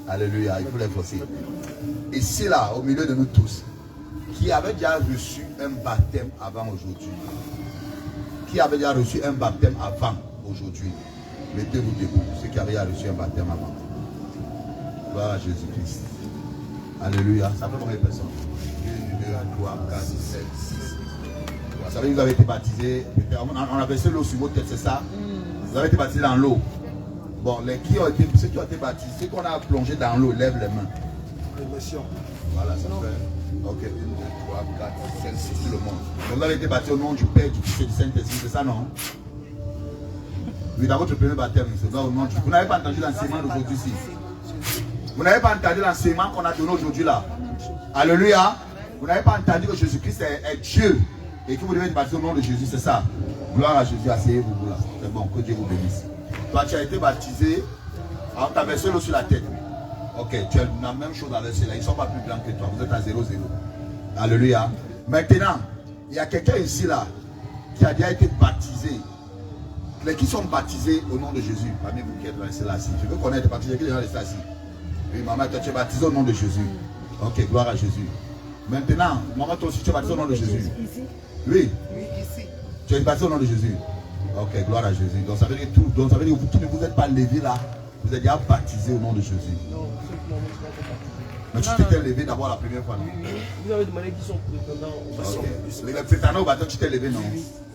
S16: Alléluia. Il faut les forcer. Ici là, au milieu de nous tous, qui avait déjà reçu un baptême avant aujourd'hui? Qui avait déjà reçu un baptême avant aujourd'hui? Mettez-vous debout. Ceux qui avaient déjà reçu un baptême avant. Gloire à Jésus-Christ. Alléluia. Ça fait combien de personnes? 1, 2, 3, 4, 7, 6. Vous savez, vous avez été baptisé. On a versé l'eau sur votre tête, c'est ça? Vous avez été baptisé dans l'eau. Bon, ceux qui ont été baptisés, ceux qu'on a plongé dans l'eau, lèvent les mains. Voilà, ça fait. Ok, 1, 2, 3, 4, 5, 6, tout le monde. Donc vous avez été baptisé au nom du Père, du Fils et du Saint-Esprit, c'est ça, non? Oui, dans votre premier baptême, c'est au nom du... Vous n'avez pas entendu l'enseignement d'aujourd'hui ici? Vous n'avez pas entendu l'enseignement qu'on a donné aujourd'hui là? Alléluia. Vous n'avez pas entendu que Jésus-Christ est Dieu et que vous devez être baptisé au nom de Jésus, c'est ça? Gloire à Jésus, asseyez-vous là. C'est bon, que Dieu vous bénisse. Toi, tu as été baptisé, on t'a versé l'eau sur la tête. Ok, tu as la même chose avec ceux-là. Ils ne sont pas plus grands que toi. Vous êtes à 0-0. Alléluia. Maintenant, il y a quelqu'un ici là qui a déjà été baptisé. Les qui sont baptisés au nom de Jésus, parmi vous qui êtes restés là, je veux connaître baptisé. Qui est resté assis? Oui, maman, toi tu es baptisé au nom de Jésus. Ok, gloire à Jésus. Maintenant, maman, toi aussi tu es baptisé au nom de Jésus. Oui. Ici. Tu es baptisé au nom de Jésus. Ok, gloire à Jésus. Donc ça veut dire que vous qui ne vous êtes pas levé là, vous êtes déjà baptisé au nom de Jésus. Mais tu t'étais levé d'abord la première fois.
S4: Vous avez demandé qui sont prétendants au baptême.
S16: Les prétendants au baptême, tu t'es levé, non?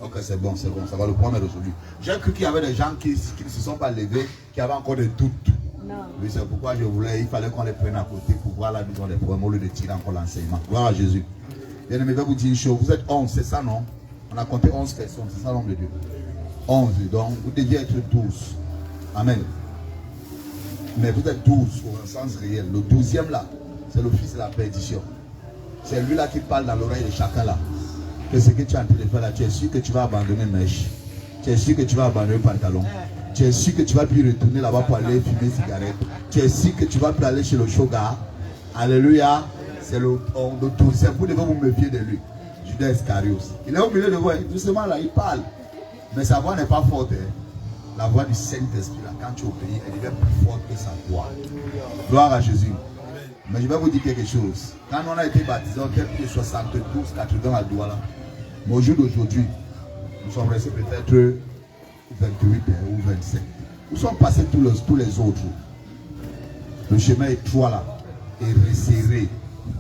S16: Ok, c'est bon, ça va, le problème est résolu. J'ai cru qu'il y avait des gens qui ne se sont pas levés, qui avaient encore des doutes. Non. Oui, c'est pourquoi il fallait qu'on les prenne à côté pour voir la vision des problèmes au lieu de tirer encore l'enseignement. Gloire à Jésus. Bien aimé, je vais vous dire une chose. Vous êtes 11, c'est ça, non? On a compté 11 personnes, c'est ça l'homme de Dieu. 11, donc vous deviez être 12. Amen. Mais vous êtes 12 au sens réel. Le 12e là, c'est le fils de la perdition. C'est lui là qui parle dans l'oreille de chacun là. Que ce que tu es en train de faire là, tu es sûr que tu vas abandonner mèche. Tu es sûr que tu vas abandonner le pantalon. Tu es sûr que tu vas plus retourner là-bas pour aller fumer cigarette. Tu es sûr que tu vas plus aller chez le shoga. Alléluia. C'est le 12e. Vous devez vous méfier de lui. Judas Iscariot. Il est au milieu de vous. Justement là, il parle. Mais sa voix n'est pas forte. Hein. La voix du Saint-Esprit, là, quand tu obéis, elle devient plus forte que sa voix. Gloire à Jésus. Mais je vais vous dire quelque chose. Quand on a été baptisé, on était plus de 72, 80 à Douala. Mais au jour d'aujourd'hui, nous sommes restés peut-être 28 ou 27. Nous sommes passés tous les autres. Le chemin étroit là est resserré.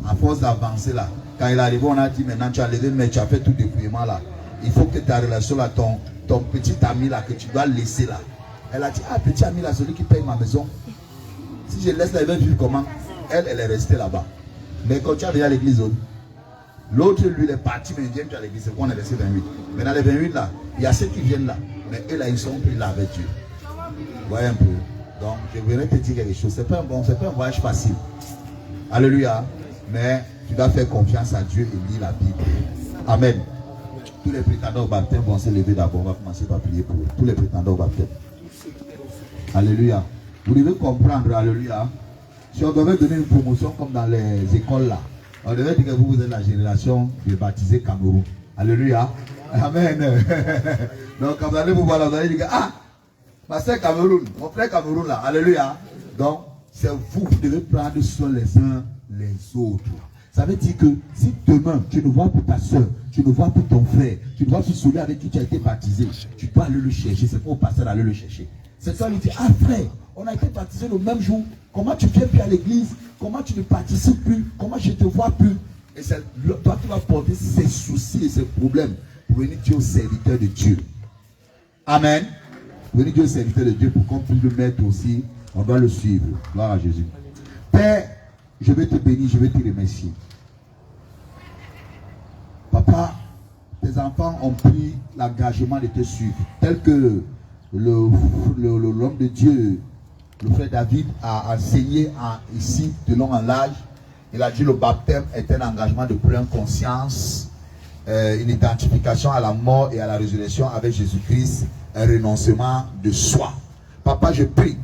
S16: À force d'avancer là, quand il est arrivé, on a dit maintenant tu as levé, mais tu as fait tout dépouillement là. Il faut que ta relation là, ton petit ami là, que tu dois laisser là. Elle a dit, ah petit ami là, celui qui paye ma maison. Si je laisse là, il va vivre comment? Elle est restée là-bas. Mais quand tu as venu à l'église, l'autre lui il est parti, mais il vient à l'église, c'est qu'on est resté 28. Mais dans les 28 là, il y a ceux qui viennent là. Mais eux là, ils sont pris là avec Dieu. Vous voyez un peu. Donc, je voudrais te dire quelque chose. C'est pas un voyage facile. Alléluia. Mais tu dois faire confiance à Dieu et lire la Bible. Amen. Tous les prétendants au baptême vont se lever d'abord. On va commencer par prier pour eux. Tous les prétendants au baptême. Alléluia. Vous devez comprendre, alléluia. Si on devait donner une promotion comme dans les écoles là, on devait dire que vous êtes la génération de baptisés Cameroun. Alléluia. Amen. Donc quand vous allez vous voir là, vous allez dire, ah, ma soeur Cameroun, mon frère Cameroun là. Alléluia. Donc, c'est vous qui devez prendre soin les uns les autres. Ça veut dire que si demain tu ne vois pour ta soeur, tu ne vois pour ton frère, tu ne vois pour celui avec qui tu as été baptisé, tu dois aller le chercher. C'est pas au pasteur d'aller le chercher. C'est toi qui dis, ah frère, on a été baptisé le même jour. Comment tu viens plus à l'église? Comment tu ne participes plus? Comment je ne te vois plus? Et c'est toi qui vas porter ces soucis et ces problèmes pour venir dire au serviteur de Dieu. Amen. Pour venir dire au serviteur de Dieu pour qu'on puisse le mettre aussi. On doit le suivre. Gloire à Jésus. Père, je vais te bénir, je vais te remercier. Papa, tes enfants ont pris l'engagement de te suivre. Tel que l'homme de Dieu Le frère David a enseigné ici de long en large. Il a dit le baptême est un engagement de pleine conscience, une identification à la mort et à la résurrection avec Jésus-Christ, un renoncement de soi. Papa, je prie,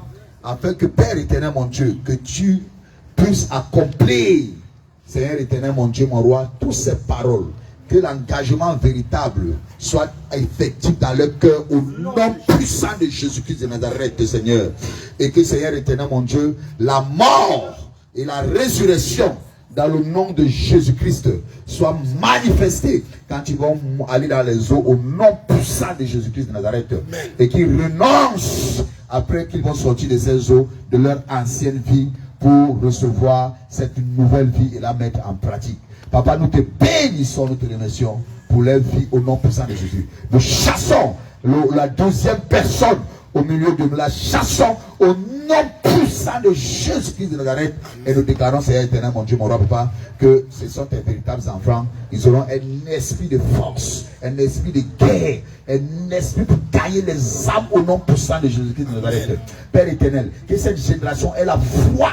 S16: afin que Père éternel, mon Dieu, que tu puisses accomplir, Seigneur éternel, mon Dieu, mon roi, toutes ces paroles, que l'engagement véritable soit effectif dans leur cœur au nom puissant de Jésus-Christ de Nazareth, Seigneur. Et que, Seigneur éternel, mon Dieu, la mort et la résurrection dans le nom de Jésus-Christ soient manifestées quand ils vont aller dans les eaux au nom puissant de Jésus-Christ de Nazareth. Et qu'ils renoncent après qu'ils vont sortir de ces eaux de leur ancienne vie pour recevoir cette nouvelle vie et la mettre en pratique. Papa, nous te bénissons, nous te remercions pour leur vie au nom puissant de Jésus. Nous chassons la deuxième personne au milieu de nous, la chassons au nom puissant de Jésus-Christ de Nazareth. Et nous déclarons, Seigneur éternel, mon Dieu, mon roi, Papa, que ce sont tes véritables enfants. Ils auront un esprit de force, un esprit de guerre, un esprit pour gagner les âmes au nom puissant de Jésus-Christ de Nazareth. Père éternel, que cette génération ait la foi,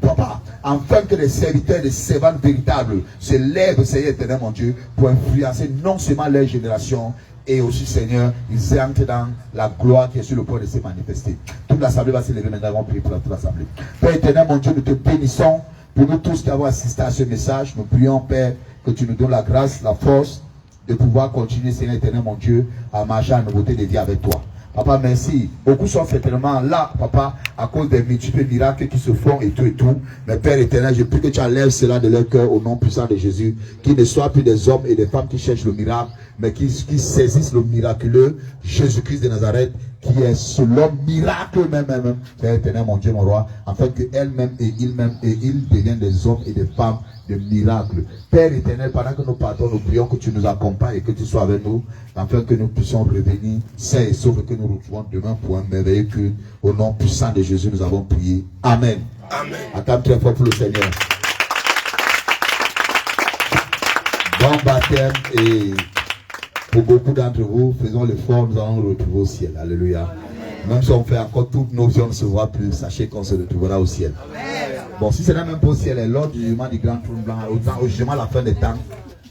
S16: Papa, afin que les serviteurs, les servantes véritables se lèvent, Seigneur éternel, mon Dieu, pour influencer non seulement leur génération, et aussi, Seigneur, ils entrent dans la gloire qui est sur le point de se manifester. Toute l'assemblée va se lever maintenant, on prie pour toute l'assemblée. Père éternel, mon Dieu, nous te bénissons pour nous tous qui avons assisté à ce message. Nous prions, Père, que tu nous donnes la grâce, la force de pouvoir continuer, Seigneur éternel, mon Dieu, à marcher en nouveauté de vie avec toi. Papa, merci. Beaucoup sont certainement là, Papa, à cause des multiples miracles qui se font et tout et tout. Mais Père éternel, je prie que tu enlèves cela de leur cœur au nom puissant de Jésus. Qu'ils ne soient plus des hommes et des femmes qui cherchent le miracle, mais qui saisissent le miraculeux Jésus-Christ de Nazareth, qui est selon miracle même. Père éternel, mon Dieu, mon roi, afin qu'elles-mêmes et ils deviennent des hommes et des femmes de miracles. Père éternel, pendant que nous partons, nous prions que tu nous accompagnes et que tu sois avec nous, afin que nous puissions revenir sains et saufs et que nous retrouvons demain pour un merveilleux culte. Au nom puissant de Jésus, nous avons prié. Amen.
S3: Amen.
S16: Acclame très fort pour le Seigneur. Bon baptême, et pour beaucoup d'entre vous, faisons l'effort, nous allons nous retrouver au ciel. Alléluia. Amen. Même si on fait encore toutes nos vies, on ne se voit plus, sachez qu'on se retrouvera au ciel. Amen. Bon, si ce n'est même pas au ciel, lors du jugement du grand trône blanc, au jugement à la fin des temps,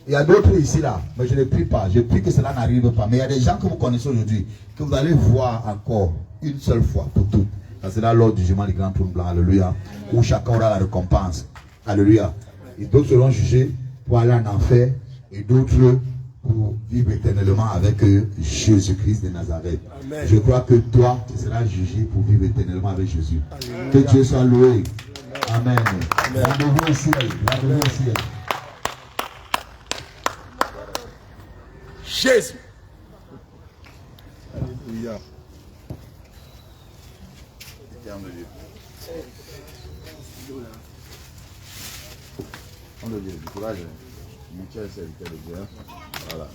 S16: il y a d'autres ici là, mais je ne prie pas, je prie que cela n'arrive pas. Mais il y a des gens que vous connaissez aujourd'hui, que vous allez voir encore une seule fois pour toutes. C'est là lors du jugement du grand trône blanc, alléluia, où chacun aura la récompense. Alléluia. Et d'autres seront jugés pour aller en enfer, et d'autres pour vivre éternellement avec Jésus-Christ de Nazareth. Amen. Je crois que toi, tu seras jugé pour vivre éternellement avec Jésus. Amen. Que Dieu soit loué. Amen. Rendez-vous au ciel. Rendez-vous au ciel.
S3: Jésus. Alléluia.
S14: On le dit, du courage. Michel, c'est le Dieu. Voilà.